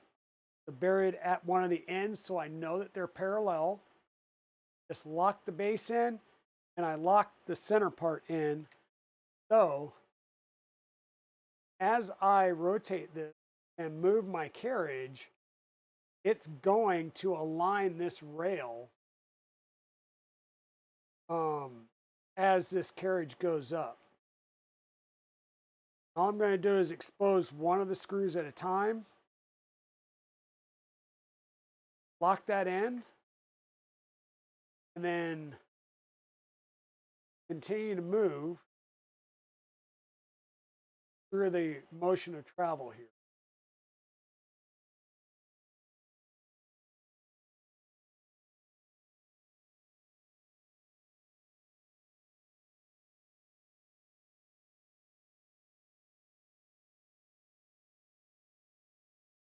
They're buried at one of the ends, so I know that they're parallel. Just lock the base in, and I lock the center part in. So as I rotate this and move my carriage, it's going to align this rail as this carriage goes up. All I'm going to do is expose one of the screws at a time, lock that in, and then continue to move through the motion of travel here.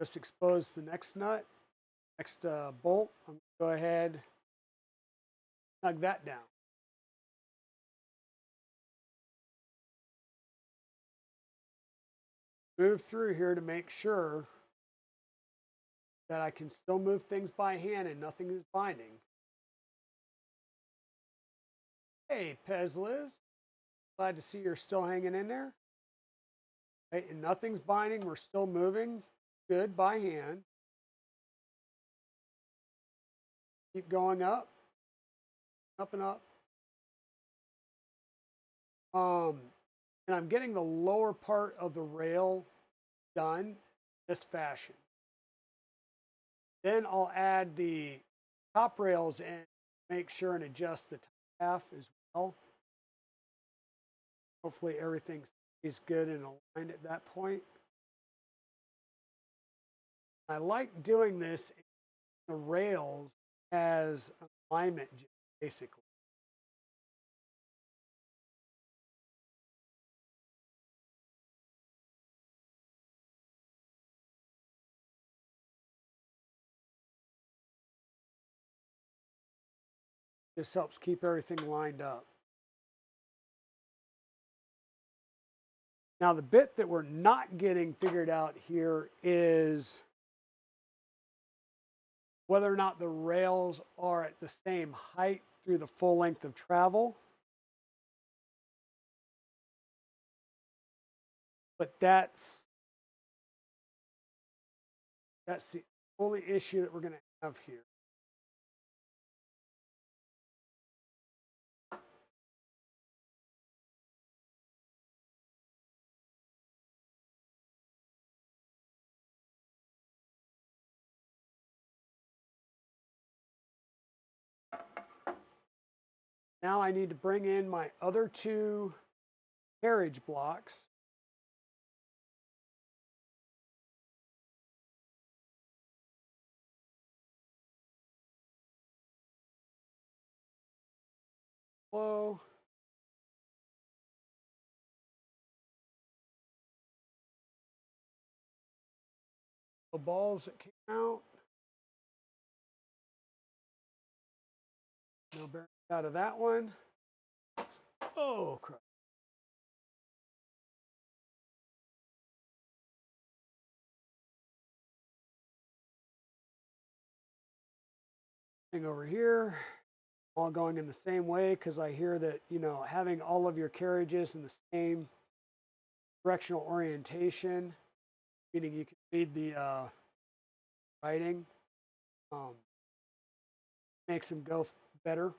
Just expose the next nut, next bolt. I'm going to go ahead, snug that down. Move through here to make sure that I can still move things by hand and nothing is binding. Hey, Pez Liz, glad to see you're still hanging in there. Hey, and nothing's binding, we're still moving good by hand. Keep going up and up. And I'm getting the lower part of the rail done this fashion. Then I'll add the top rails and make sure and adjust the top half as well. Hopefully everything is good and aligned at that point. I like doing this the rails as an alignment, basically. This helps keep everything lined up. Now, the bit that we're not getting figured out here is whether or not the rails are at the same height through the full length of travel. But that's the only issue that we're going to have here. Now I need to bring in my other two carriage blocks. Flow. The balls that came out. No bearing out of that one. Oh, crap. Thing over here. All going in the same way because I hear that, you know, having all of your carriages in the same directional orientation, meaning you can read the writing, makes them go better.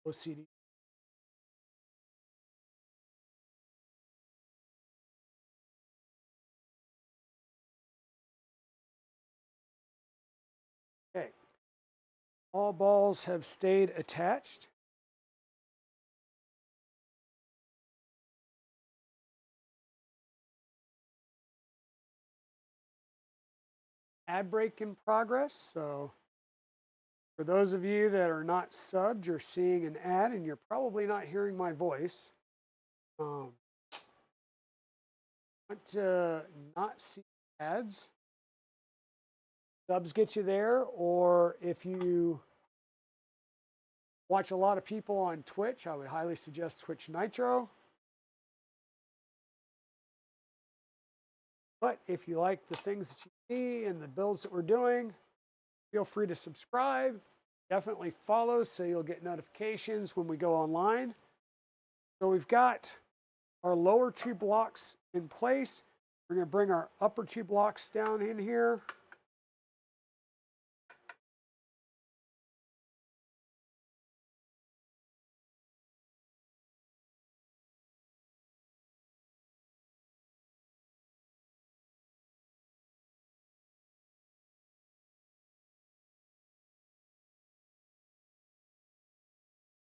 OCD. Okay. All balls have stayed attached. Ad break in progress. So for those of you that are not subbed, you're seeing an ad and you're probably not hearing my voice. Want to not see ads? Subs get you there, or if you watch a lot of people on Twitch, I would highly suggest Twitch Nitro. But if you like the things that you see and the builds that we're doing, feel free to subscribe. Definitely follow so you'll get notifications when we go online. So we've got our lower two blocks in place. We're going to bring our upper two blocks down in here.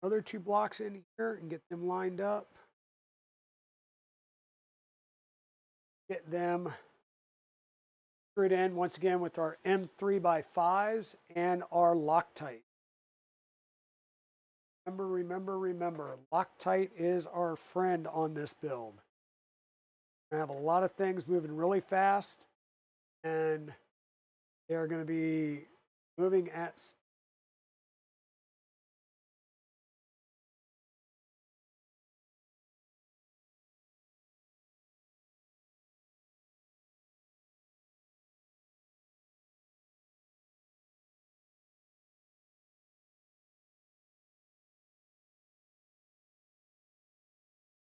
Other two blocks in here and get them lined up. Get them screwed in once again with our M3x5s and our Loctite. Remember, Loctite is our friend on this build. I have a lot of things moving really fast, and they are going to be moving at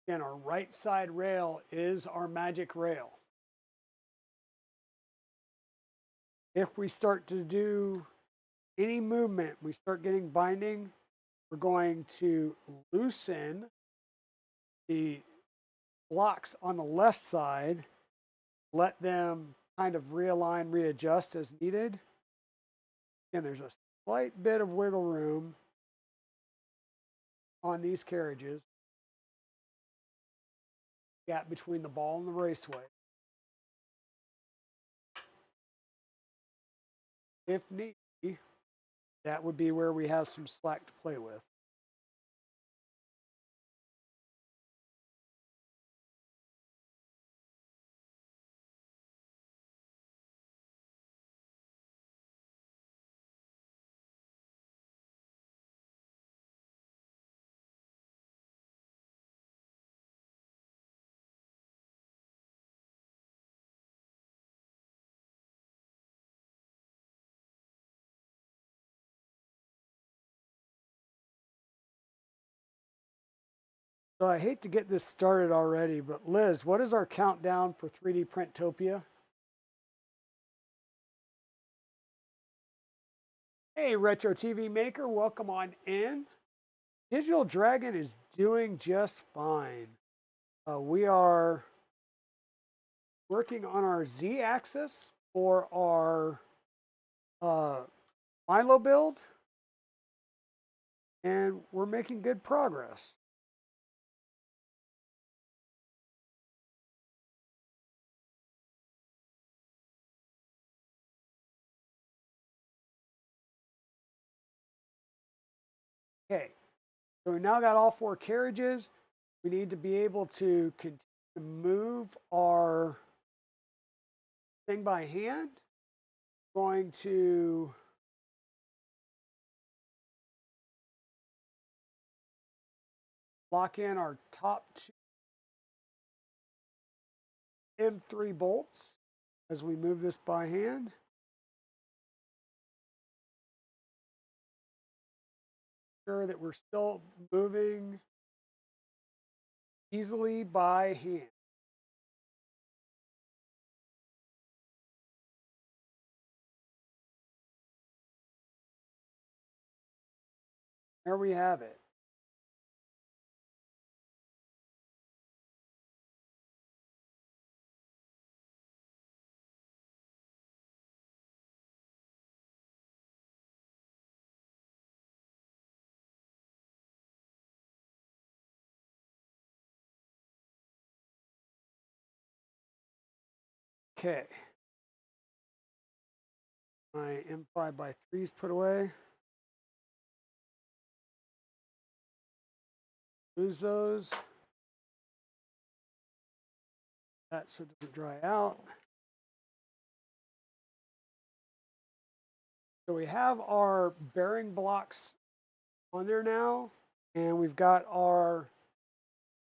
again, our right side rail is our magic rail. If we start to do any movement, we start getting binding, we're going to loosen the blocks on the left side, let them kind of realign, readjust as needed. And there's a slight bit of wiggle room on these carriages. Gap between the ball and the raceway. if need be, that would be where we have some slack to play with. So I hate to get this started already, but Liz, what is our countdown for 3D Printopia? Hey, Retro TV Maker, welcome on in. Digital Dragon is doing just fine. We are working on our Z-axis for our Milo build, and we're making good progress. Okay, so we now got all 4 carriages. We need to be able to continue to move our thing by hand. Going to lock in our top 2 M3 bolts as we move this by hand. Sure that we're still moving easily by hand. There we have it. Okay. My M5 by 3s put away. Lose those. That so it doesn't dry out. So we have our bearing blocks on there now, and we've got our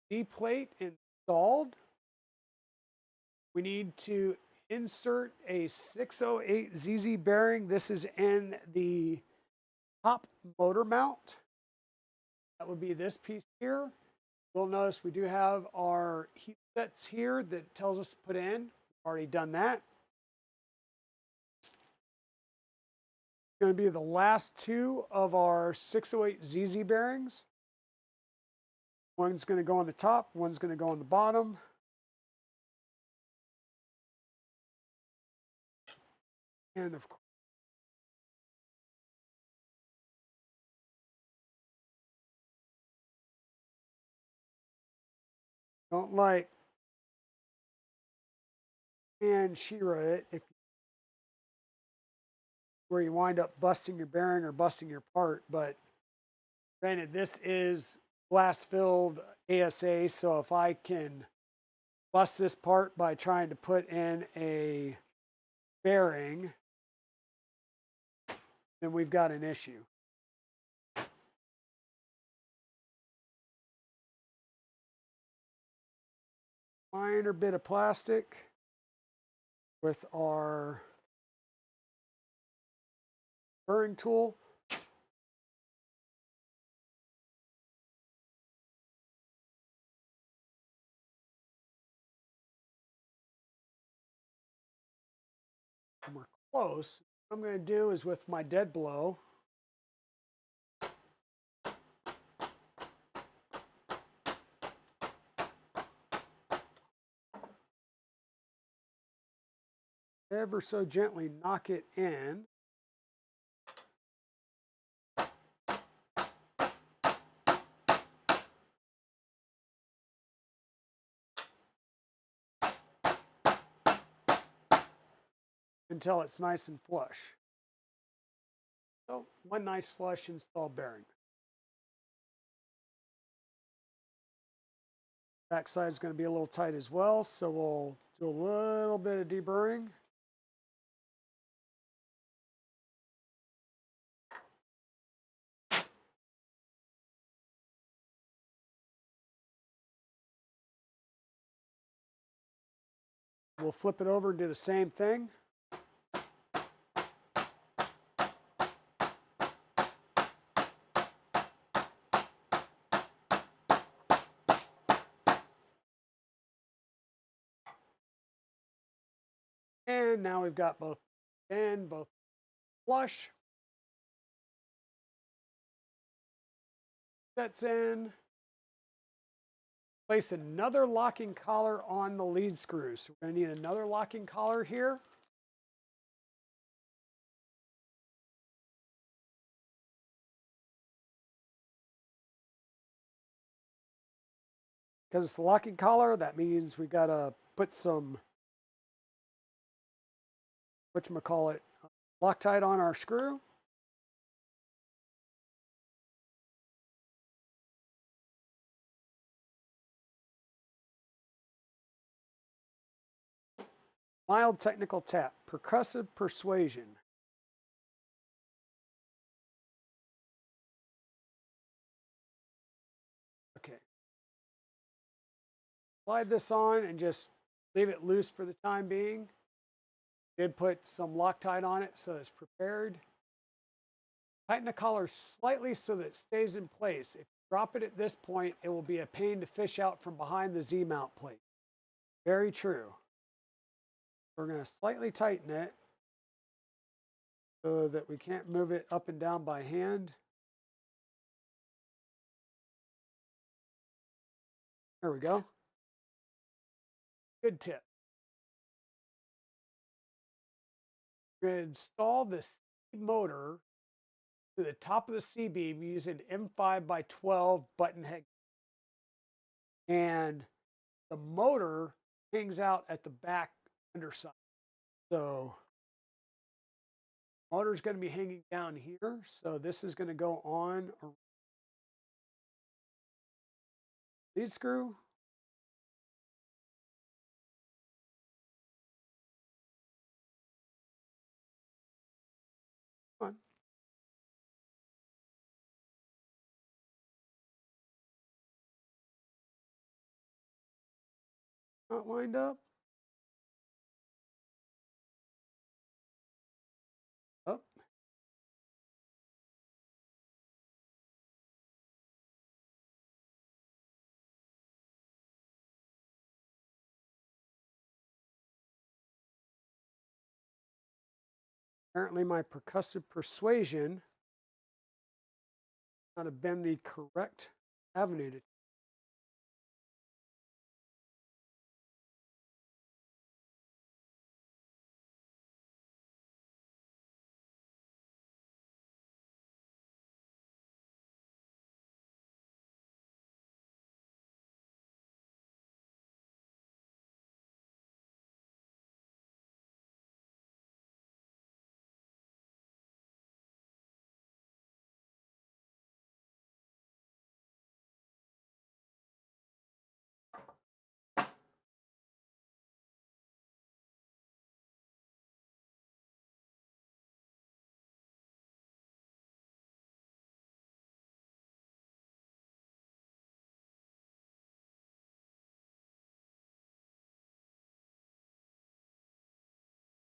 D plate installed. We need to insert a 608 ZZ bearing. This is in the top motor mount. That would be this piece here. You'll notice we do have our heat sets here that tells us to put in. Already done that. It's going to be the last 2 of our 608 ZZ bearings. One's going to go on the top, one's going to go on the bottom. And of course, don't like and Shira it if where you wind up busting your bearing or busting your part. But granted, this is glass filled ASA, so if I can bust this part by trying to put in a bearing, then we've got an issue. Minor bit of plastic with our burring tool. And we're close. What I'm going to do is with my dead blow, ever so gently knock it in. Until it's nice and flush. So one nice flush install bearing. Backside is going to be a little tight as well, so we'll do a little bit of deburring. We'll flip it over and do the same thing. And now we've got both flush. Sets in. Place another locking collar on the lead screw. So we're going to need another locking collar here. Because it's the locking collar, that means we got to put some, whatchamacallit, Loctite on our screw. Mild technical tap, percussive persuasion. Okay. Slide this on and just leave it loose for the time being. Did put some Loctite on it so it's prepared. Tighten the collar slightly so that it stays in place. If you drop it at this point, it will be a pain to fish out from behind the Z-mount plate. Very true. We're going to slightly tighten it so that we can't move it up and down by hand. There we go. Good tip. We're going to install this motor to the top of the C-beam using M5x12 button head. And the motor hangs out at the back underside. So motor is going to be hanging down here. So this is going to go on a lead screw. Come on. Not lined up. Oh. Apparently my percussive persuasion not have been the correct avenue to.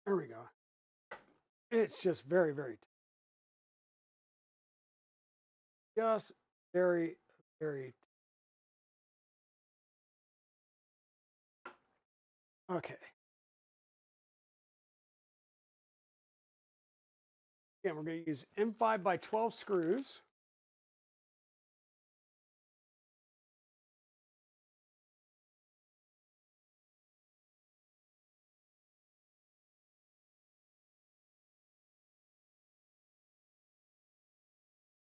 There we go. It's just very, very, just very, very. Okay. Again, we're going to use M5x12 screws.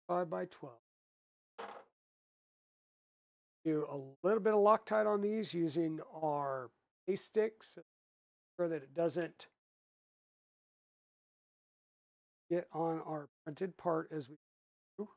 Five by 12. Do a little bit of Loctite on these using our paste sticks so that it doesn't get on our printed part as we go.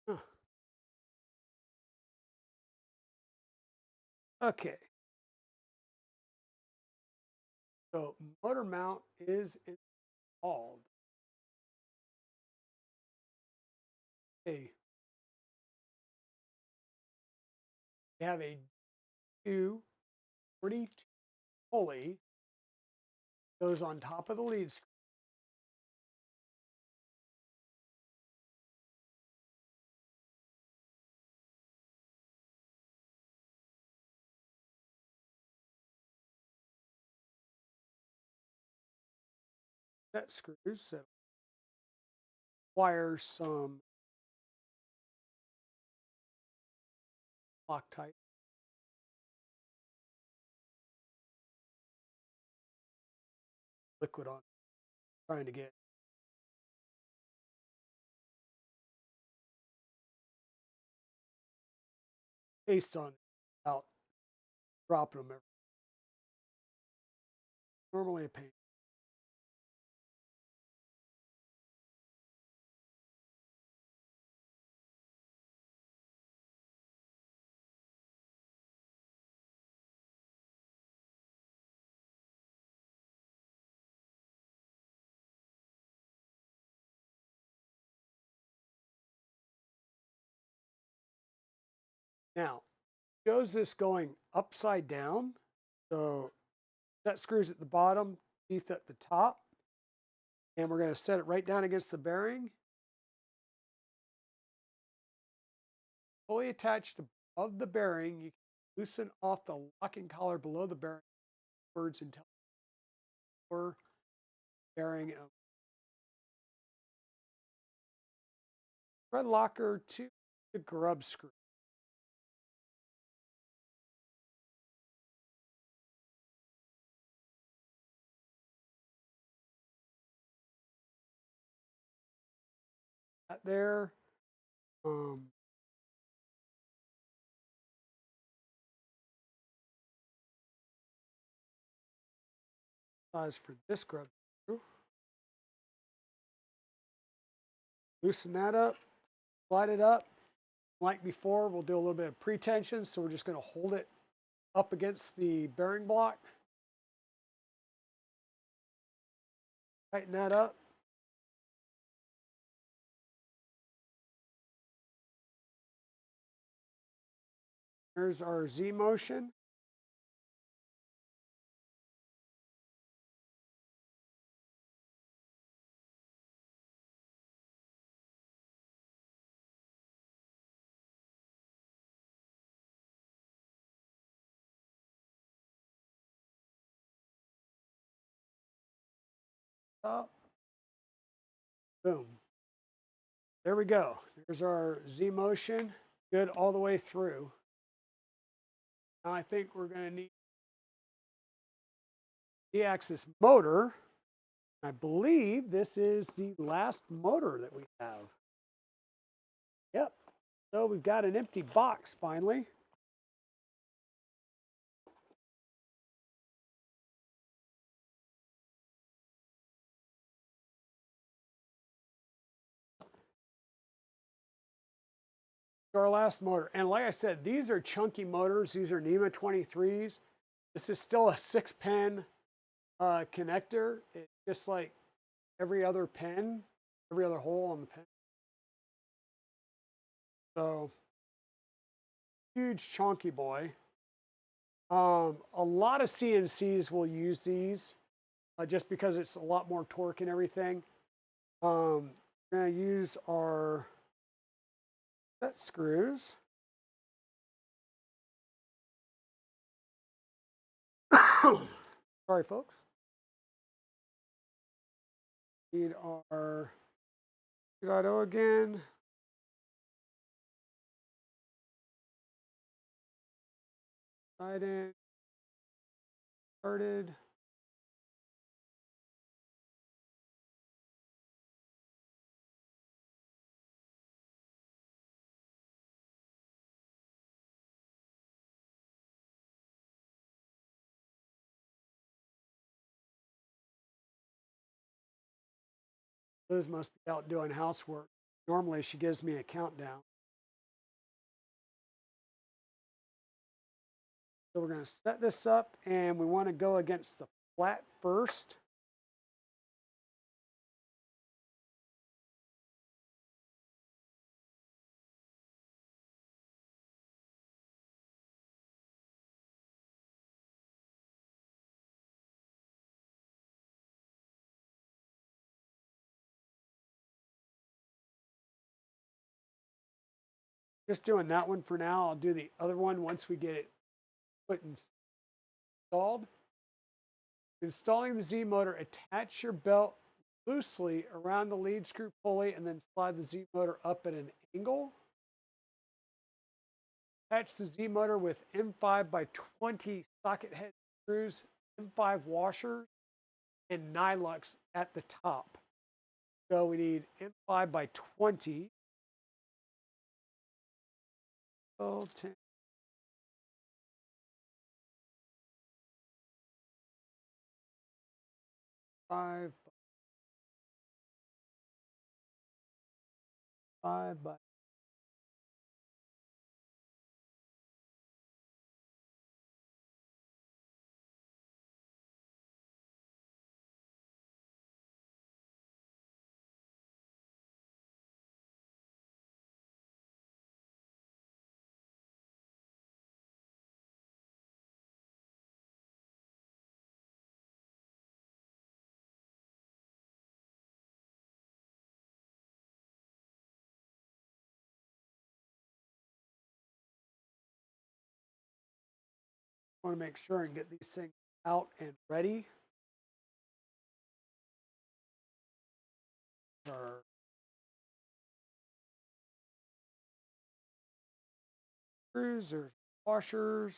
Huh. Okay, so motor mount is installed. Okay, we have a 242 pulley goes on top of the lead screw. Set screws that require some Loctite. Liquid on, trying to get paste on without dropping them. Normally a pain. Now, shows this going upside down. So set screws at the bottom, teeth at the top. And we're going to set it right down against the bearing. Fully attached above the bearing, you can loosen off the locking collar below the bearing upwards until the lower bearing of thread locker to the grub screw. that there. Size for this grub screw. Loosen that up, slide it up. Like before, we'll do a little bit of pre-tension, so we're just going to hold it up against the bearing block. Tighten that up. There's our Z motion. Up. Boom. There we go. There's our Z motion. Good all the way through. Now I think we're going to need the axis motor. I believe this is the last motor that we have. Yep. So we've got an empty box finally. Our last motor. And like I said, these are chunky motors. These are NEMA 23s. This is still a 6-pin connector. It's just like every other pin, every other hole on the pin. So, huge chunky boy. A lot of CNCs will use these just because it's a lot more torque and everything. We're going to use our set screws. Sorry, folks. Need our 2.0 again. Side in. Started. Liz must be out doing housework. Normally she gives me a countdown. So we're going to set this up and we want to go against the flat first. Just doing that one for now. I'll do the other one once we get it put installed. Installing the Z motor, attach your belt loosely around the lead screw pulley and then slide the Z motor up at an angle. Attach the Z motor with M5x20 socket head screws, M5 washers, and Nylux at the top. So we need M5x20. 12, 10. 5 by want to make sure and get these things out and ready. Our screws, there's washers,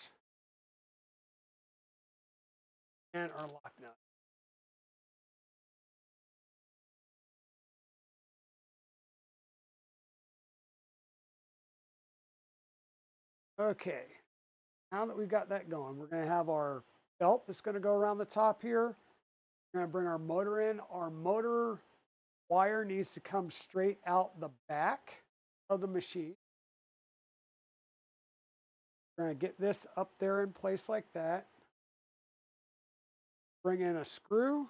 and our lock nut. Okay, now that we've got that going, we're going to have our belt that's going to go around the top here. We're going to bring our motor in. Our motor wire needs to come straight out the back of the machine. We're going to get this up there in place like that. Bring in a screw,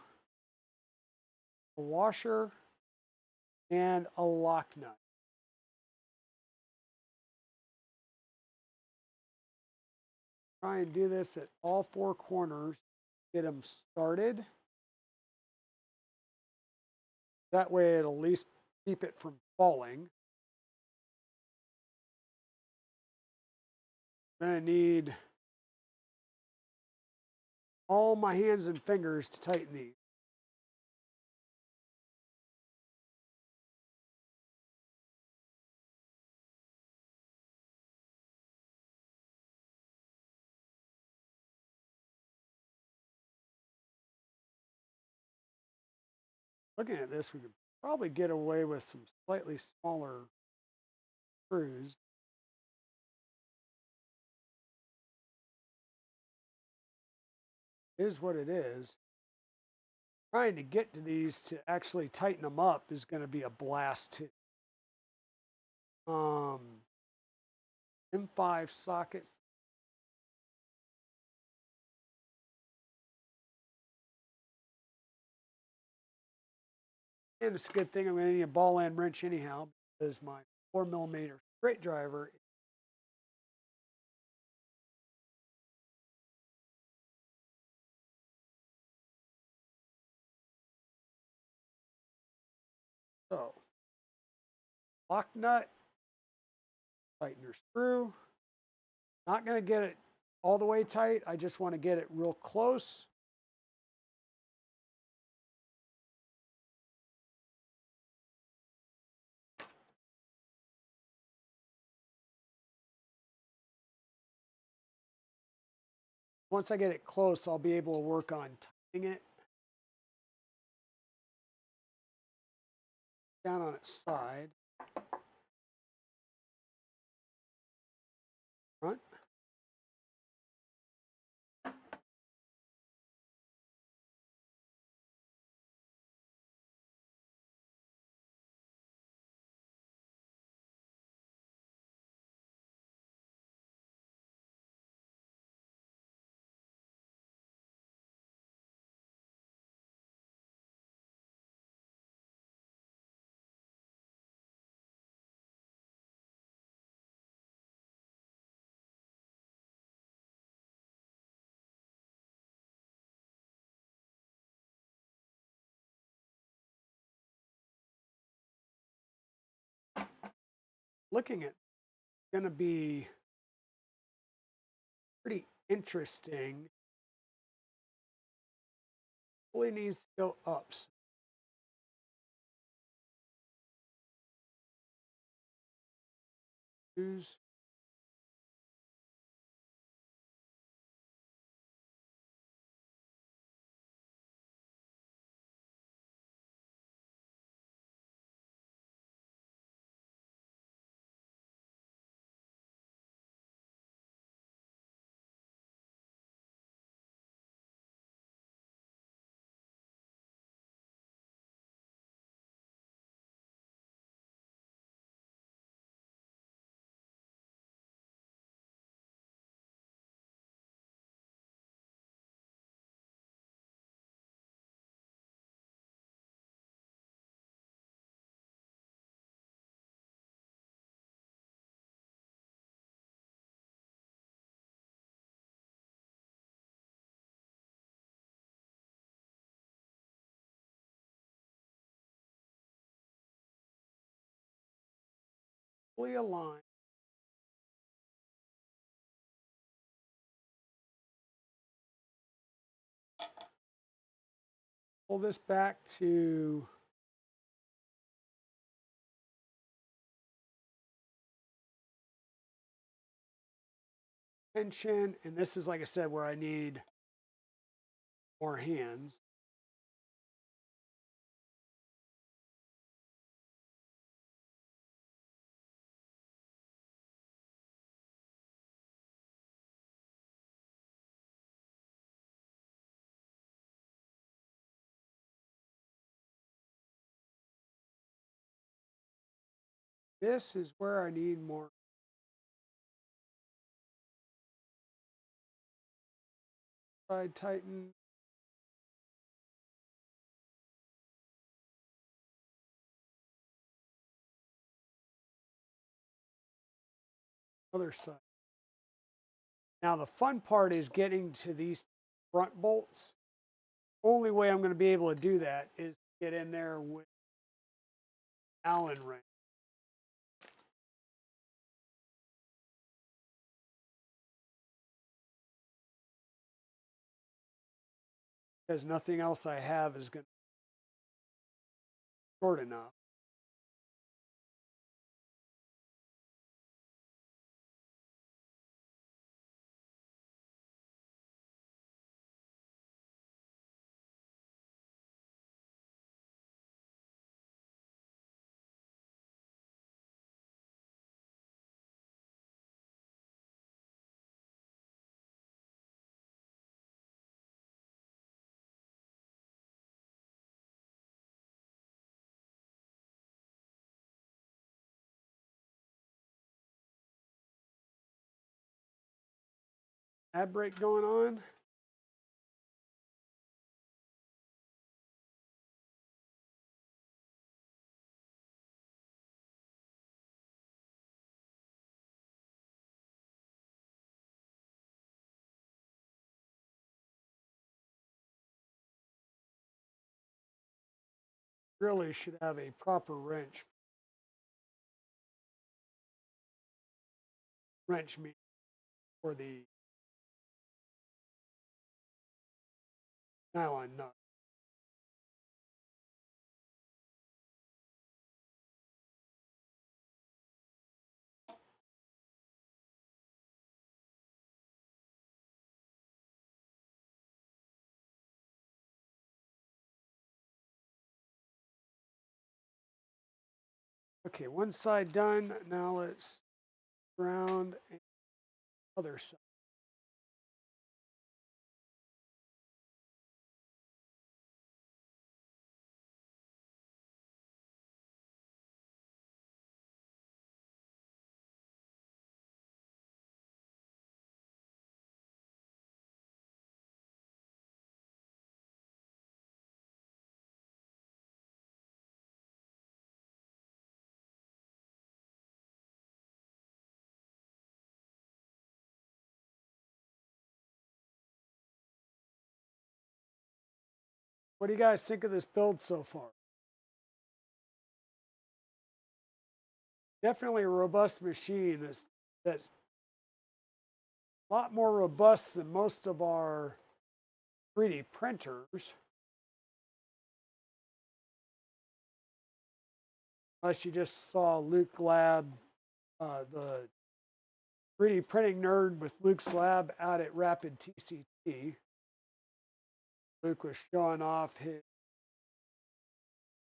a washer, and a lock nut. Try and do this at all four corners. Get them started. That way it'll at least keep it from falling. I'm going to need all my hands and fingers to tighten these. Looking at this, we could probably get away with some slightly smaller screws. It is what it is. Trying to get to these to actually tighten them up is going to be a blast too. M5 sockets. And it's a good thing I'm going to need a ball end wrench anyhow, because my 4mm straight driver. So, lock nut, tighten your screw. Not going to get it all the way tight. I just want to get it real close. Once I get it close, I'll be able to work on tightening it down on its side. Front. Looking at going to be pretty interesting. Really needs to go up. Use. Fully aligned. Pull this back to tension, and this is, like I said, where I need more hands. this is where I need more. Side tighten. Other side. Now the fun part is getting to these front bolts. Only way I'm going to be able to do that is get in there with Allen wrench. Because nothing else I have is going to be short enough. Ad brake going on. Really should have a proper wrench mean for the nylon nut. Okay, one side done. Now let's round the other side. What do you guys think of this build so far? Definitely a robust machine that's a lot more robust than most of our 3D printers. Unless you just saw Luke Lab, the 3D printing nerd with Luke's lab out at Rapid TCT. Luke was showing off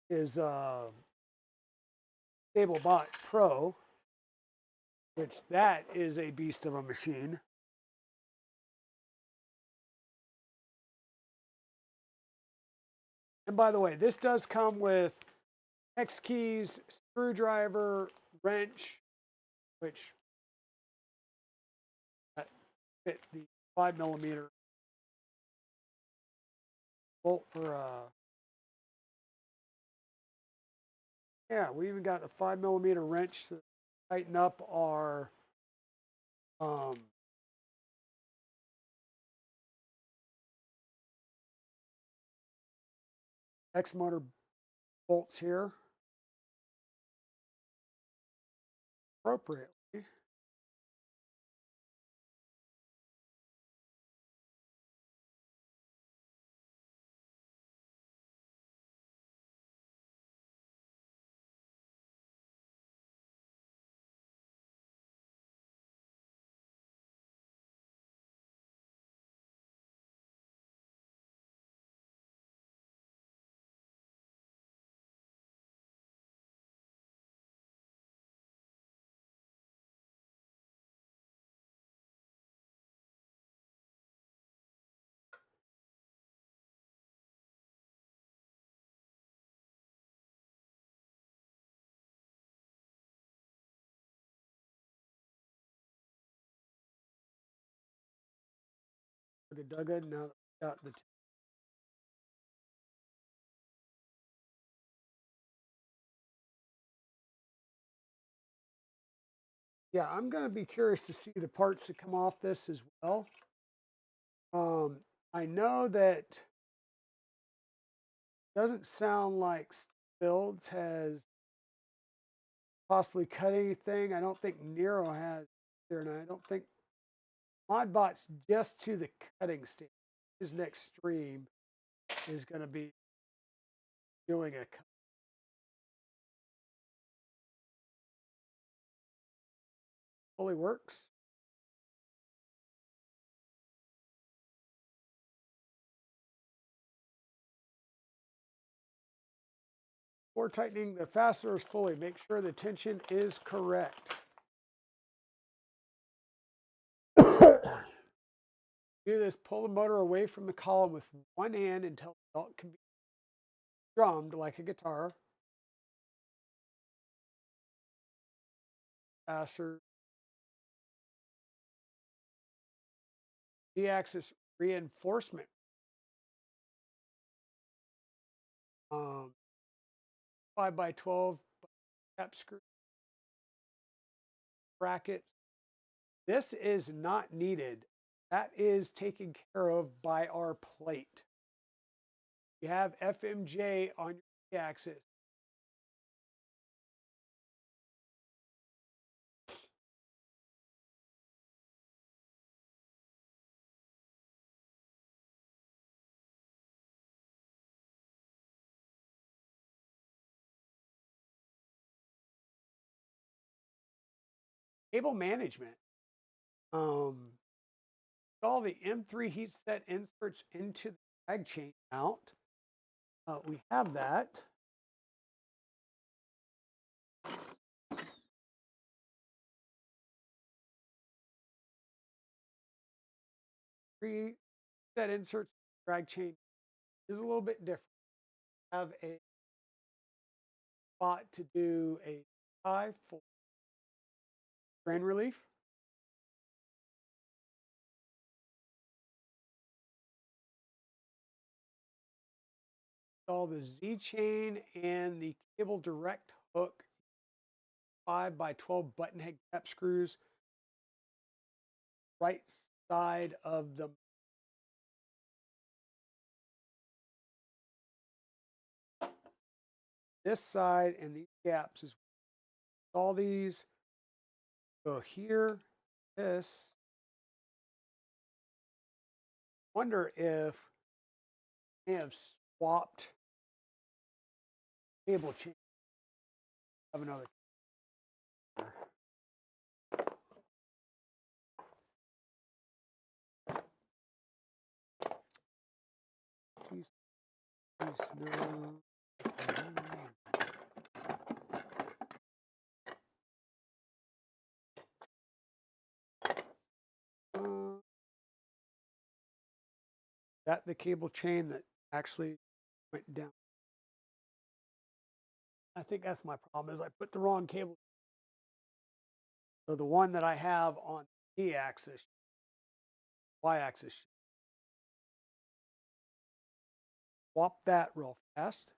his StableBot Pro, which that is a beast of a machine. And by the way, this does come with X keys, screwdriver, wrench, which fit the 5mm bolt for yeah, we even got a 5mm wrench to tighten up our X motor bolts here appropriately. Dugga Dugga. Now that we got the yeah, I'm going to be curious to see the parts that come off this as well. I know that doesn't sound like Builds has possibly cut anything. I don't think Nero has either, and I don't think Modbot's just to the cutting stage. His next stream is going to be doing a cut. Fully works. Before tightening the fasteners fully, make sure the tension is correct. Do this, pull the motor away from the column with one hand until the belt can be drummed like a guitar. Faster. Z-axis reinforcement. 5x12 cap screw brackets. This is not needed. That is taken care of by our plate. You have FMJ on your axis. Cable management. All the M3 heat set inserts into the drag chain mount. We have that. Three set inserts drag chain is a little bit different. Have a spot to do a tie for strain relief. Install the Z chain and the cable direct hook 5x12 button head cap screws right side of the this side and these gaps is all these go here. This wonder if they have swapped cable chain. Have another. That the cable chain that actually went down. I think that's my problem is I put the wrong cable. So the one that I have on the axis, y-axis, swap that real fast.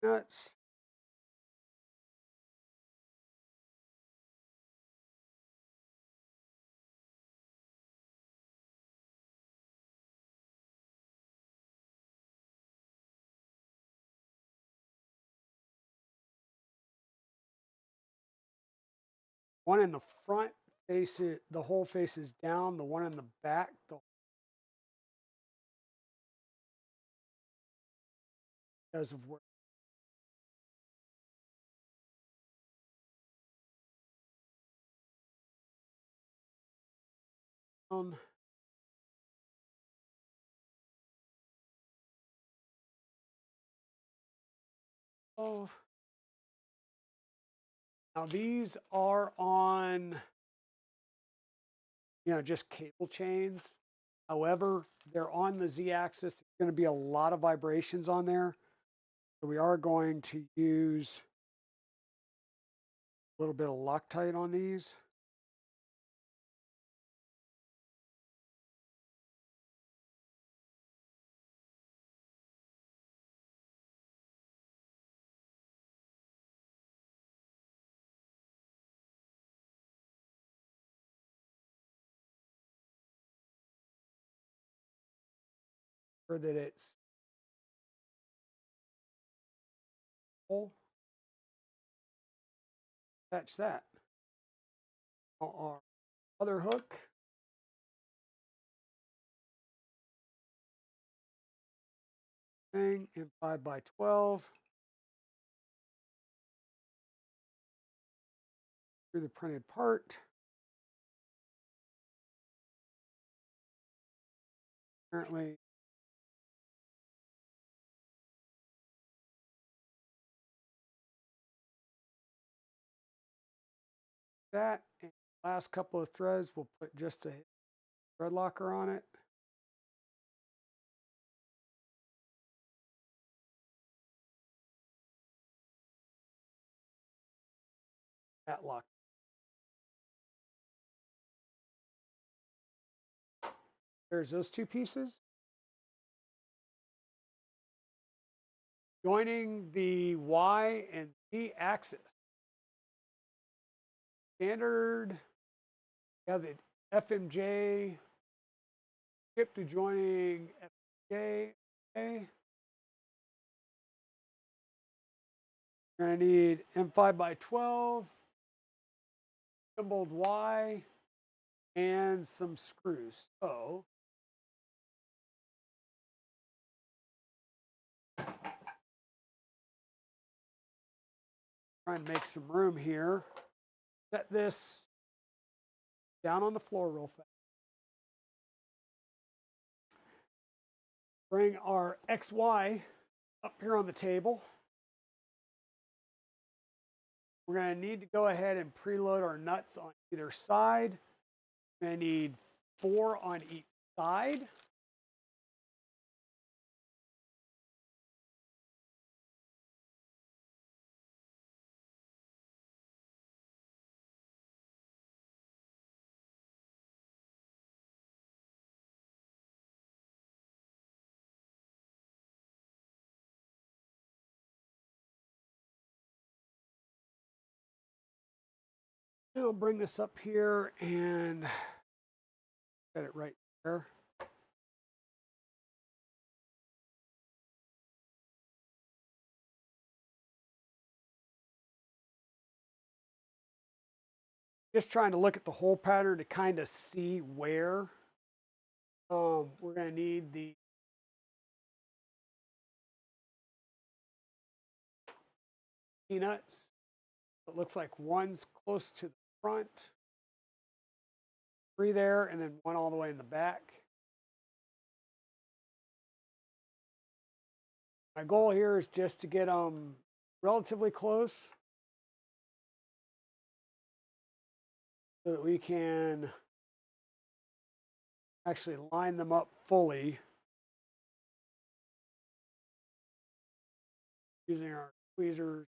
Nuts. One in the front face it, the hole faces down. The one in the back, because of where. Oh, now these are on, just cable chains. However, they're on the Z-axis. There's going to be a lot of vibrations on there. So we are going to use a little bit of Loctite on these. So that it's full. Catch that. Our other hook. Thing in 5x12. Through the printed part. Apparently, that. And last couple of threads, we'll put just a thread locker on it. That lock. There's those two pieces. Joining the Y and Z axis. Standard, the FMJ, skip to joining FMJ. Okay. You're going to need M5x12, symboled Y, and some screws. So, try and make some room here. Set this down on the floor real fast. Bring our XY up here on the table. We're going to need to go ahead and preload our nuts on either side. We're going to need 4 on each side. And I'll bring this up here and set it right there. Just trying to look at the hole pattern to kind of see where we're going to need the peanuts. It looks like one's close to the front, 3 there, and then 1 all the way in the back. My goal here is just to get them relatively close so that we can actually line them up fully using our tweezers.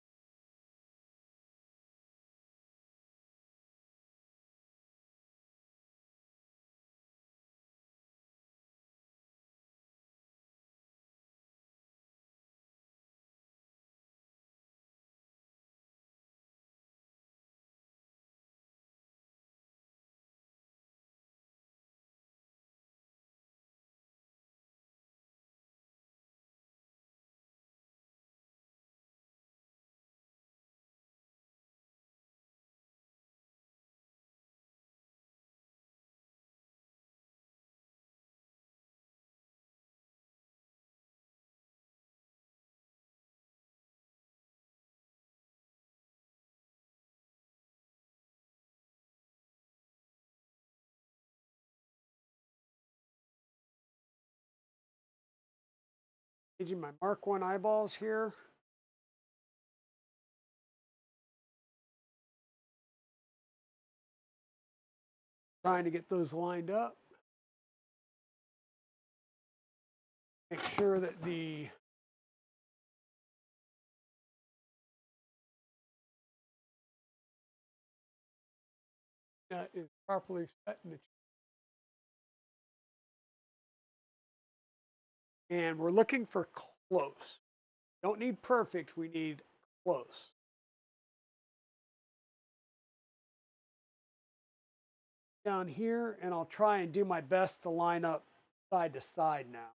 Changing my Mark 1 eyeballs here. Trying to get those lined up. Make sure that the nut is properly set in the. And we're looking for close. Don't need perfect, we need close. Down here, and I'll try and do my best to line up side to side now.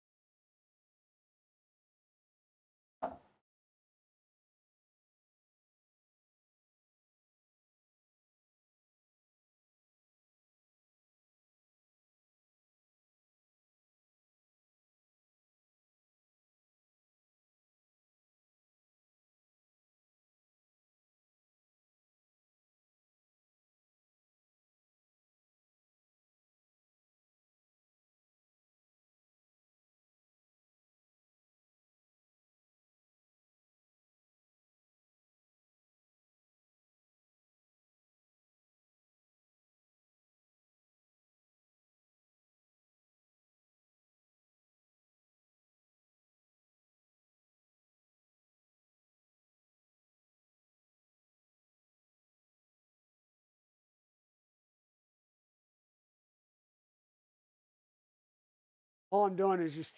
All I'm doing is just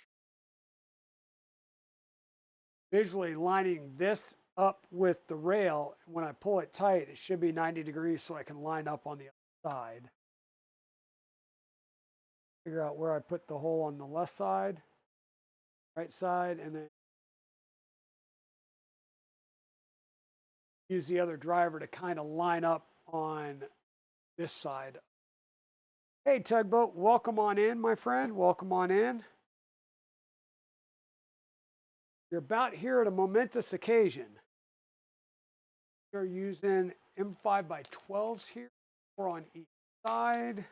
visually lining this up with the rail. When I pull it tight, it should be 90 degrees so I can line up on the other side. Figure out where I put the hole on the left side, right side, and then use the other driver to kind of line up on this side. Hey, Tugboat, welcome on in, my friend. Welcome on in. You're about here at a momentous occasion. We're using M5 by 12s here, 4 on each side.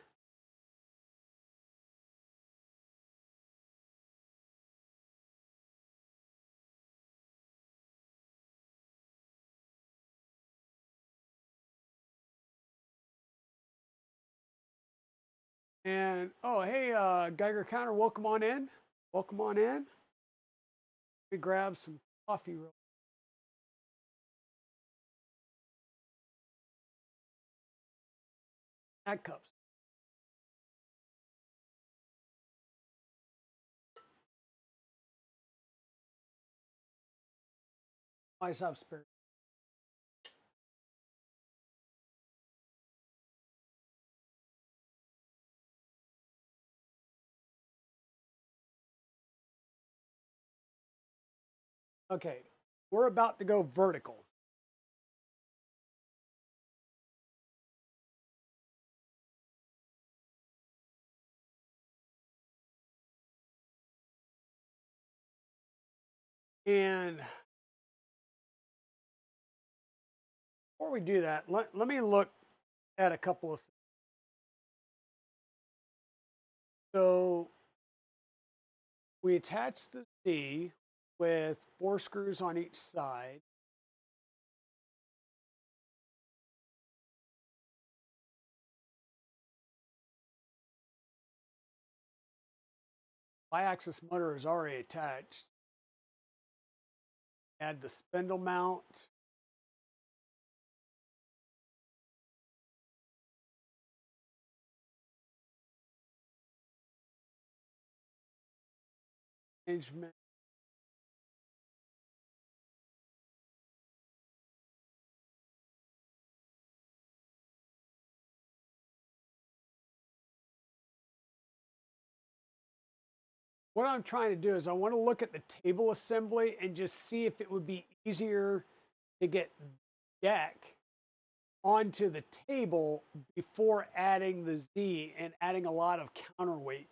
And, oh, hey, Geiger Counter, welcome on in. Welcome on in. Let me grab some coffee real. Snack cups. Always have spare. Okay, we're about to go vertical. And before we do that, let me look at a couple of things. So we attach the C with 4 screws on each side. Bi-axis motor is already attached. Add the spindle mount. Arrangement. What I'm trying to do is I want to look at the table assembly and just see if it would be easier to get deck onto the table before adding the Z and adding a lot of counterweight.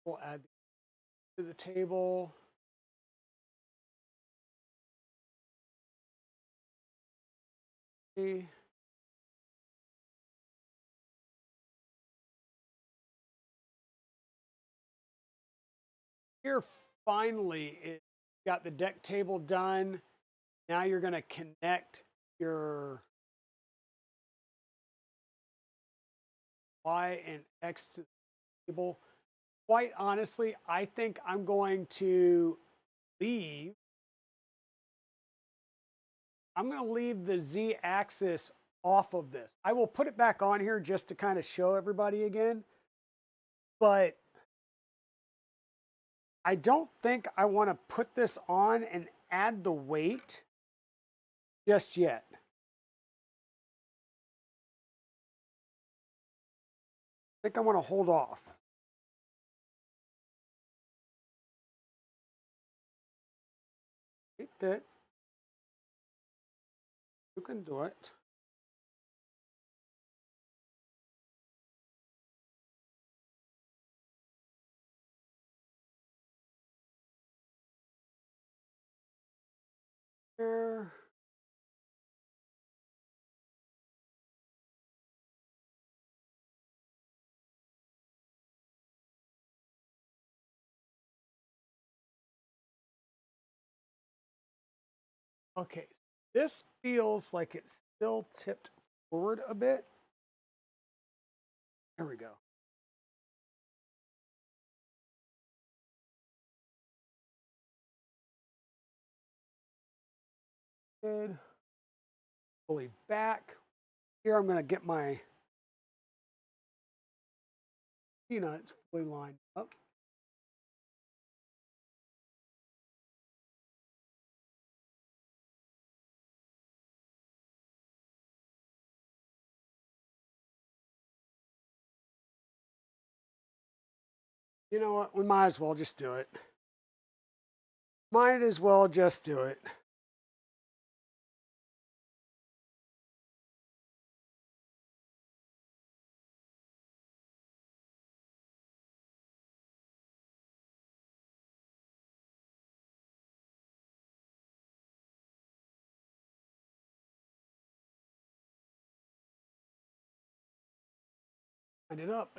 We'll add to the table. Okay. Here, finally, it got the deck table done. Now you're going to connect your Y and X to the table. Quite honestly, I think I'm going to leave. I'm going to leave the Z axis off of this. I will put it back on here just to kind of show everybody again. But I don't think I want to put this on and add the weight just yet. I think I want to hold off. Keep it. You can do it. There. Okay, this feels like it's still tipped forward a bit. There we go. Good. Fully back. Here I'm going to get my peanuts fully lined up. You know what? We might as well just do it. Might as well just do it. Line it up.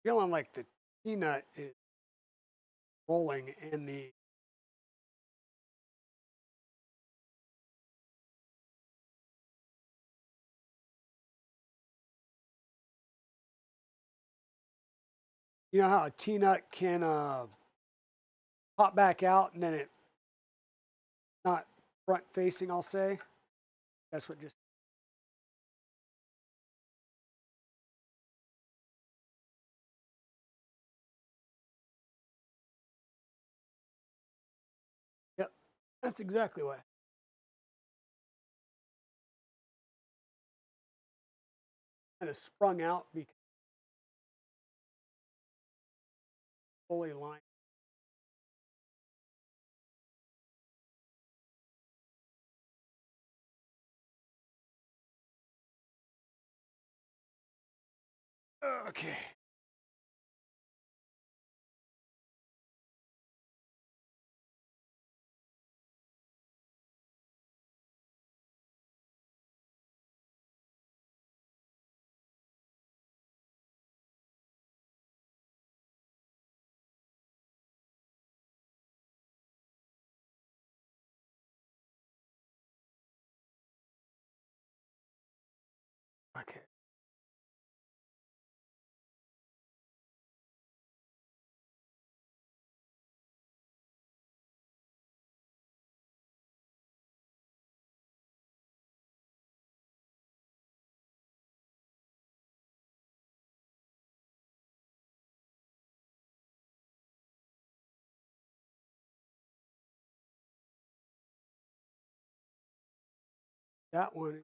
Feeling like the peanut is rolling in the you know how a peanut can pop back out and then it not front facing, I'll say. That's what just yep. That's exactly what kind of sprung out because fully lined. Okay. Okay. That one is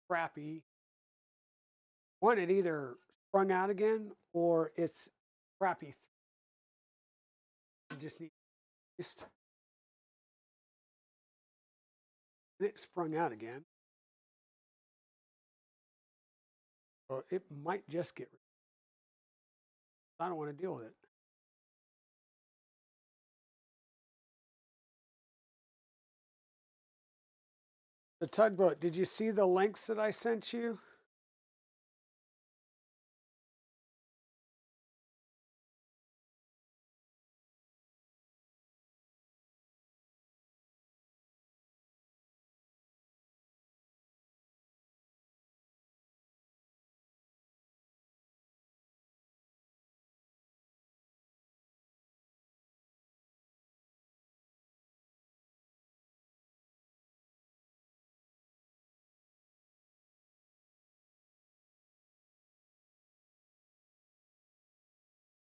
crappy. One, it either sprung out again or it's crappy. You just need just it sprung out again. So it might just get. I don't want to deal with it. The tugboat. Did you see the links that I sent you?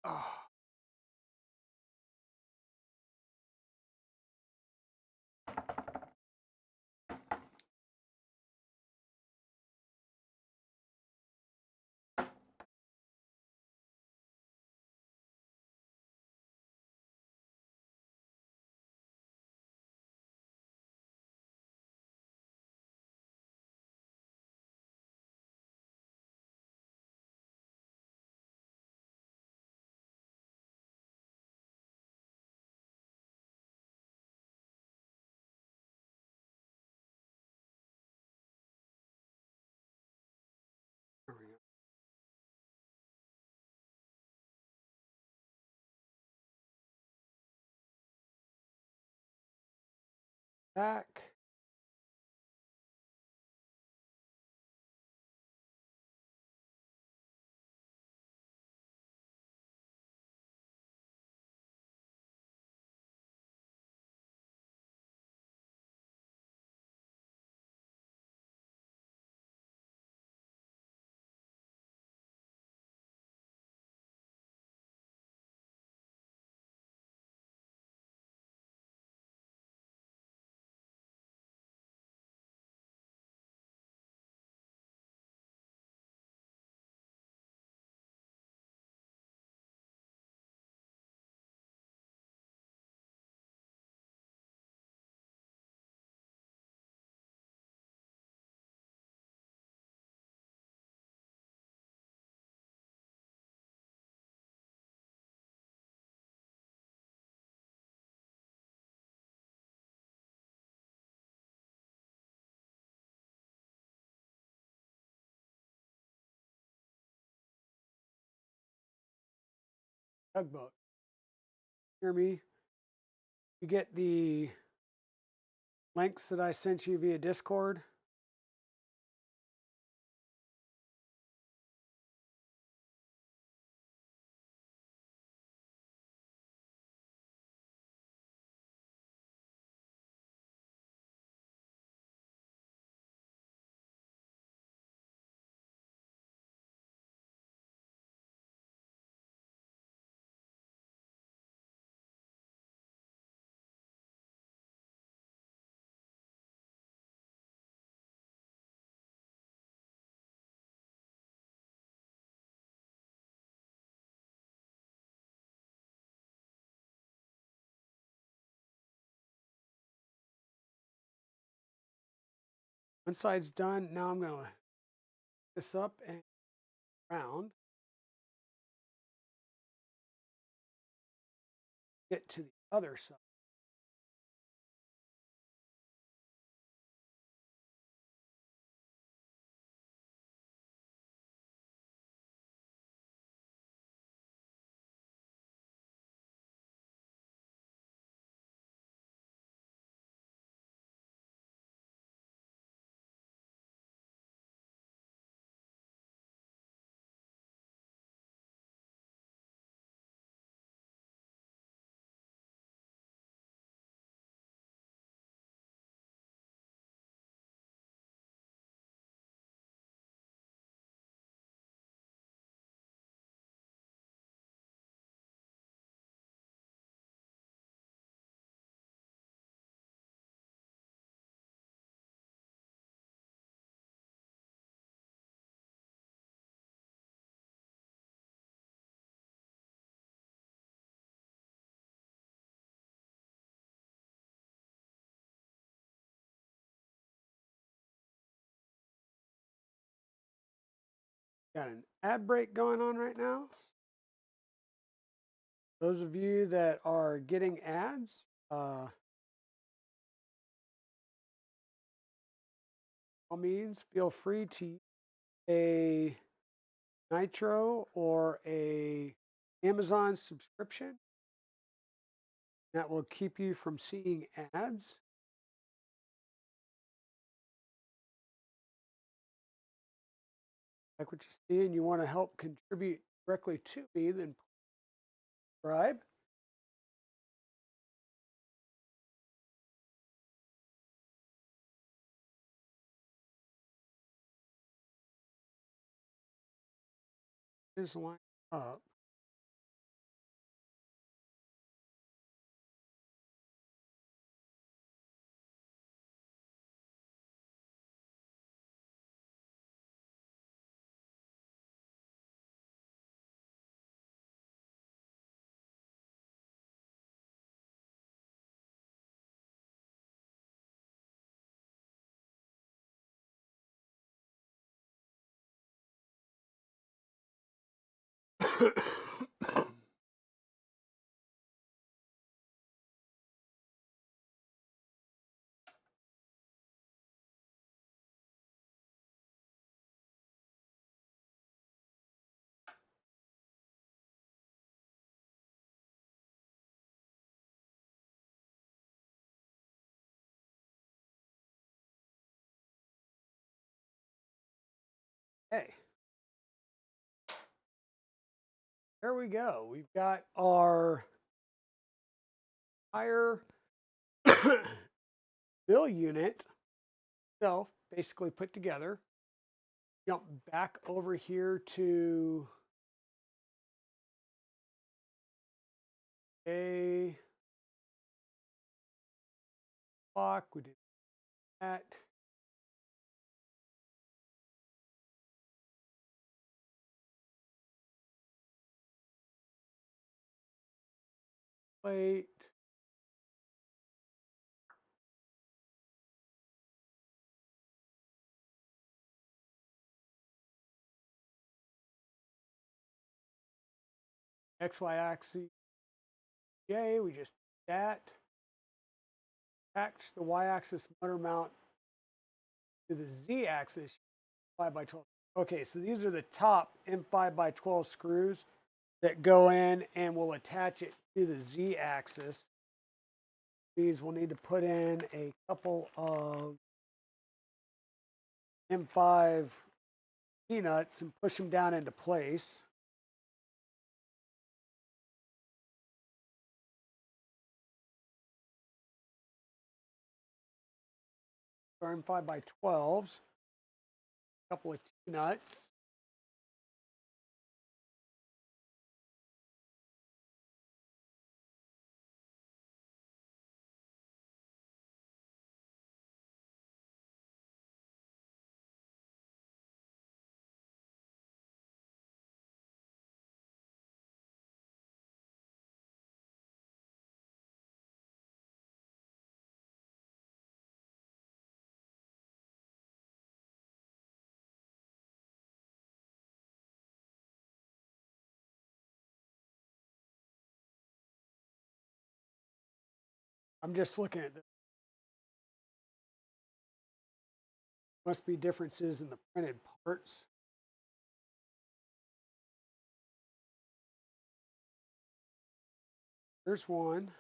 Oh, there we go. Back. Tugboat. Hear me? You get the links that I sent you via Discord. One side's done. Now I'm going to this up and around. Get to the other side. Got an ad break going on right now. Those of you that are getting ads, all means, feel free to use a Nitro or a Amazon subscription. That will keep you from seeing ads. Like what you see and you want to help contribute directly to me, then subscribe. Just line up. Hey, there we go. We've got our entire bill unit itself basically put together. Jump back over here to a block. We did that. Plate. XY axis. J. We just did that. Attach the Y axis motor mount to the Z axis 5x12. Okay, so these are the top M5x12 screws that go in and will attach it to the Z axis. These will need to put in a couple of M5 peanuts and push them down into place. Our M5x12s, a couple of T-nuts. I'm just looking at this. Must be differences in the printed parts. There's one.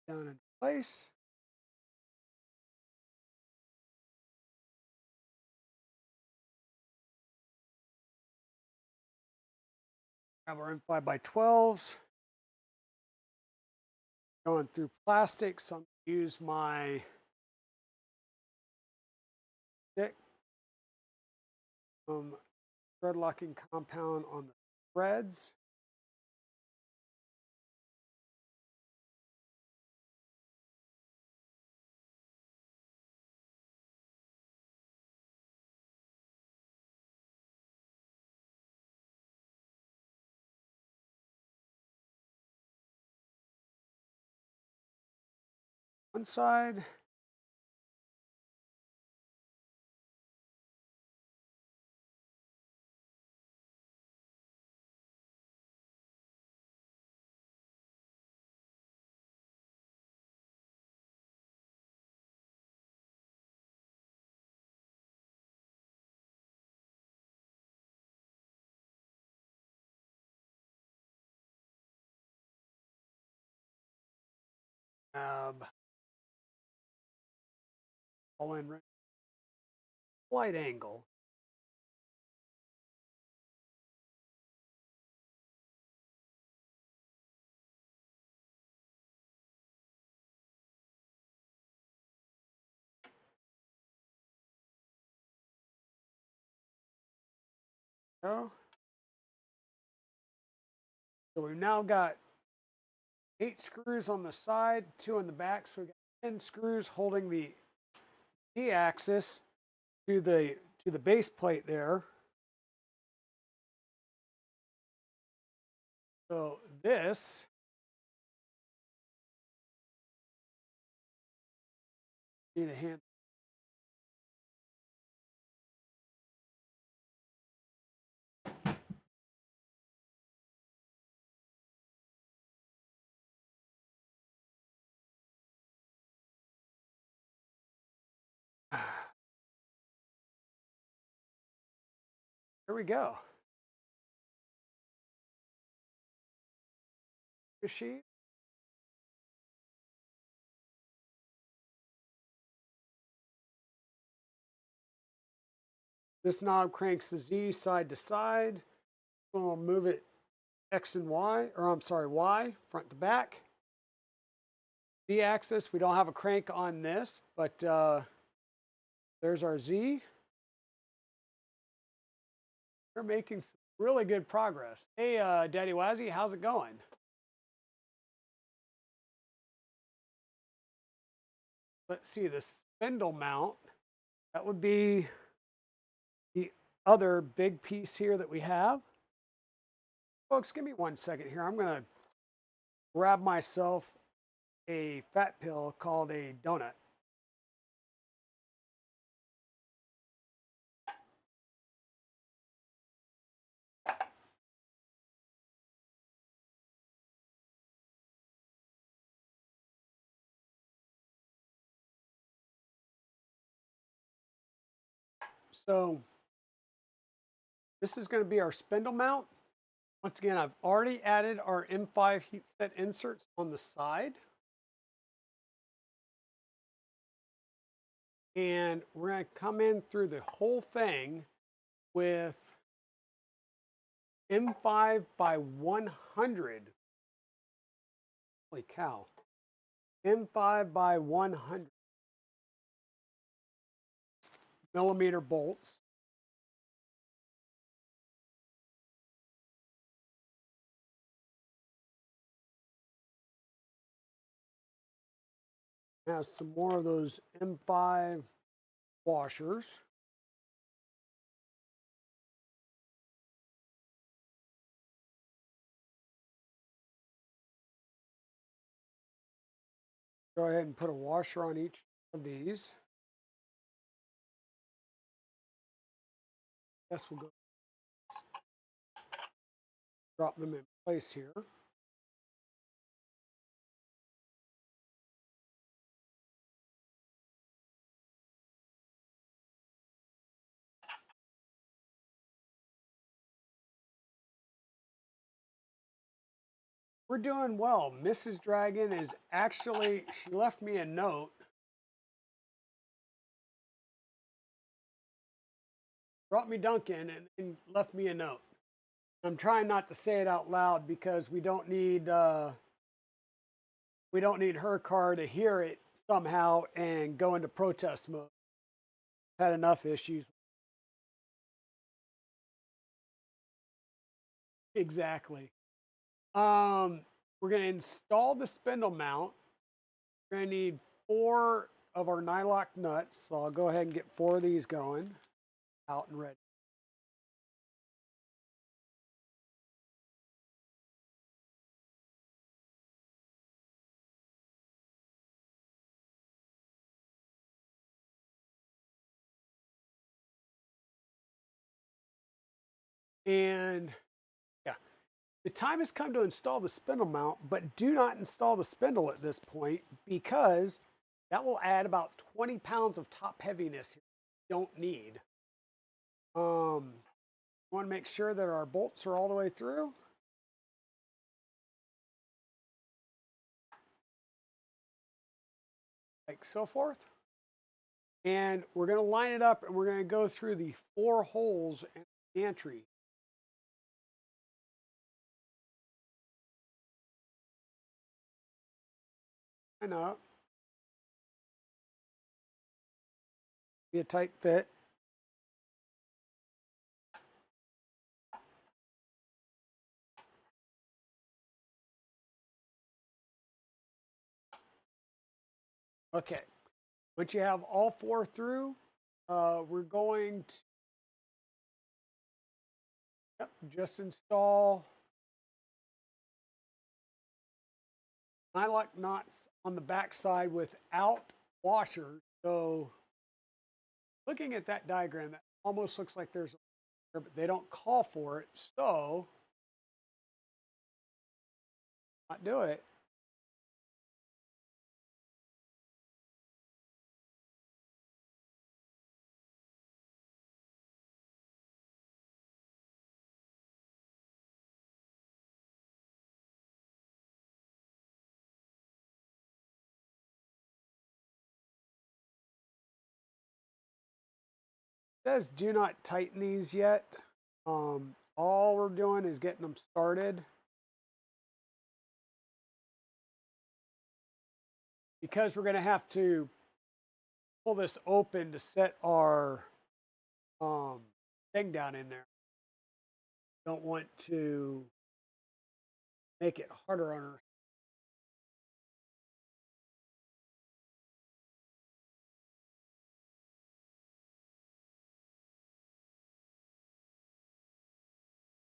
Down in place. Grab our M5x12s. Going through plastic, so I'm going to use my stick. Thread locking compound on the threads. One side. All in right. Slight angle. So we've now got 8 screws on the side, 2 on the back. So we got 10 screws holding the Z-axis to the base plate there. So this need a hand. Here we go. Sheet. This knob cranks the Z side to side. We'll move it X and Y, or I'm sorry, Y, front to back. Z axis, we don't have a crank on this, but there's our Z. We're making some really good progress. Hey, Daddy Wazzy, how's it going? Let's see, the spindle mount. That would be the other big piece here that we have. Folks, give me 1 second here. I'm going to grab myself a fat pill called a donut. So this is going to be our spindle mount. Once again, I've already added our M5 heat set inserts on the side. And we're going to come in through the whole thing with M5x100. Holy cow. M5x100 millimeter bolts. Has some more of those M5 washers. Go ahead and put a washer on each of these. Yes, we'll go drop them in place here. We're doing well. Mrs. Dragon is actually, she left me a note. Brought me Duncan and left me a note. I'm trying not to say it out loud because we don't need her car to hear it somehow and go into protest mode. Had enough issues. Exactly. We're going to install the spindle mount. We're going to need 4 of our nylock nuts. So I'll go ahead and get 4 of these going, out and ready. And yeah, the time has come to install the spindle mount, but do not install the spindle at this point because that will add about 20 pounds of top heaviness you don't need. Want to make sure that our bolts are all the way through. Like so forth. And we're going to line it up and we're going to go through the 4 holes in the gantry. Line up. Be a tight fit. Okay. Once you have all 4 through, we're going to just install nylock knots on the back side without washers. So looking at that diagram, that almost looks like there's a, but they don't call for it. So not do it. It says do not tighten these yet. All we're doing is getting them started. Because we're going to have to pull this open to set our thing down in there. Don't want to make it harder on her.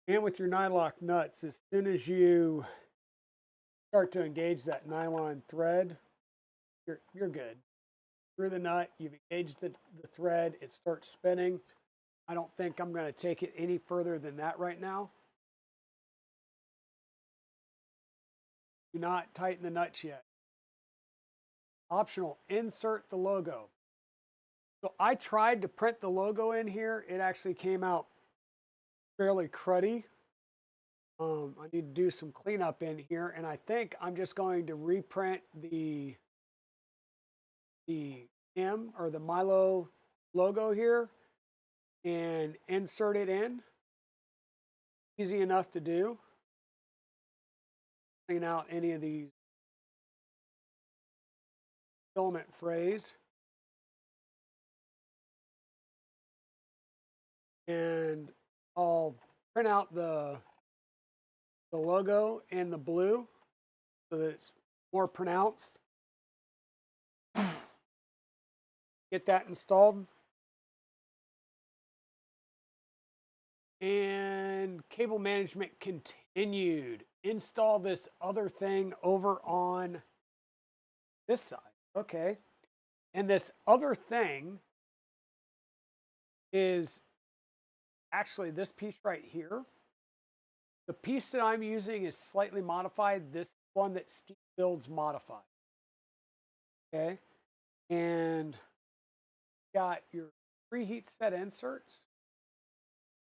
And with your nylock nuts, as soon as you start to engage that nylon thread, you're good. Through the nut, you've engaged the thread, it starts spinning. I don't think I'm going to take it any further than that right now. Do not tighten the nuts yet. Optional, insert the logo. So I tried to print the logo in here. It actually came out fairly cruddy. I need to do some cleanup in here, and I think I'm just going to reprint the M or the Milo logo here and insert it in. Easy enough to do. Clean out any of these filament frays. And I'll print out the logo in the blue so that it's more pronounced. get that installed. And cable management continued. Install this other thing over on this side. Okay. And this other thing is actually this piece right here. The piece that I'm using is slightly modified. This one that Steve builds modified. Okay. And got your preheat set inserts.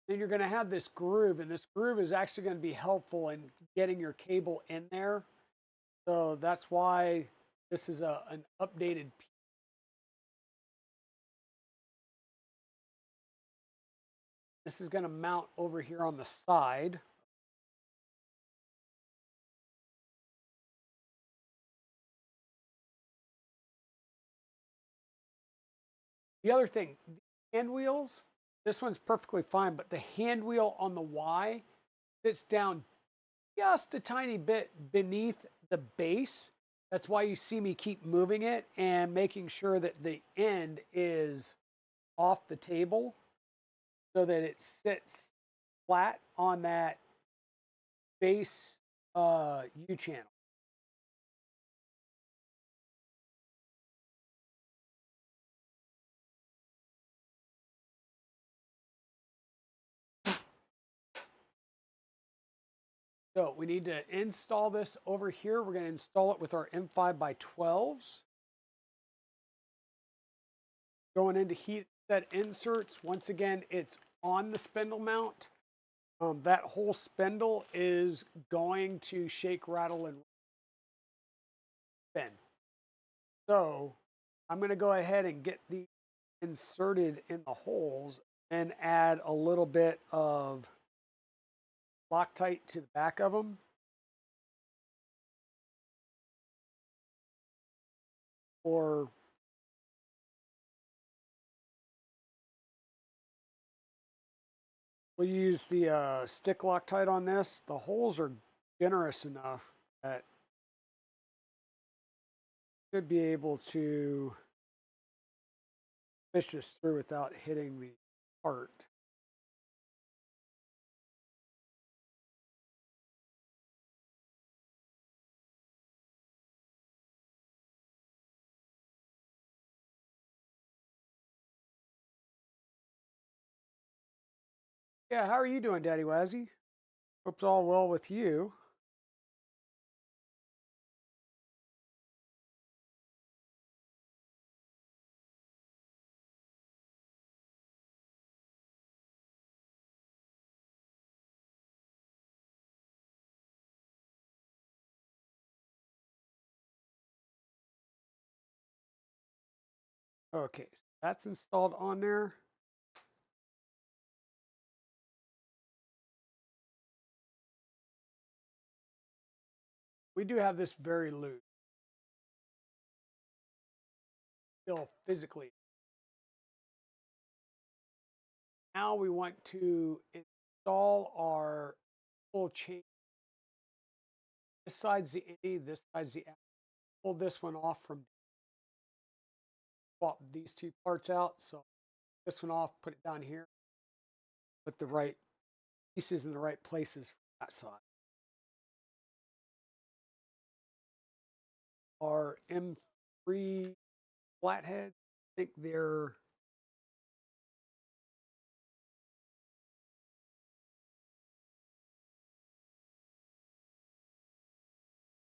Then you're going to have this groove, and this groove is actually going to be helpful in getting your cable in there. So that's why this is an updated piece. This is going to mount over here on the side. The other thing, the hand wheels, this one's perfectly fine, but the hand wheel on the Y sits down just a tiny bit beneath the base. That's why you see me keep moving it and making sure that the end is off the table so that it sits flat on that base U channel. So we need to install this over here. We're going to install it with our M5x12s. Going into heat set inserts. Once again, it's on the spindle mount. That whole spindle is going to shake, rattle, and spin. So I'm going to go ahead and get these inserted in the holes and add a little bit of Loctite to the back of them. Or we'll use the stick Loctite on this. The holes are generous enough that should be able to fish this through without hitting the part. Yeah, how are you doing, Daddy Wazzy? Hope it's all well with you. Okay, so that's installed on there. We do have this very loose. Still physically. Now we want to install our full chain. This side's the A, this side's the F. Pull this one off from swap these two parts out. So this one off, put it down here. Put the right pieces in the right places for that side. Our M3 flatheads, I think they're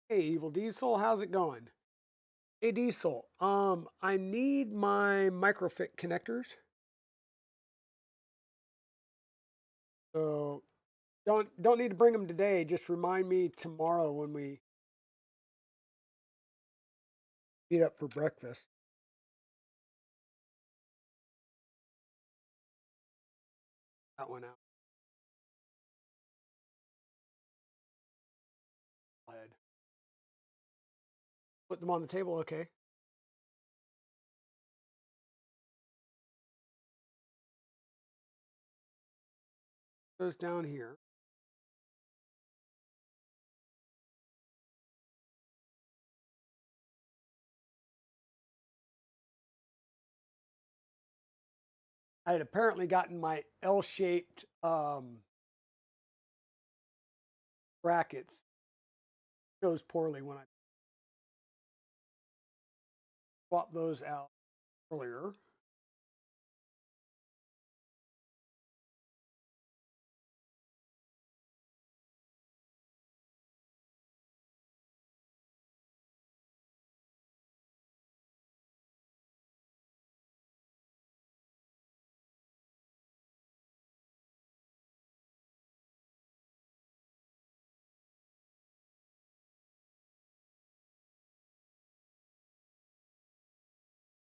hey Evil Diesel, how's it going? Hey Diesel, I need my microfit connectors. So don't need to bring them today. Just remind me tomorrow when we meet up for breakfast. That one out. Ahead. Put them on the table, okay. Goes down here. I had apparently gotten my L-shaped brackets. Goes poorly when I swapped those out earlier.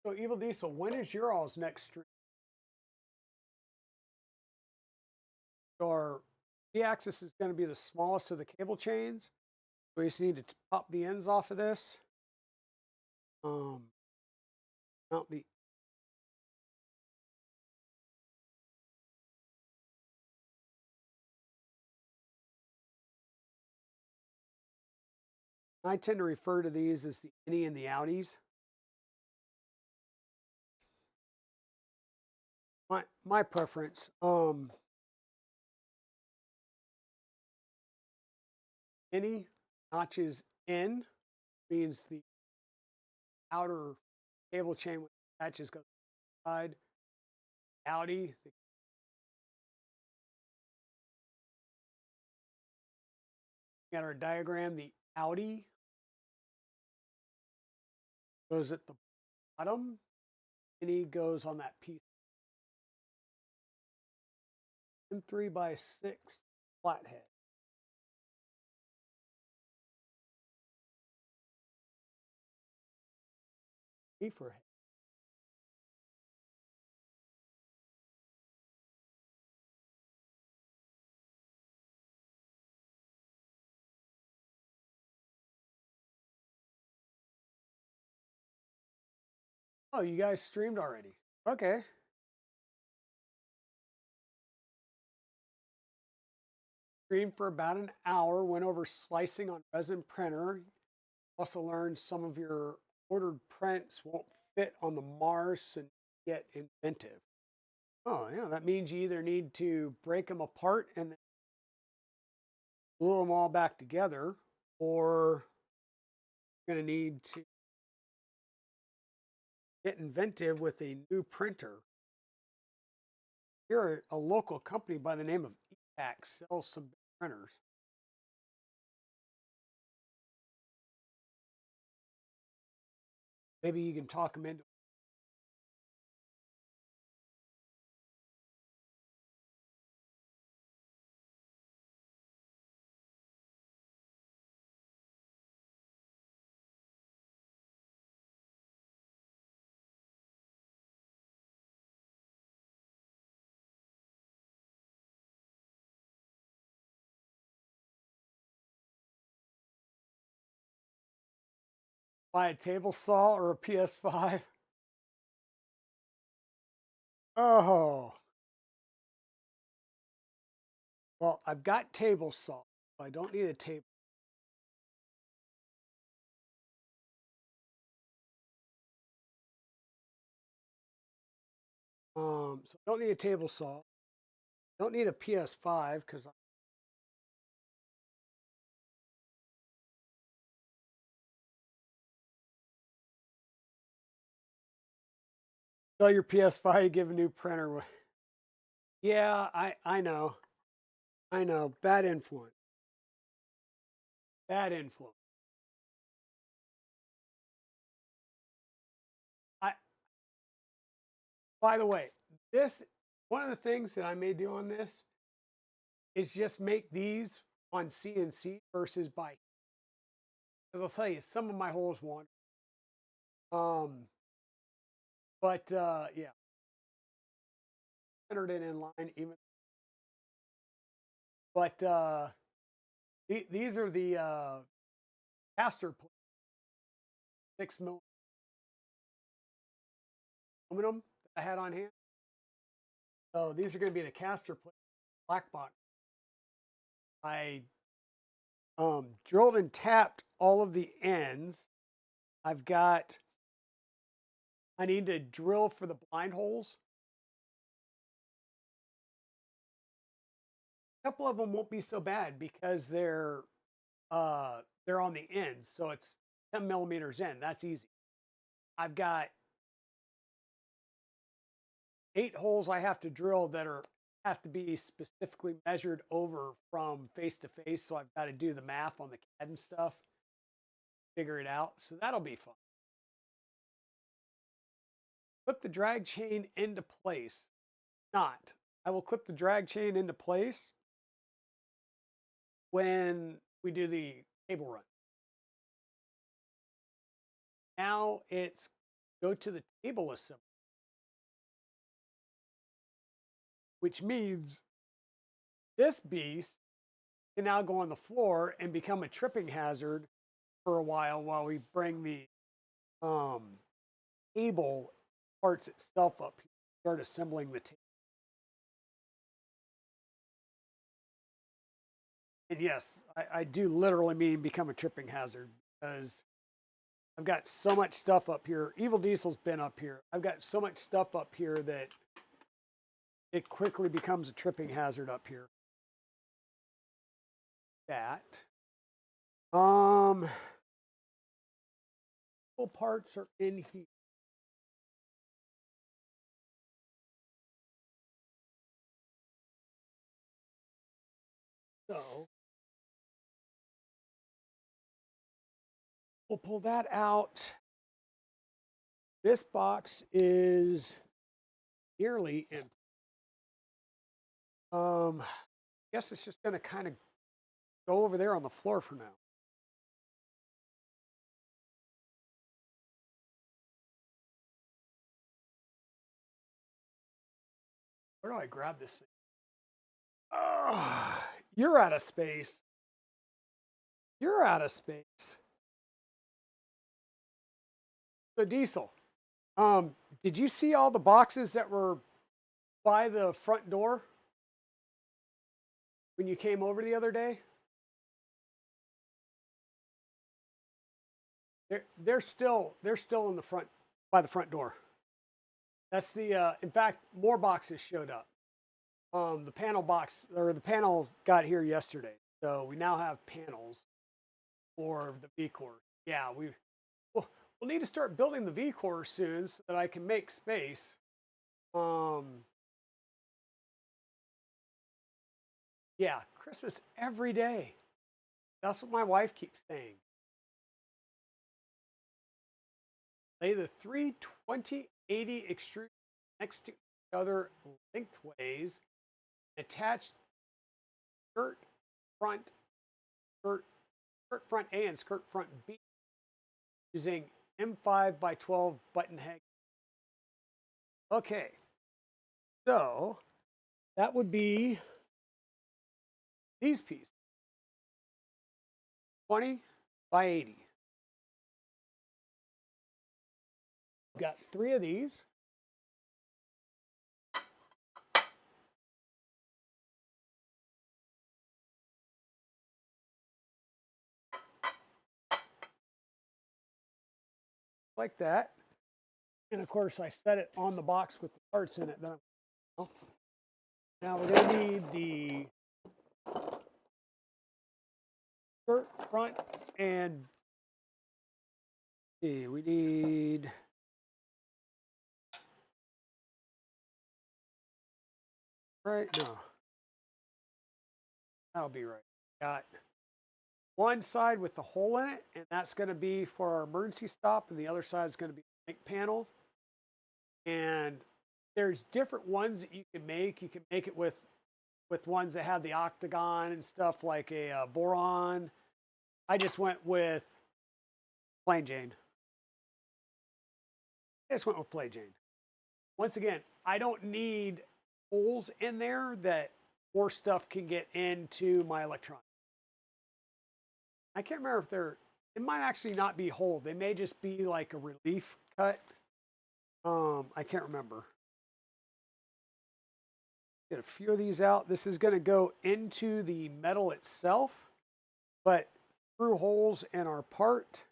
So Evil Diesel, when is your all's next stream? So our Z-axis is going to be the smallest of the cable chains. We just need to pop the ends off of this. Mount the I tend to refer to these as the innie and the outies. My preference. Innie notches in means the outer cable chain with patches go side. Outie, got our diagram. The outie goes at the bottom. Innie goes on that piece. And 3x6 flathead. E for head. Oh, you guys streamed already. Okay. Streamed for about an hour, went over slicing on resin printer. Also learned some of your ordered prints won't fit on the Mars and get inventive. Oh, yeah, that means you either need to break them apart and then glue them all back together, or you're going to need to get inventive with a new printer. Here, a local company by the name of EPAC sells some printers. Maybe you can talk them into. Buy a table saw or a PS5. Oh, well, I've got table saw. I don't need a table. So I don't need a table saw. Don't need a PS5 because sell your PS5, you give a new printer. Yeah, I know. I know. Bad influence. Bad influence. I By the way, this one of the things that I may do on this is just make these on CNC versus by. Because I'll tell you, some of my holes want. But yeah, entered it in line even. But these are the caster plates, 6 mil aluminum that I had on hand. So these are going to be the caster plate, black box. I drilled and tapped all of the ends. I've got. I need to drill for the blind holes. couple of them won't be so bad because they're on the ends, so it's 10 millimeters in. That's easy. I've got 8 holes I have to drill that have to be specifically measured over from face to face. So I've got to do the math on the CAD and stuff, figure it out. So that'll be fun. Clip the drag chain into place. Not. I will clip the drag chain into place when we do the cable run. Now it's go to the table assembly, which means this beast can now go on the floor and become a tripping hazard for a while we bring the table parts itself up here, start assembling the table. And yes, I do literally mean become a tripping hazard because I've got so much stuff up here. Evil Diesel's been up here. I've got so much stuff up here that it quickly becomes a tripping hazard up here. That. Parts are in here. So we'll pull that out. This box is nearly empty. I guess it's just going to kind of go over there on the floor for now. Where do I grab this thing? Oh, you're out of space. You're out of space. So Diesel, did you see all the boxes that were by the front door when you came over the other day? They're still in the front by the front door. That's the in fact more boxes showed up. The panel box or the panel got here yesterday, so we now have panels for the V core. Yeah, we'll need to start building the V core soon so that I can make space. Yeah, Christmas every day. That's what my wife keeps saying. Lay the 3 20/80 extrusions next to each other lengthways. Attach skirt front, skirt front A and skirt front B using M5x12 button head. Okay, so that would be these pieces, 20/80. Got 3 of these. Like that. And of course, I set it on the box with the parts in it. Now we're going to need the skirt front and see, we need right no, that'll be right. Got one side with the hole in it, and that's going to be for our emergency stop, and the other side is going to be the link panel. And there's different ones that you can make. You can make it with ones that have the octagon and stuff like a boron. I just went with plain Jane. Once again, I don't need holes in there that more stuff can get into my electronics. I can't remember if it might actually not be whole. They may just be like a relief cut. I can't remember. Get a few of these out. This is going to go into the metal itself, but through holes in our part.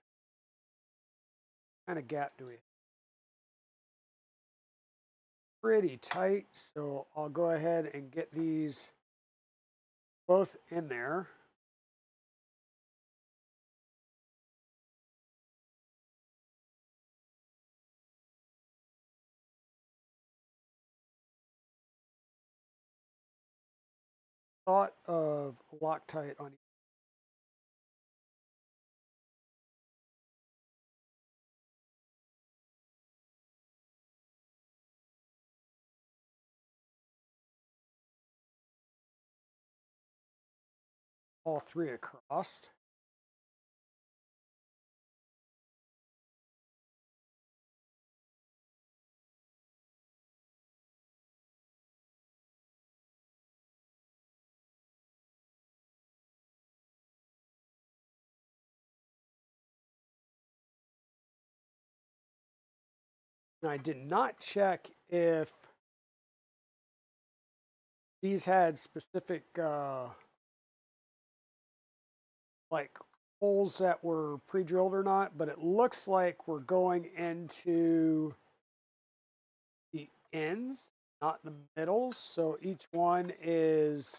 What kind of gap do we have? Pretty tight, so I'll go ahead and get these both in there. Thought of Loctite on all three across. And I did not check if these had specific like holes that were pre-drilled or not, but it looks like we're going into the ends, not the middles. So each one is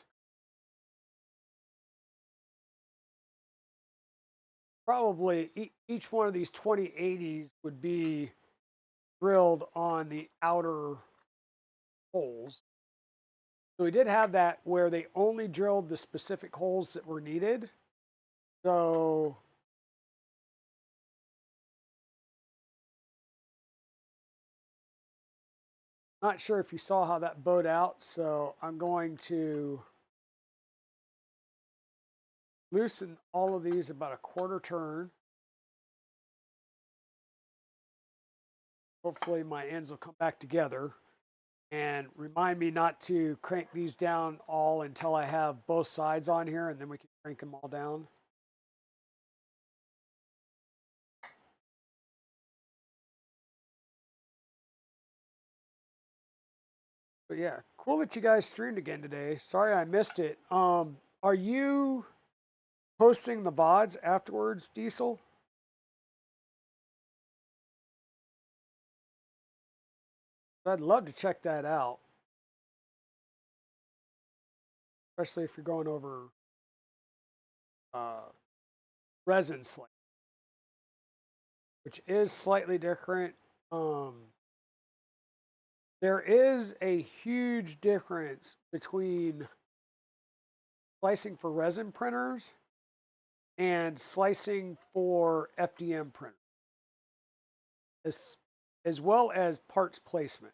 probably each one of these 2080s would be drilled on the outer holes. So we did have that where they only drilled the specific holes that were needed. So not sure if you saw how that bowed out. So I'm going to loosen all of these about a quarter turn. Hopefully my ends will come back together. And remind me not to crank these down all until I have both sides on here, and then we can crank them all down. But yeah, cool that you guys streamed again today. Sorry I missed it. Are you posting the VODs afterwards, Diesel? I'd love to check that out, especially if you're going over resin slate, which is slightly different. There is a huge difference between slicing for resin printers and slicing for FDM printers, as well as parts placement.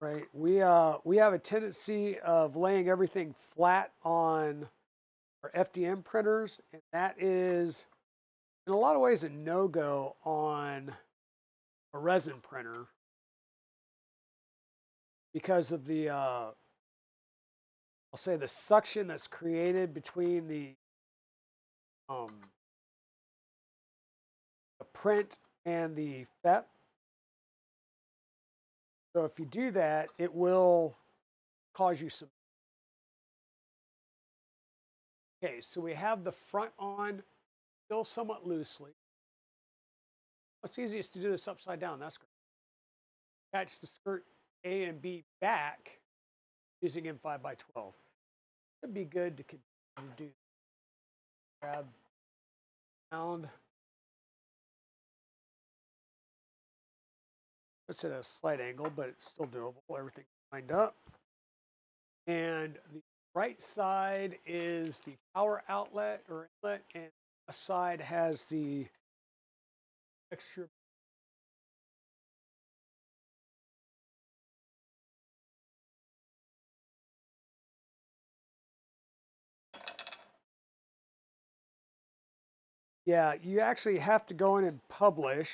Right, we have a tendency of laying everything flat on our FDM printers, and that is, in a lot of ways, a no-go on a resin printer because of the, I'll say, the suction that's created between the print and the FEP. So if you do that, it will cause you some. Okay, so we have the front on still somewhat loosely. It's easiest to do this upside down. That's great. Attach the skirt A and B back using M5x12. It'd be good to continue to do. Grab down. It's at a slight angle, but it's still doable. Everything's lined up. And the right side is the power outlet or inlet, and the side has the extra. Yeah, you actually have to go in and publish.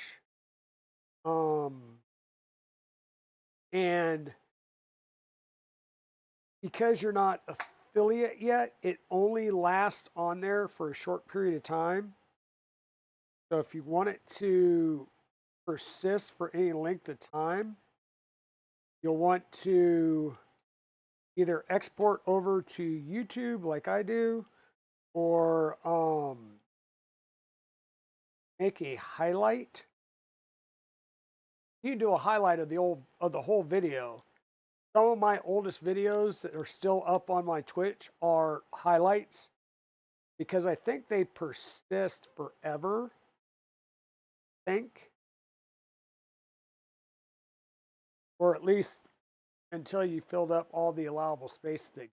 And because you're not affiliate yet, it only lasts on there for a short period of time. So if you want it to persist for any length of time, you'll want to either export over to YouTube like I do, or make a highlight. You can do a highlight of the whole video, Some of my oldest videos that are still up on my Twitch are highlights because I think they persist forever. I think. Or at least until you filled up all the allowable space thing.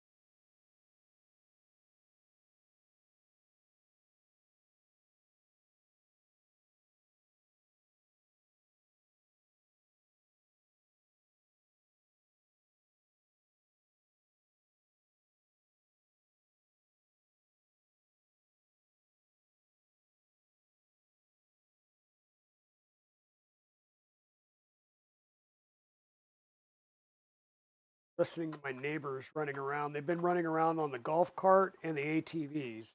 Listening to my neighbors running around. They've been running around on the golf cart and the ATVs.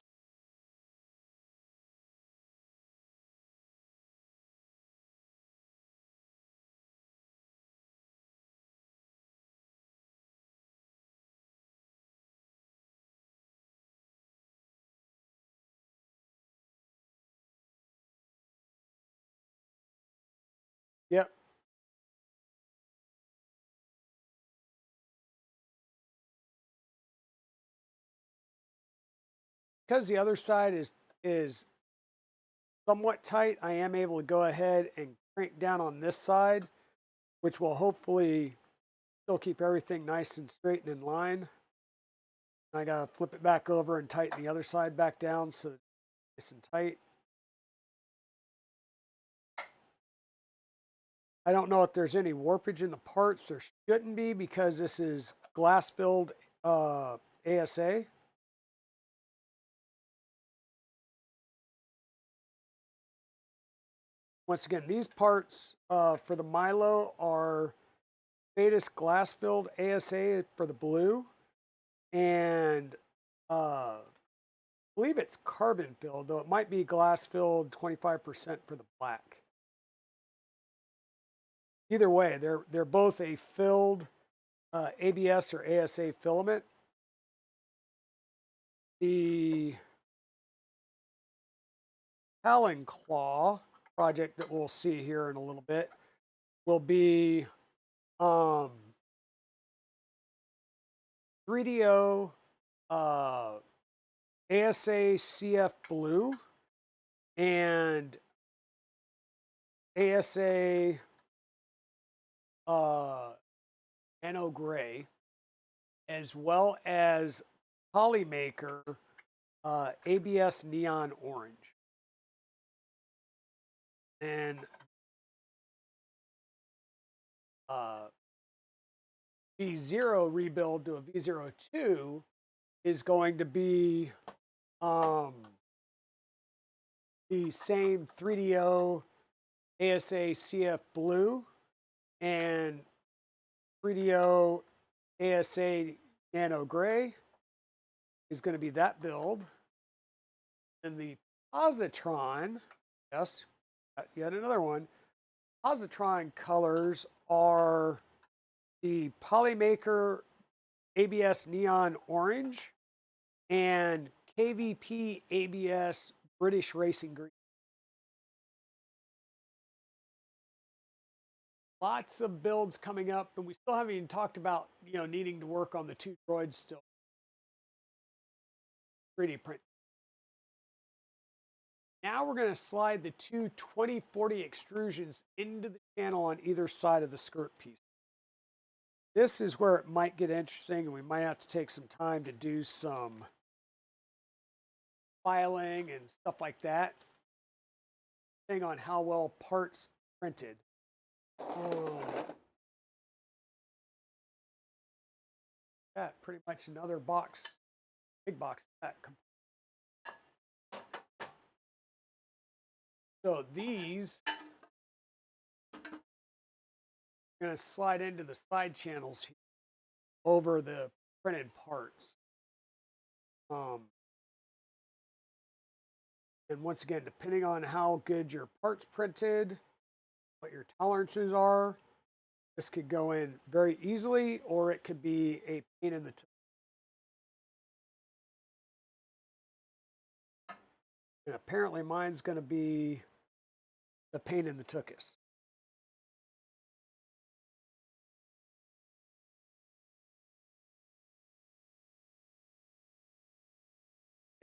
Yep. Because the other side is somewhat tight, I am able to go ahead and crank down on this side, which will hopefully still keep everything nice and straight and in line. I gotta flip it back over and tighten the other side back down so it's nice and tight. I don't know if there's any warpage in the parts. There shouldn't be because this is glass filled ASA. Once again, these parts for the Milo are Phaetus glass filled ASA for the blue, and I believe it's carbon filled, though it might be glass filled 25% for the black. Either way, they're both a filled ABS or ASA filament. The Talon Claw project that we'll see here in a little bit will be 3DO ASA-CF blue and ASA Nano gray, as well as Polymaker ABS neon orange. And V0 rebuild to a V02 is going to be the same 3DO ASA CF blue and 3DO ASA Nano gray is going to be that build. And the positron, yes, yet another one. Positron colors are the Polymaker ABS neon orange and KVP ABS British racing green. Lots of builds coming up, and we still haven't even talked about, needing to work on the two droids still. 3D print. Now we're going to slide the two 2040 extrusions into the channel on either side of the skirt piece. This is where it might get interesting, and we might have to take some time to do some filing and stuff like that, depending on how well parts printed. Yeah, pretty much another box, big box set. So these are going to slide into the side channels here over the printed parts. And once again, depending on how good your parts printed, what your tolerances are, this could go in very easily, or it could be a pain in the tuchus. And apparently mine's going to be the pain in the tuchus.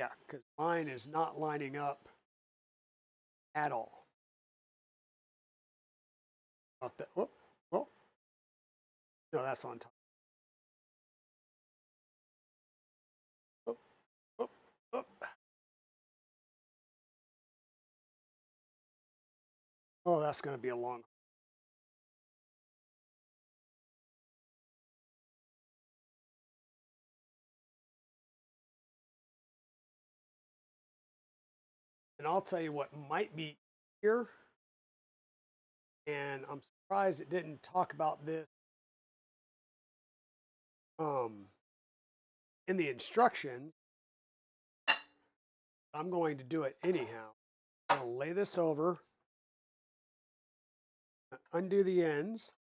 Yeah, because mine is not lining up at all. Not that, whoop, well, no, that's on top. Whoop, whoop, whoop. Oh, that's going to be a long. And I'll tell you what might be here, and I'm surprised it didn't talk about this um, in the instructions. I'm going to do it anyhow. I'll lay this over, undo the ends.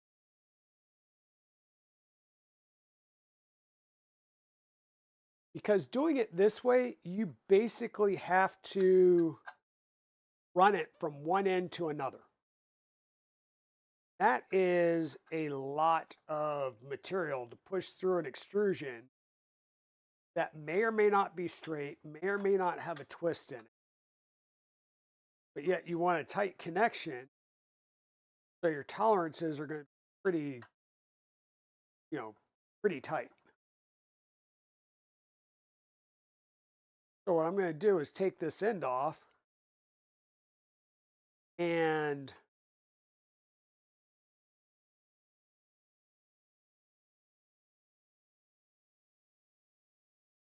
Because doing it this way, you basically have to run it from one end to another. That is a lot of material to push through an extrusion that may or may not be straight, may or may not have a twist in it. But yet you want a tight connection, so your tolerances are going to be pretty, pretty tight. So what I'm going to do is take this end off and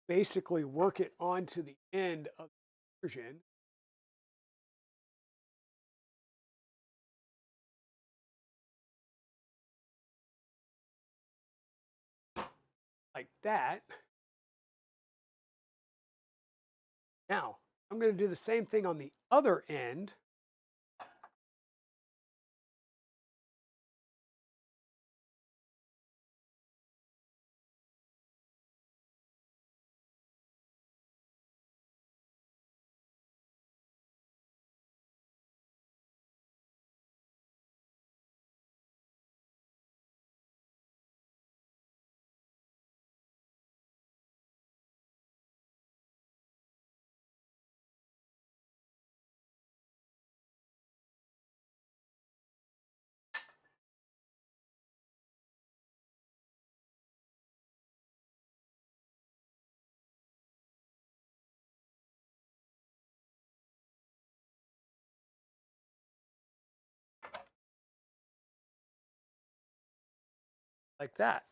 basically work it onto the end of the extrusion. Like that. Now, I'm going to do the same thing on the other end. Like that.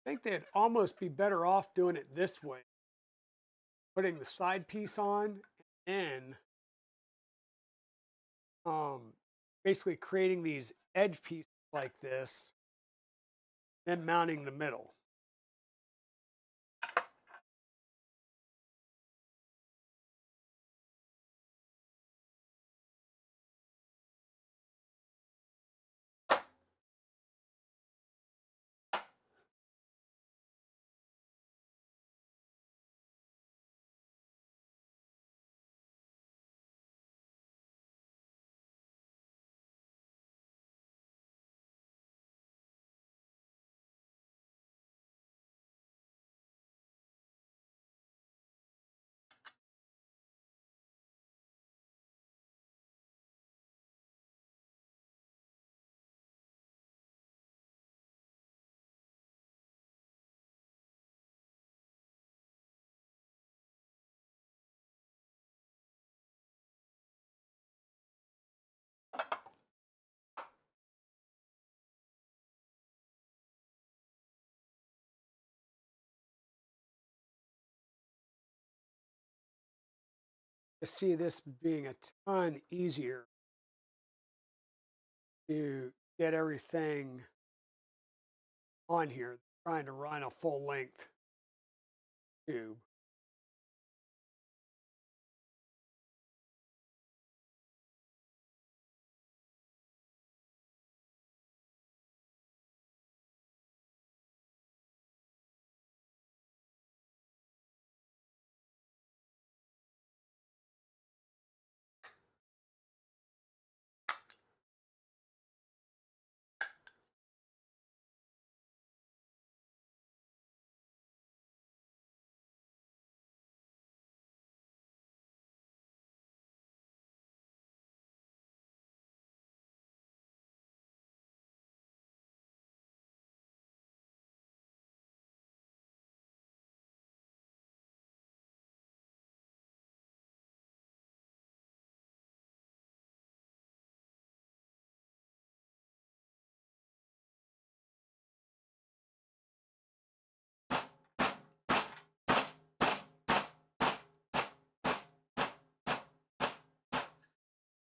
I think they'd almost be better off doing it this way. Putting the side piece on and basically creating these edge pieces like this, then mounting the middle. I see this being a ton easier to get everything on here, trying to run a full length tube.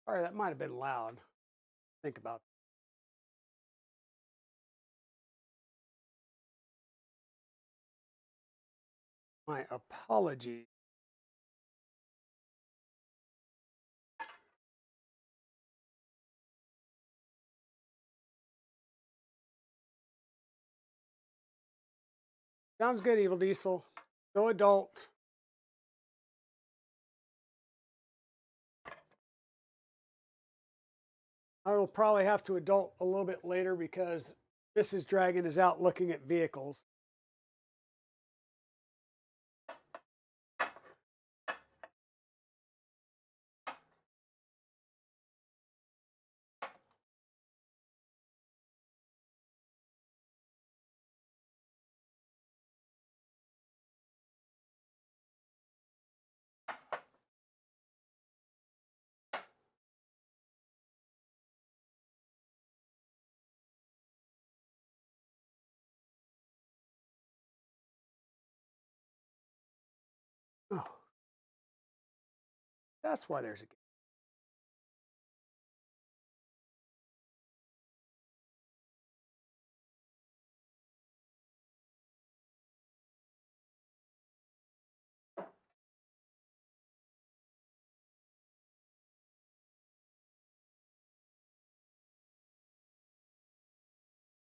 Sorry, that might have been loud. Think about that. My apologies. Sounds good, Evil Diesel. Go adult. I will probably have to adult a little bit later because Mrs. Dragon is out looking at vehicles. Oh, that's why there's a.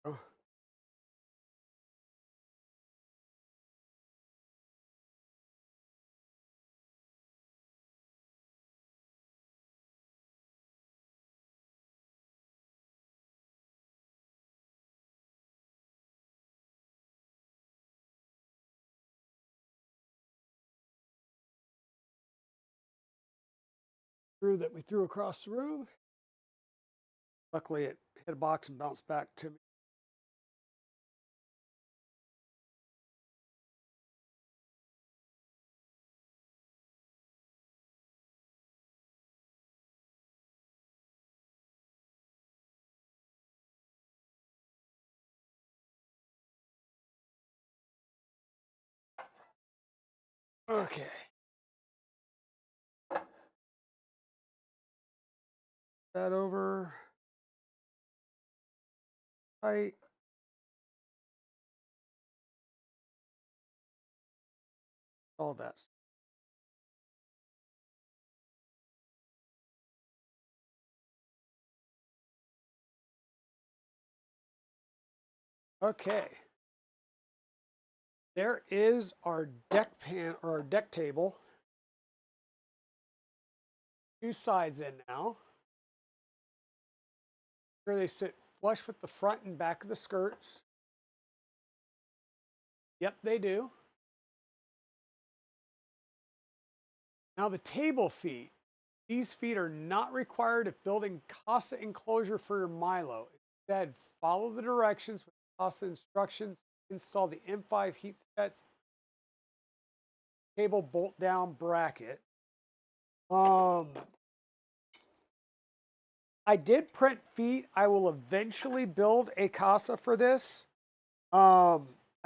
Oh. Screw that we threw across the room. Luckily, it hit a box and bounced back to me. Okay. That over. Tight. All that. Okay. There is our deck pan or our deck table. Two sides in now. Here they sit flush with the front and back of the skirts. Yep, they do. Now the table feet. These feet are not required if building CASA enclosure for your Milo. Instead, follow the directions with CASA instructions. Install the M5 heat sets cable bolt down bracket. I did print feet. I will eventually build a CASA for this. I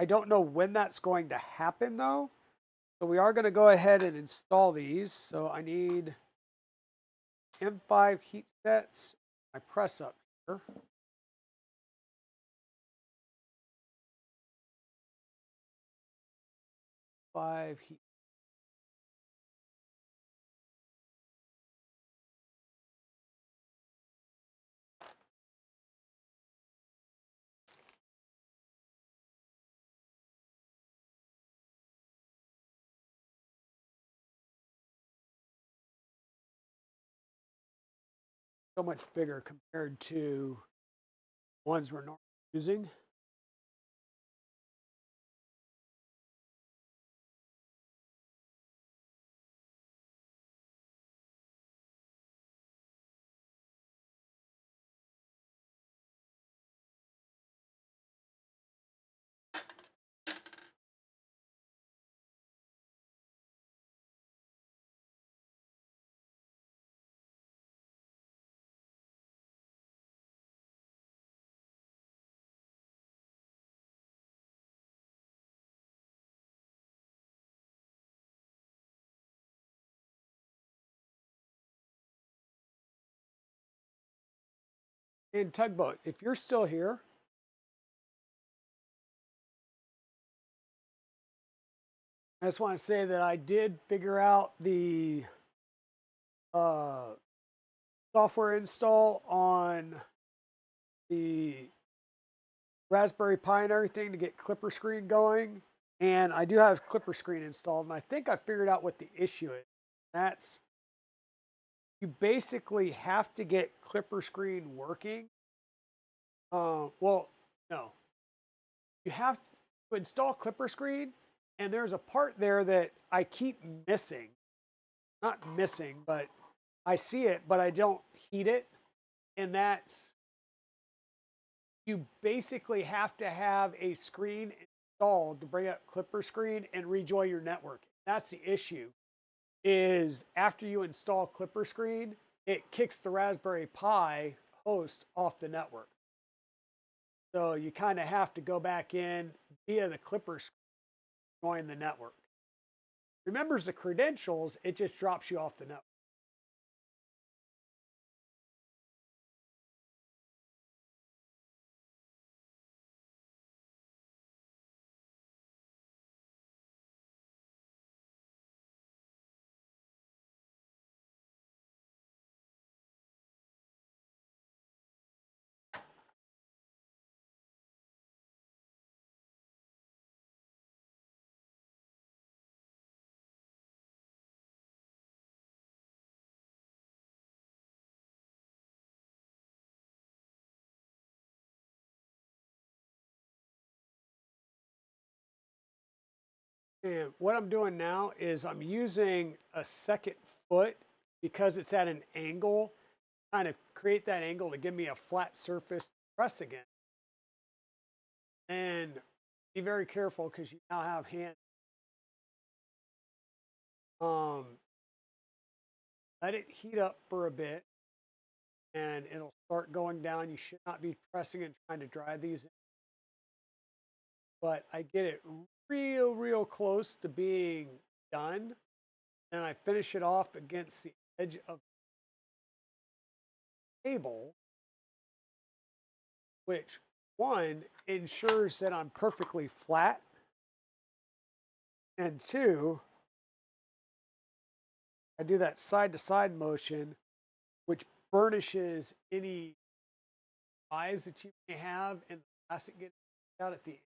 don't know when that's going to happen though. So we are going to go ahead and install these. So I need M5 heat sets. I press up here. Five heat. So much bigger compared to ones we're normally using. And Tugboat, if you're still here, I just want to say that I did figure out the uh, software install on the Raspberry Pi and everything to get Clipper Screen going. And I do have Clipper Screen installed, and I think I figured out what the issue is. That's you basically have to get Clipper Screen working. Well, no, you have to install Clipper Screen, and there's a part there that I keep missing. Not missing, but I see it, but I don't heat it. And that's you basically have to have a screen installed to bring up Clipper Screen and rejoin your network. That's the issue. Is after you install Clipper Screen, it kicks the Raspberry Pi host off the network. So you kind of have to go back in via the Clipper Screen, join the network. Remembers the credentials, it just drops you off the network. And what I'm doing now is I'm using a second foot because it's at an angle, kind of create that angle to give me a flat surface to press again. And be very careful because you now have hands. Um, Let it heat up for a bit and it'll start going down. You should not be pressing and trying to dry these in. But I get it real close to being done. And I finish it off against the edge of the table, which one ensures that I'm perfectly flat. And two, I do that side to side motion, which burnishes any eyes that you may have and the plastic gets out at the end.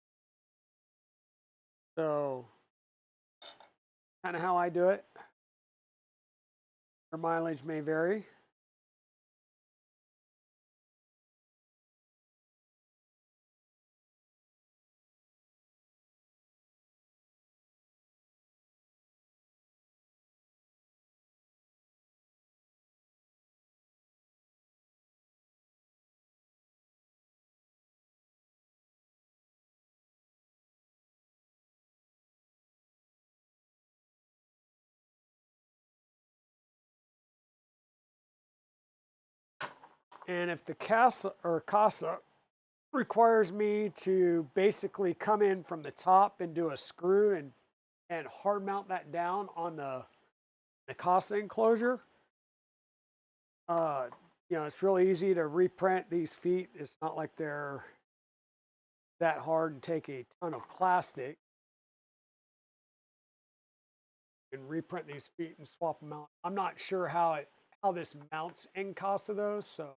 So kind of how I do it. Your mileage may vary. And if the CASA requires me to basically come in from the top and do a screw and hard mount that down on the CASA enclosure, uh, it's really easy to reprint these feet. It's not like they're that hard and take a ton of plastic and reprint these feet and swap them out. I'm not sure how this mounts in CASA though, so.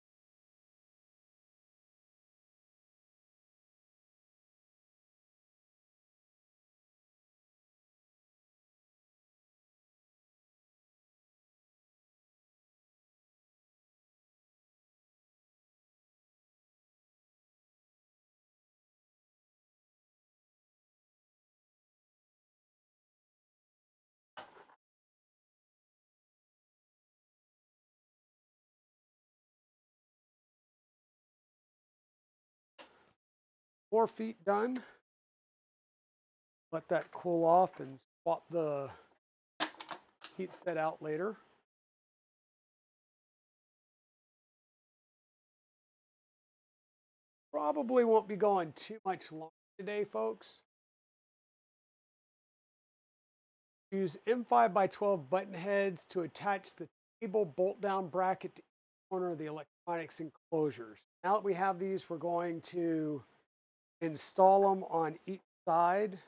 Four feet done. Let that cool off and swap the heat set out later. Probably won't be going too much longer today, folks. Use M5x12 button heads to attach the table bolt down bracket to each corner of the electronics enclosures. Now that we have these, we're going to install them on each side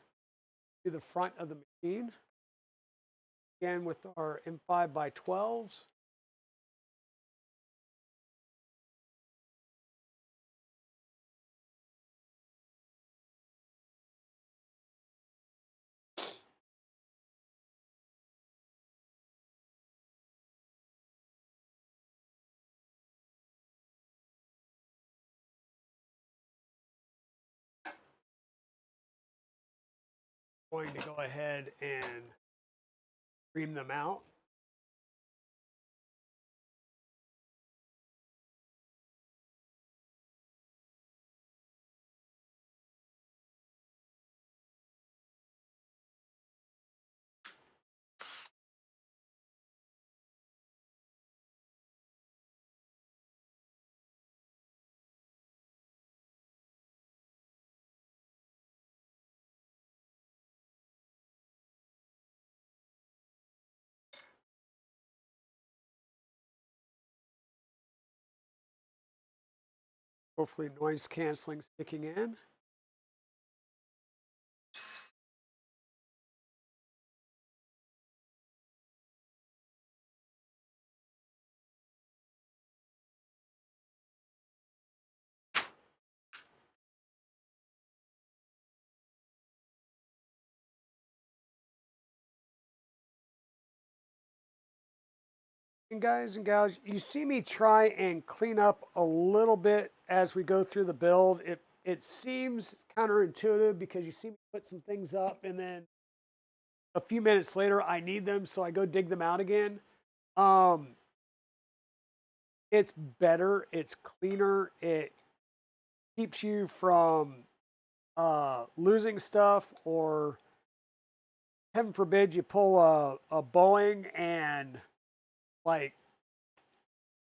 to the front of the machine. Again, with our M5 by 12s. Going to go ahead and ream them out. Hopefully noise canceling kicking in. And guys and gals, you see me try and clean up a little bit as we go through the build. It seems counterintuitive because you see me put some things up and then a few minutes later I need them, so I go dig them out again. It's better, it's cleaner, it keeps you from losing stuff, or heaven forbid you pull a Boeing and like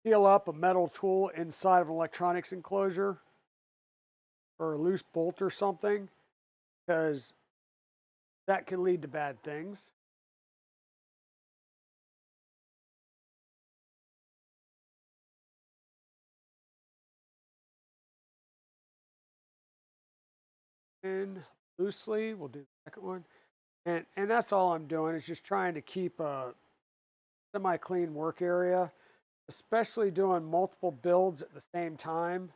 seal up a metal tool inside of an electronics enclosure or a loose bolt or something, because that can lead to bad things. And loosely, we'll do the second one. And that's all I'm doing, is just trying to keep a semi-clean work area, especially doing multiple builds at the same time.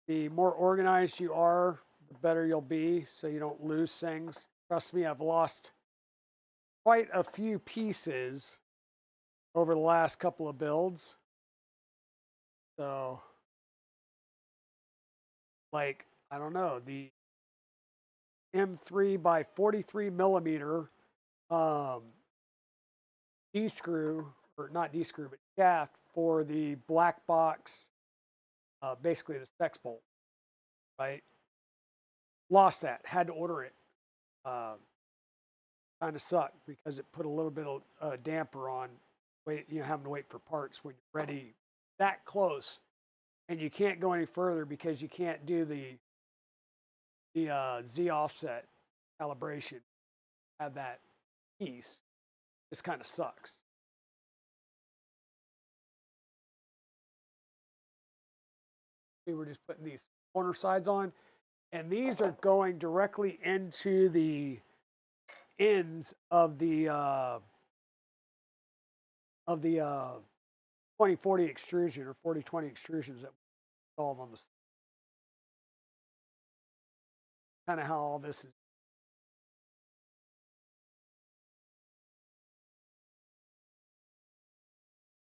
The more organized you are, the better you'll be, so you don't lose things. Trust me, I've lost quite a few pieces over the last couple of builds. So, like, I don't know, the M3 by 43 millimeter D screw, or not D screw, but shaft for the black box, basically the sex bolt, right? Lost that, had to order it. Kind of sucked because it put a little bit of damper on having to wait for parts when you're ready that close, and you can't go any further because you can't do the Z offset calibration. Have that piece. This kind of sucks. We were just putting these corner sides on, and these are going directly into the ends of the 2040 extrusion or 4020 extrusions that we installed on the. Kind of how all this is.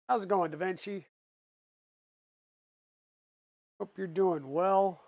How's it going, Da Vinci? Hope you're doing well.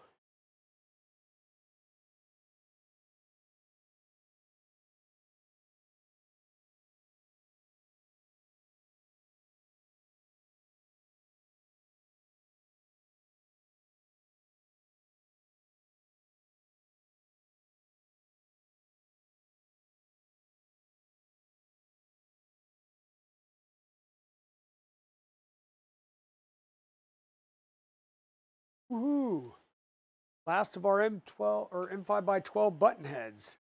Woohoo! Last of our M12 or M5 by 12 button heads.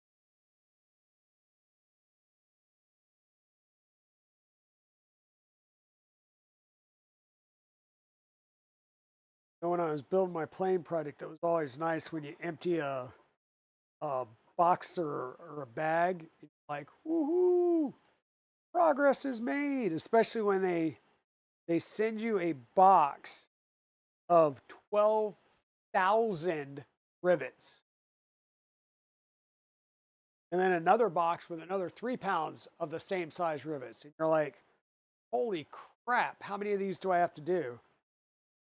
And when I was building my plane project, it was always nice when you empty a box or a bag, it's like, woohoo, progress is made, especially when they send you a box of 12,000 rivets. And then another box with another 3 pounds of the same size rivets. And you're like, holy crap, how many of these do I have to do?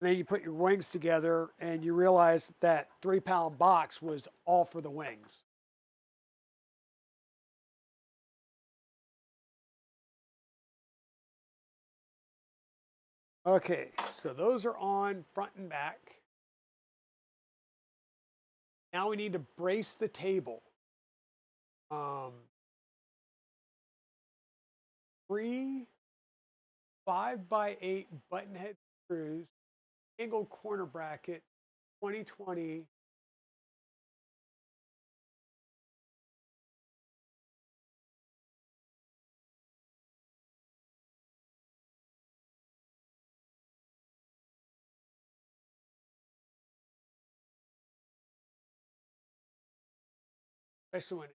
And then you put your wings together and you realize that 3 pound box was all for the wings. Okay, so those are on front and back. Now we need to brace the table. Um, 3 5x8 button head screws, angled corner bracket, 2020. Especially when.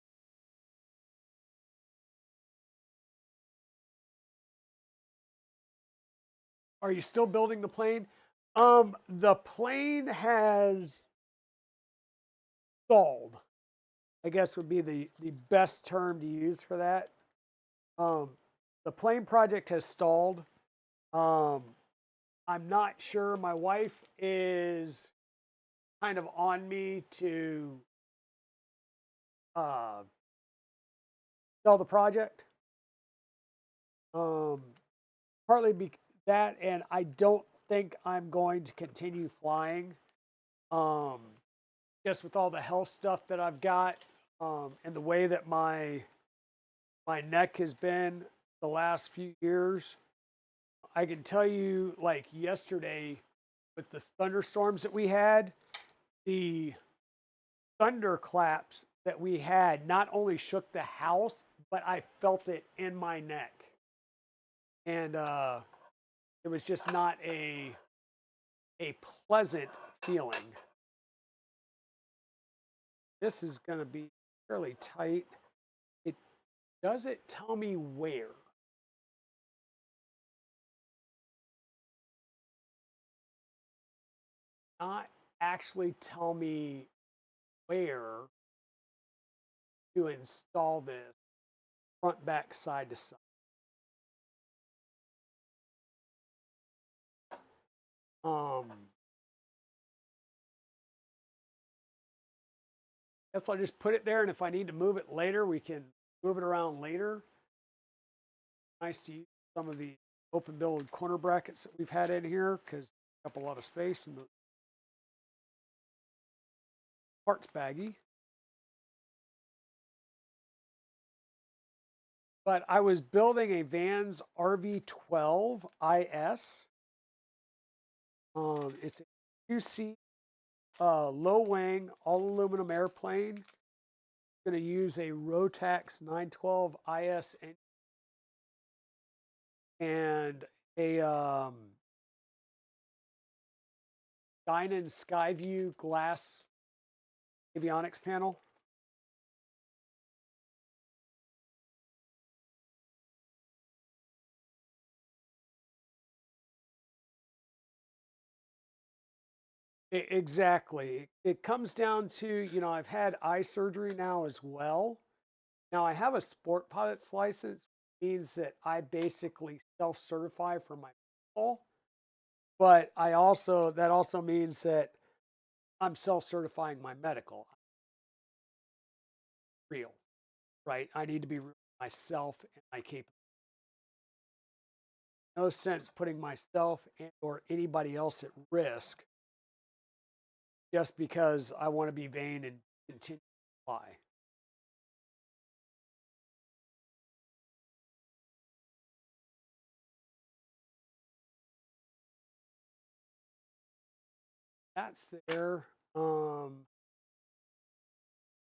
Are you still building the plane? The plane has stalled, I guess would be the best term to use for that. Um, the plane project has stalled. Um, I'm not sure. My wife is kind of on me to uh, sell the project. Um, partly that, and I don't think I'm going to continue flying. Um, just with all the health stuff that I've got, and the way that my neck has been the last few years. I can tell you, like yesterday, with the thunderstorms that we had, the thunderclaps that we had not only shook the house, but I felt it in my neck, and it was just not a pleasant feeling. This is going to be fairly tight. It doesn't tell me where. Not actually tell me where to install this front, back, side to side. Um, guess I'll just put it there, and if I need to move it later, we can move it around later. Nice to use some of the open build corner brackets that we've had in here because up a lot of space in the parts baggie. But I was building a Vans RV12 IS. It's a 2-seat, low wing, all aluminum airplane. Going to use a Rotax 912 IS and a Dynon Skyview glass avionics panel. Exactly. It comes down to, I've had eye surgery now as well. Now I have a sport pilot's license, means that I basically self-certify for my medical, but that also means that I'm self-certifying my medical. Real, right? I need to be real with myself and my capability. No sense putting myself or anybody else at risk just because I want to be vain and continue to fly. That's there.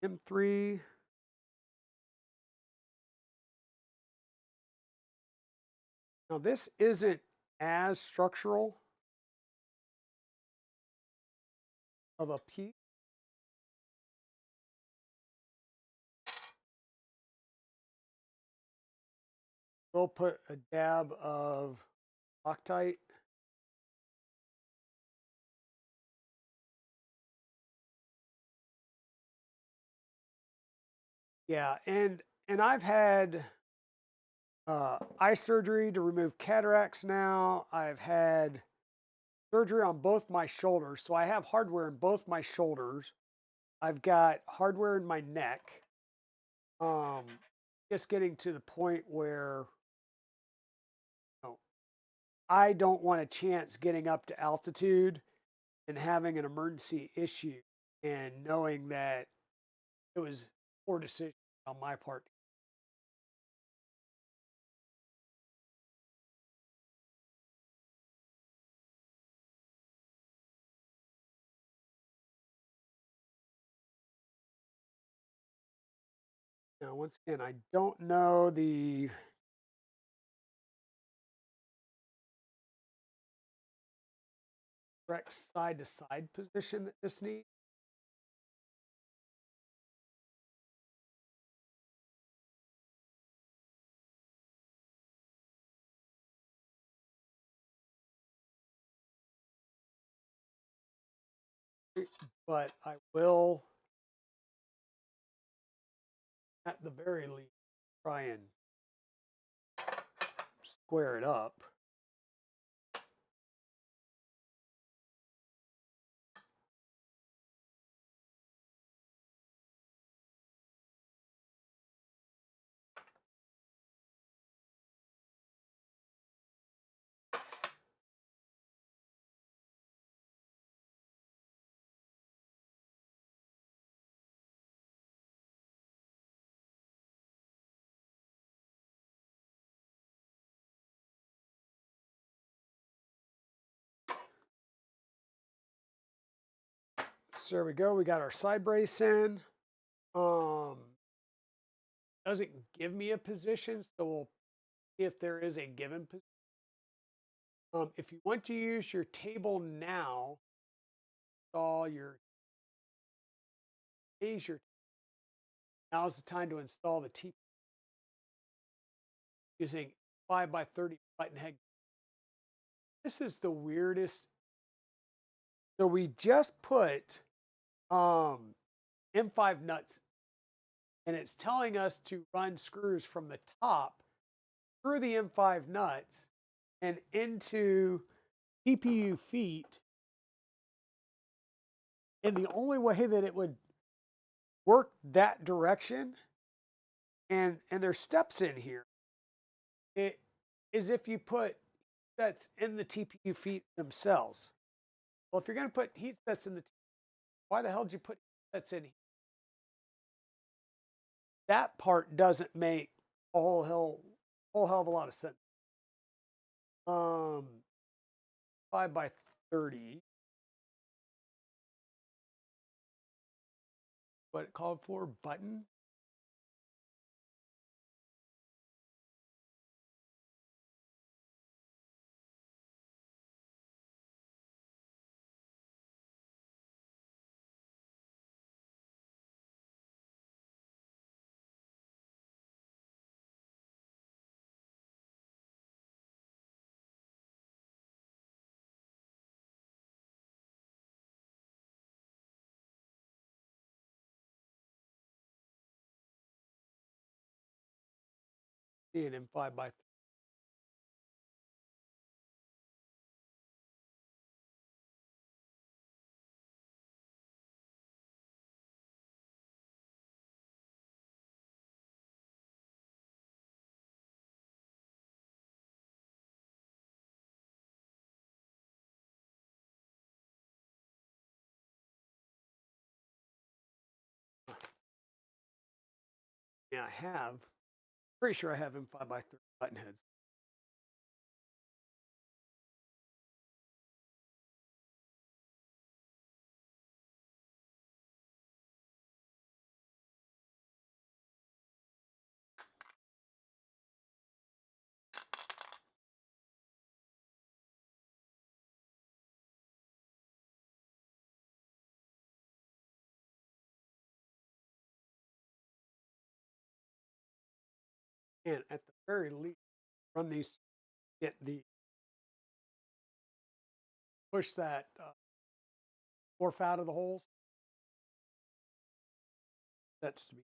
M3. Now this isn't as structural. of a piece. We'll put a dab of Loctite. Yeah, and I've had eye surgery to remove cataracts now. I've had surgery on both my shoulders, so I have hardware in both my shoulders. I've got hardware in my neck. Um, just getting to the point where you know, I don't want a chance getting up to altitude and having an emergency issue and knowing that it was poor decision on my part. Now, once again, I don't know the correct side to side position that this needs. But I will, at the very least, try and square it up. So there we go. We got our side brace in. Um, doesn't give me a position, so we'll see if there is a given position. If you want to use your table now, install your Asia. Now is the time to install the TP using 5 by 30 button head. This is the weirdest. So we just put M5 nuts, and it's telling us to run screws from the top through the M5 nuts and into TPU feet. And the only way that it would work that direction, and there's steps in here, it is if you put sets in the TPU feet themselves. Well, if you're going to put heat sets in the, why the hell did you put sets in here? That part doesn't make a whole hell of a lot of sense. 5 by 30. What it called for? Button. Seeing in 5 by 30. Yeah, I have. Pretty sure I have in 5 by 30 button heads. And at the very least, run these, get the push that wharf out of the holes. That's to be.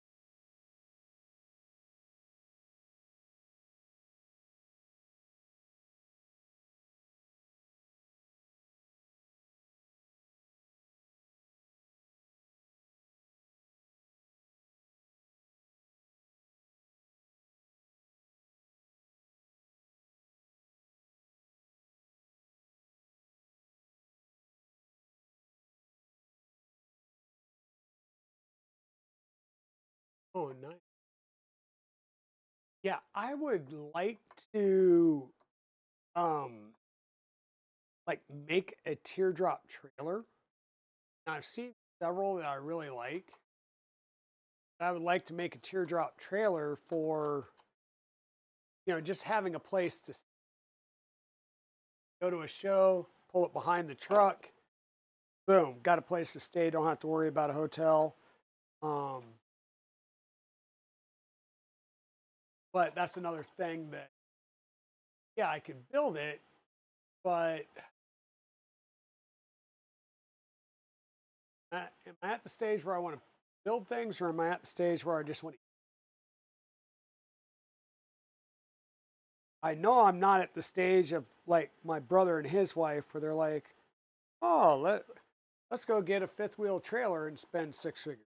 Oh, nice. Yeah, I would like to um like make a teardrop trailer. Now, I've seen several that I really like. I would like to make a teardrop trailer for, just having a place to go to a show, pull it behind the truck, boom, got a place to stay, don't have to worry about a hotel. Um, but that's another thing that, yeah, I could build it, but am I at the stage where I want to build things, or am I at the stage where I just want to? I know I'm not at the stage of like my brother and his wife where they're like, oh, let's go get a fifth wheel trailer and spend six figures.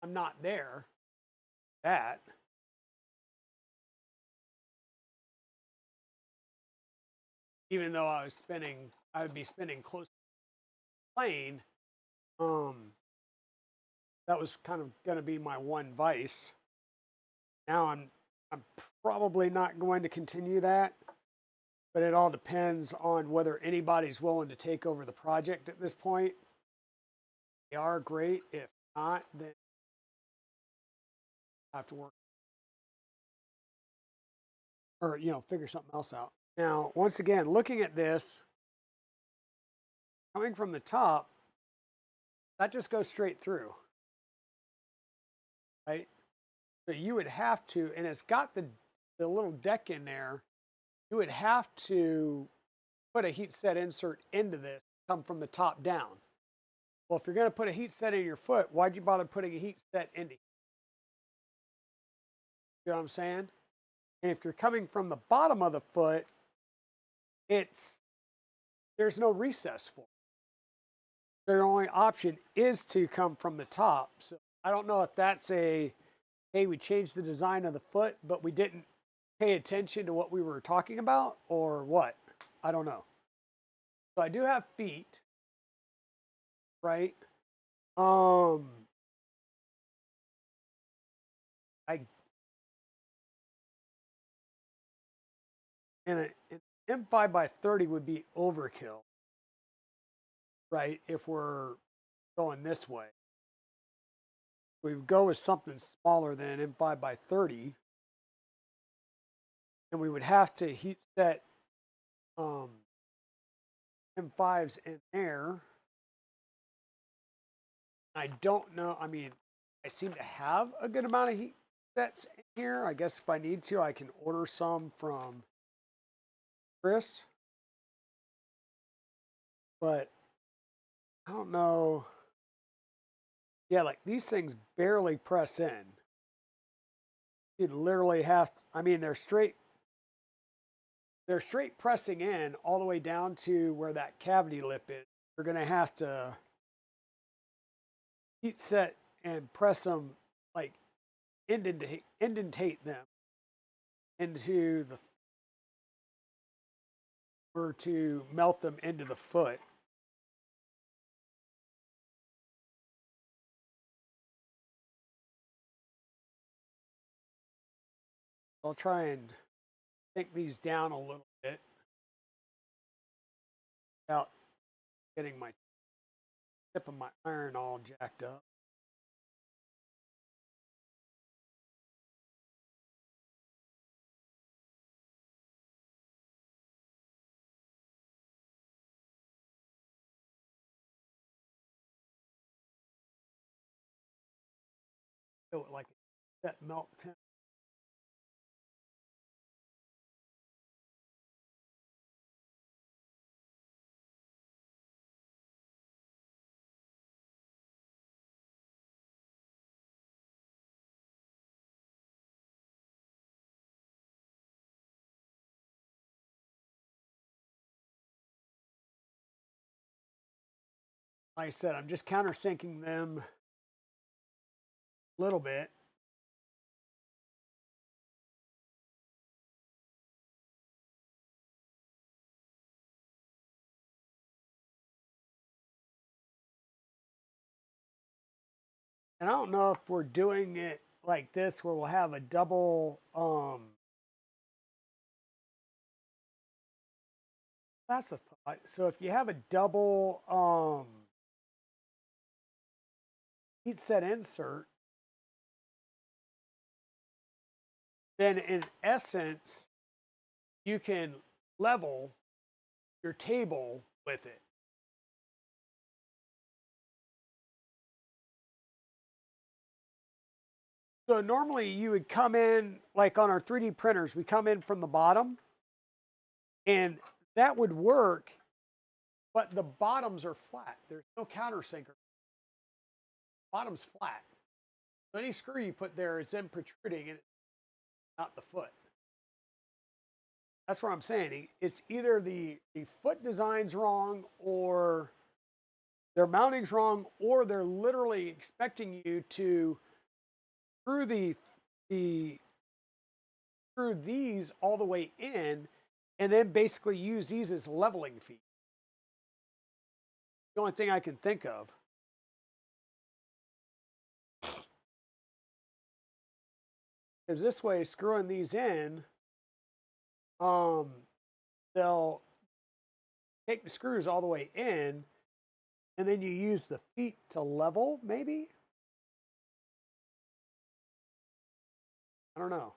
I'm not there. That even though I would be spending close to the plane. Um, that was kind of going to be my one vice. Now I'm probably not going to continue that, but it all depends on whether anybody's willing to take over the project at this point. They are great. If not, then I have to work or figure something else out. Now, once again, looking at this, coming from the top, that just goes straight through, right? So you would have to, and it's got the little deck in there. You would have to put a heat set insert into this, come from the top down. Well, if you're going to put a heat set in your foot, why'd you bother putting a heat set into? You know what I'm saying? And if you're coming from the bottom of the foot, it's there's no recess for it. Their only option is to come from the top. So I don't know if that's a hey, we changed the design of the foot, but we didn't pay attention to what we were talking about, or what. I don't know. So I do have feet, right? Um, I and an M5 by 30 would be overkill, right? If we're going this way, we would go with something smaller than an M5 by 30, and we would have to heat set um, M5s in there. I don't know. I mean, I seem to have a good amount of heat sets in here. I guess if I need to, I can order some from Chris. But I don't know. Yeah, like these things barely press in. You'd literally have, I mean, they're straight pressing in all the way down to where that cavity lip is. You're going to have to heat set and press them, like indentate them into the, or to melt them into the foot. I'll try and take these down a little bit without getting my tip of my iron all jacked up. So like that melt temp. like I said, I'm just countersinking them a little bit. And I don't know if we're doing it like this where we'll have a double, that's a thought. So if you have a double heat set insert, then in essence, you can level your table with it. So normally you would come in, like on our 3D printers, we come in from the bottom, and that would work, but the bottoms are flat. There's no countersinker. Bottom's flat. So any screw you put there is then protruding and not the foot. That's what I'm saying. It's either the foot design's wrong, or their mounting's wrong, or they're literally expecting you to screw the screw these all the way in and then basically use these as leveling feet. The only thing I can think of. Is this way, screwing these in, um, they'll take the screws all the way in, and then you use the feet to level, maybe? I don't know.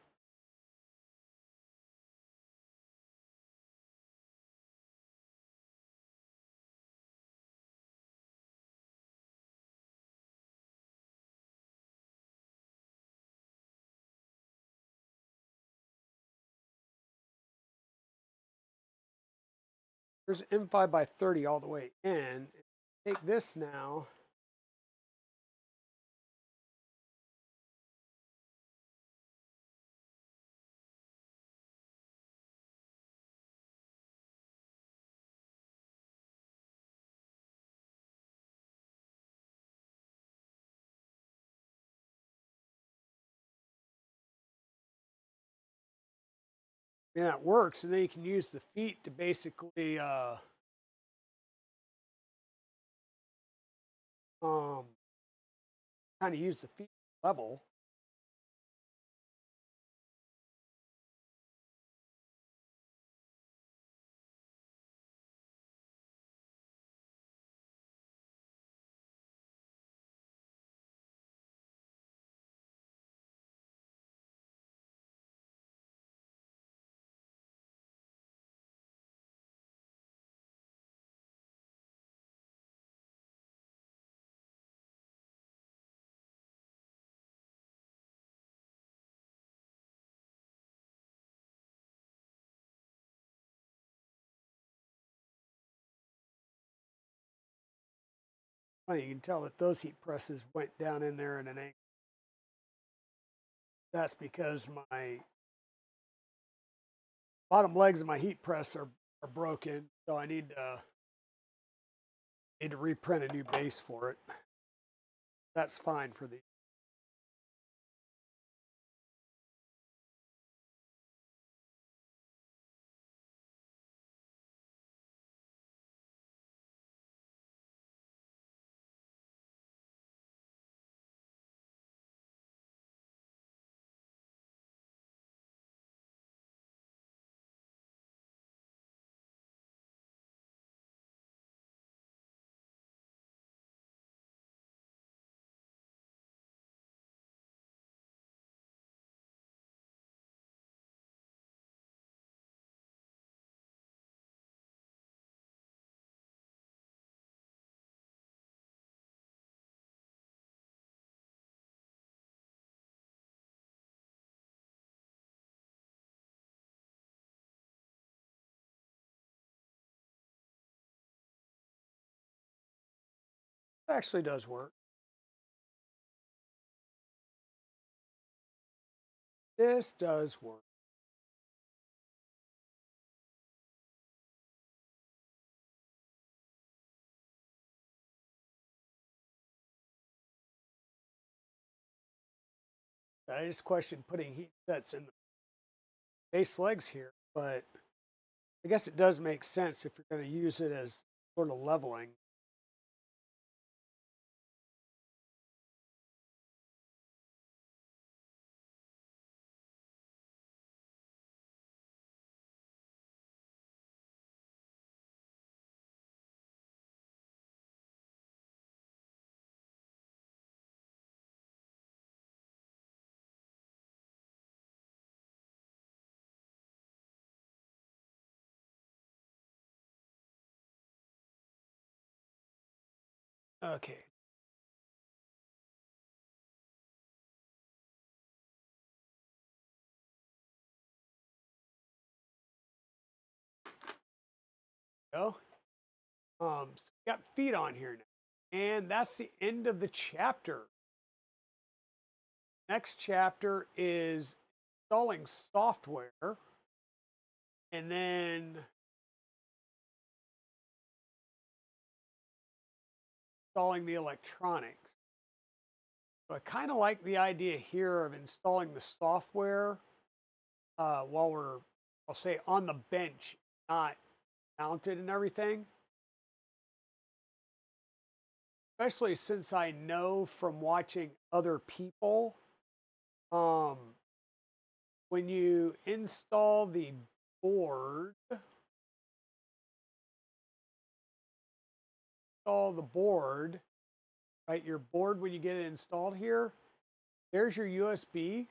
There's M5 by 30 all the way in. Take this now. And that works, and then you can use the feet to basically um, kind of use the feet level. Well, you can tell that those heat presses went down in there in an angle. That's because my bottom legs of my heat press are broken, so I need to reprint a new base for it. That's fine for the. It actually does work. This does work. I just questioned putting heat sets in the base legs here, but I guess it does make sense if you're going to use it as sort of leveling. Okay. Go. So we got feet on here now. And that's the end of the chapter. Next chapter is installing software and then installing the electronics. So I kind of like the idea here of installing the software while we're, I'll say, on the bench, not mounted and everything. Especially since I know from watching other people, um, when you install the board, right? Your board, when you get it installed here, there's your USB,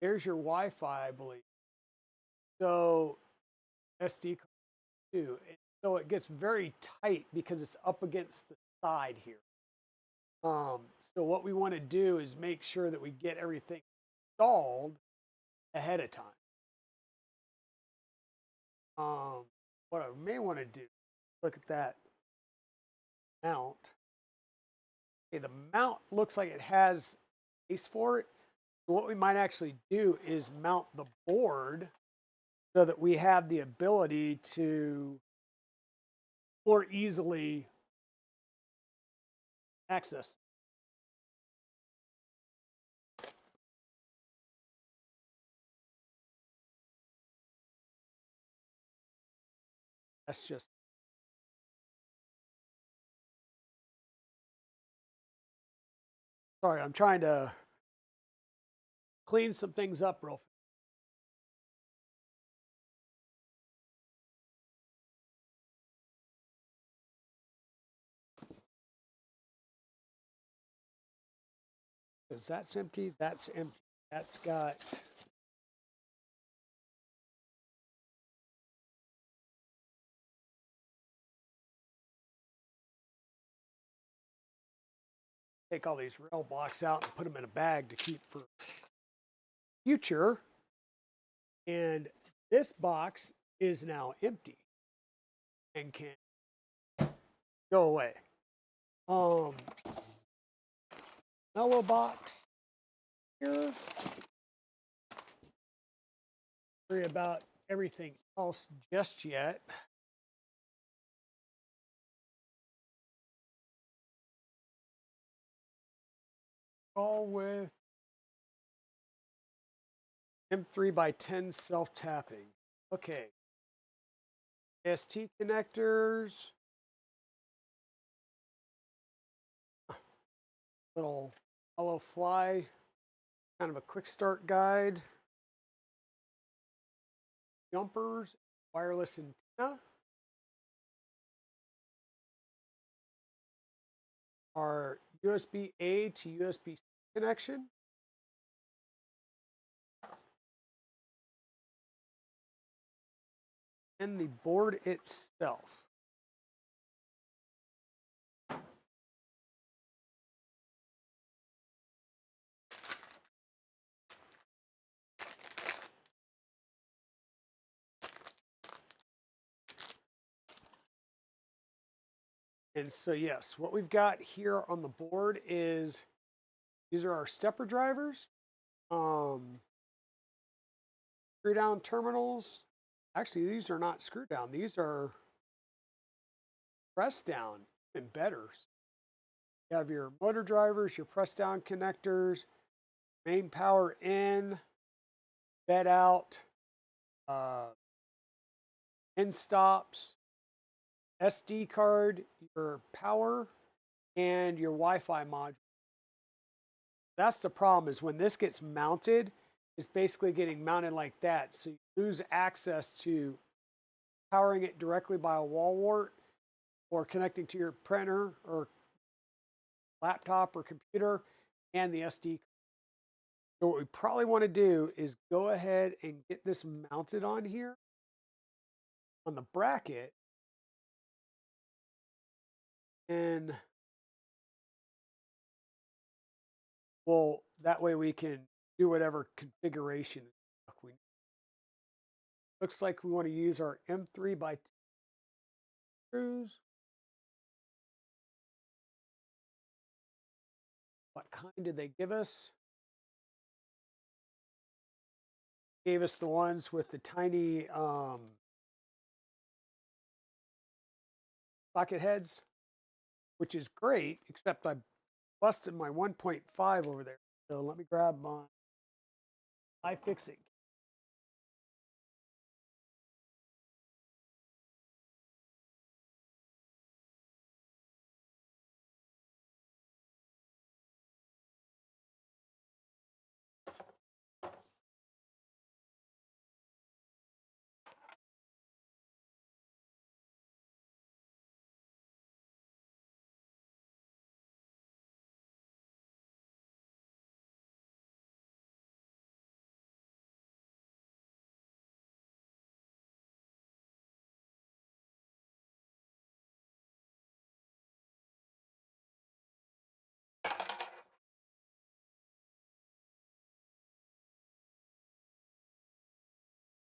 there's your Wi-Fi, I believe. So SD card too. And so it gets very tight because it's up against the side here. So what we want to do is make sure that we get everything installed ahead of time. What I may want to do, look at that mount. Okay, the mount looks like it has space for it. So what we might actually do is mount the board so that we have the ability to more easily access. That's just, sorry, I'm trying to clean some things up real fast. Because that's empty, that's empty. That's got, take all these rail blocks out and put them in a bag to keep for future. And this box is now empty and can go away. Mellow box here. Worry about everything else just yet. All with M3 by 10 self-tapping. Okay. ST connectors. Little Hello Fly, kind of a quick start guide. Jumpers, wireless antenna. Our USB A to USB C connection. And the board itself. And so, yes, what we've got here on the board is, these are our stepper drivers, screw down terminals. Actually, these are not screw down. These are press down and better. You have your motor drivers, your press down connectors, main power in, bed out, in stops, SD card, your power, and your Wi-Fi module. That's the problem, is when this gets mounted, it's basically getting mounted like that. So you lose access to powering it directly by a wall wart or connecting to your printer or laptop or computer and the SD card. So what we probably want to do is go ahead and get this mounted on here on the bracket, and well, that way we can do whatever configuration we need. Looks like we want to use our M3 by 2 screws. What kind did they give us? Gave us the ones with the tiny socket heads, which is great, except I busted my 1.5 over there. So let me grab my iFixit.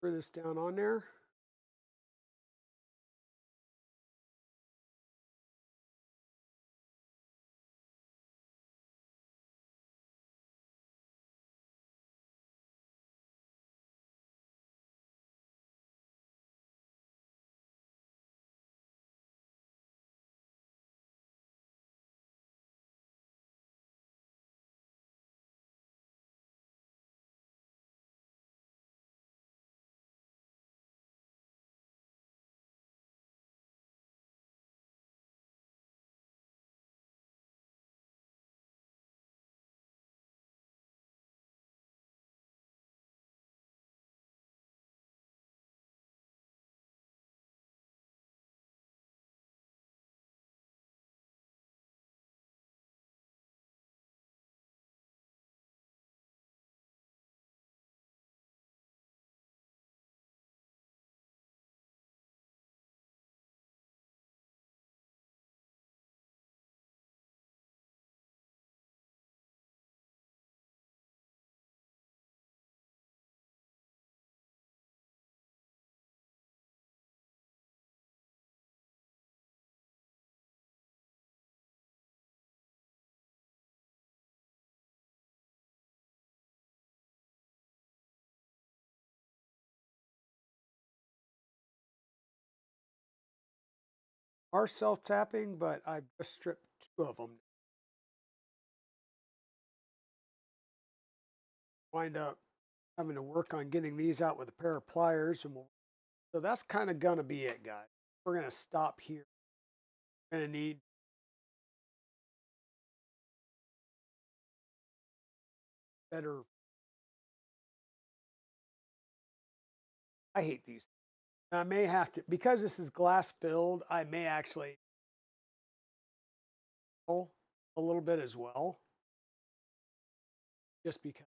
Screw this down on there. Are self-tapping, but I just stripped 2 of them. Wind up having to work on getting these out with a pair of pliers, and so that's kind of gonna be it, guys. We're gonna stop here. We're gonna need better. I hate these. I may have to, because this is glass filled, I may actually pull a little bit as well, just because.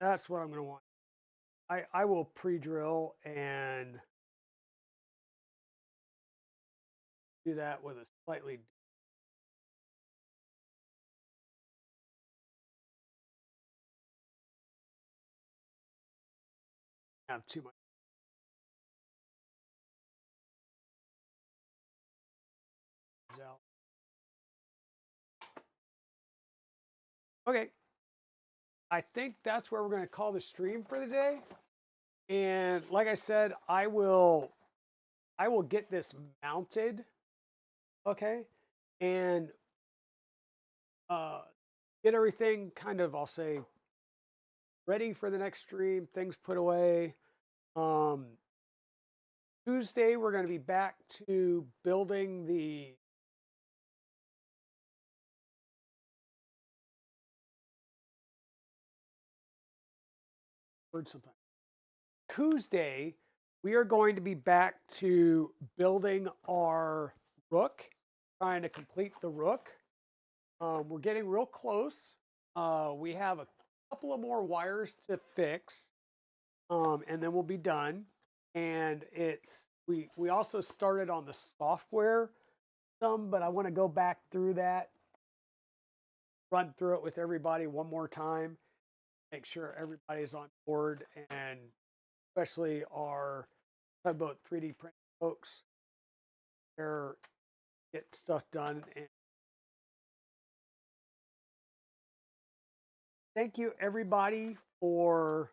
That's what I'm gonna want. I will pre-drill and do that with a slightly. Have too much out. Okay, I think that's where we're going to call the stream for the day. And like I said, I will get this mounted, okay, and uh, get everything kind of, I'll say, ready for the next stream. Things put away. Um, Tuesday, we're going to be back to building the. Word something. Tuesday, we are going to be back to building our rook, trying to complete the rook. We're getting real close. We have a couple of more wires to fix, and then we'll be done. And we also started on the software some, but I want to go back through that, run through it with everybody one more time, make sure everybody's on board, and especially our tugboat 3D print folks, they're get stuff done. And thank you everybody for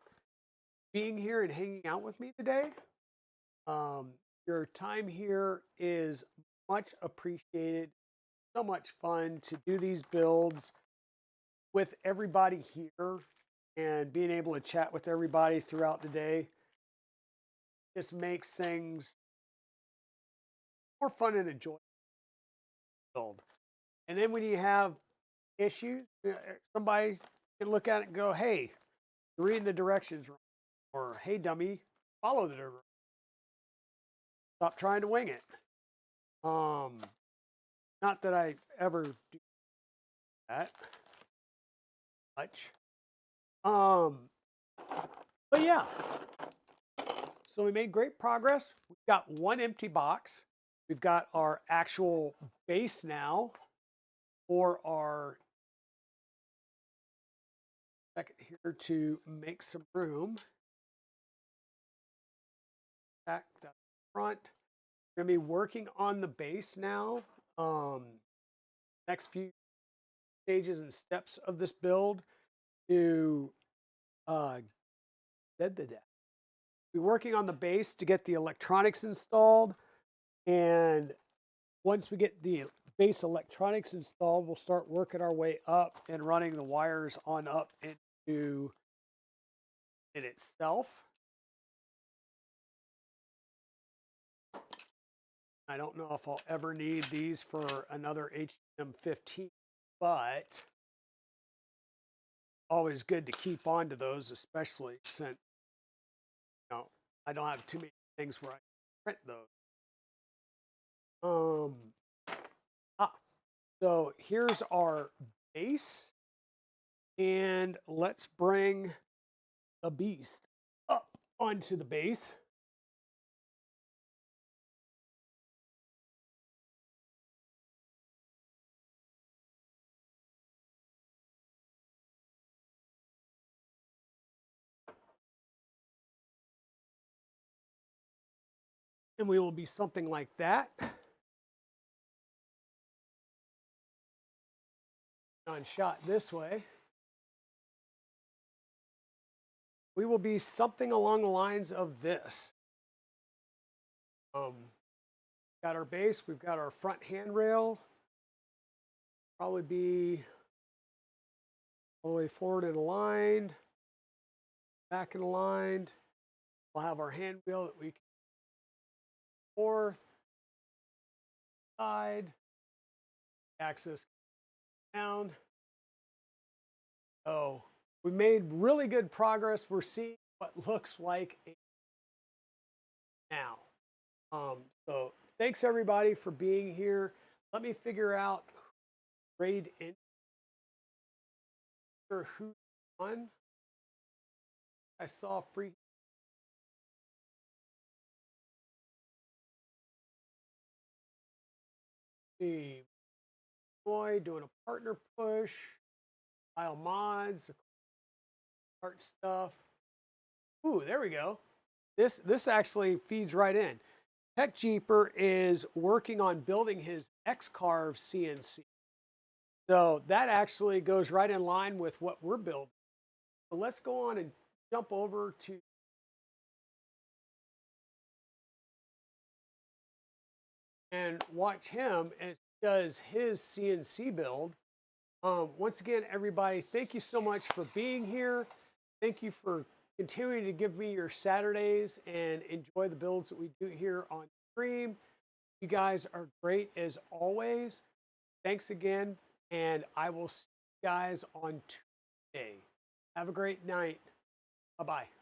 being here and hanging out with me today. Your time here is much appreciated. So much fun to do these builds with everybody here and being able to chat with everybody throughout the day just makes things more fun and enjoyable. And then when you have issues, somebody can look at it and go, hey, you're reading the directions wrong. Or, hey, dummy, follow the directions. Stop trying to wing it. Not that I ever do that much. But yeah, so we made great progress. We've got one empty box. We've got our actual base now for our second here to make some room. Back the front. We're gonna be working on the base now. Next few stages and steps of this build to dead the death. We're working on the base to get the electronics installed, and once we get the base electronics installed, we'll start working our way up and running the wires on up into it itself. I don't know if I'll ever need these for another HM15, but always good to keep on to those, especially since I don't have too many things where I print those. Ah, so here's our base, and let's bring the beast up onto the base. And we will be something like that. On shot this way. We will be something along the lines of this. Got our base, we've got our front handrail. Probably be all the way forward and aligned, back and aligned. We'll have our hand wheel that we can forth, side, axis down. So we made really good progress. We're seeing what looks like a now. So thanks everybody for being here. Let me figure out grade in or who won. I saw free. See, boy, doing a partner push, file mods, art stuff. Ooh, there we go. This actually feeds right in. Tech Jeeper is working on building his X-Carve CNC. So that actually goes right in line with what we're building. So let's go on and jump over to and watch him as he does his CNC build. Once again, everybody, thank you so much for being here. Thank you for continuing to give me your Saturdays and enjoy the builds that we do here on stream. You guys are great as always. Thanks again, and I will see you guys on Tuesday. Have a great night. Bye-bye.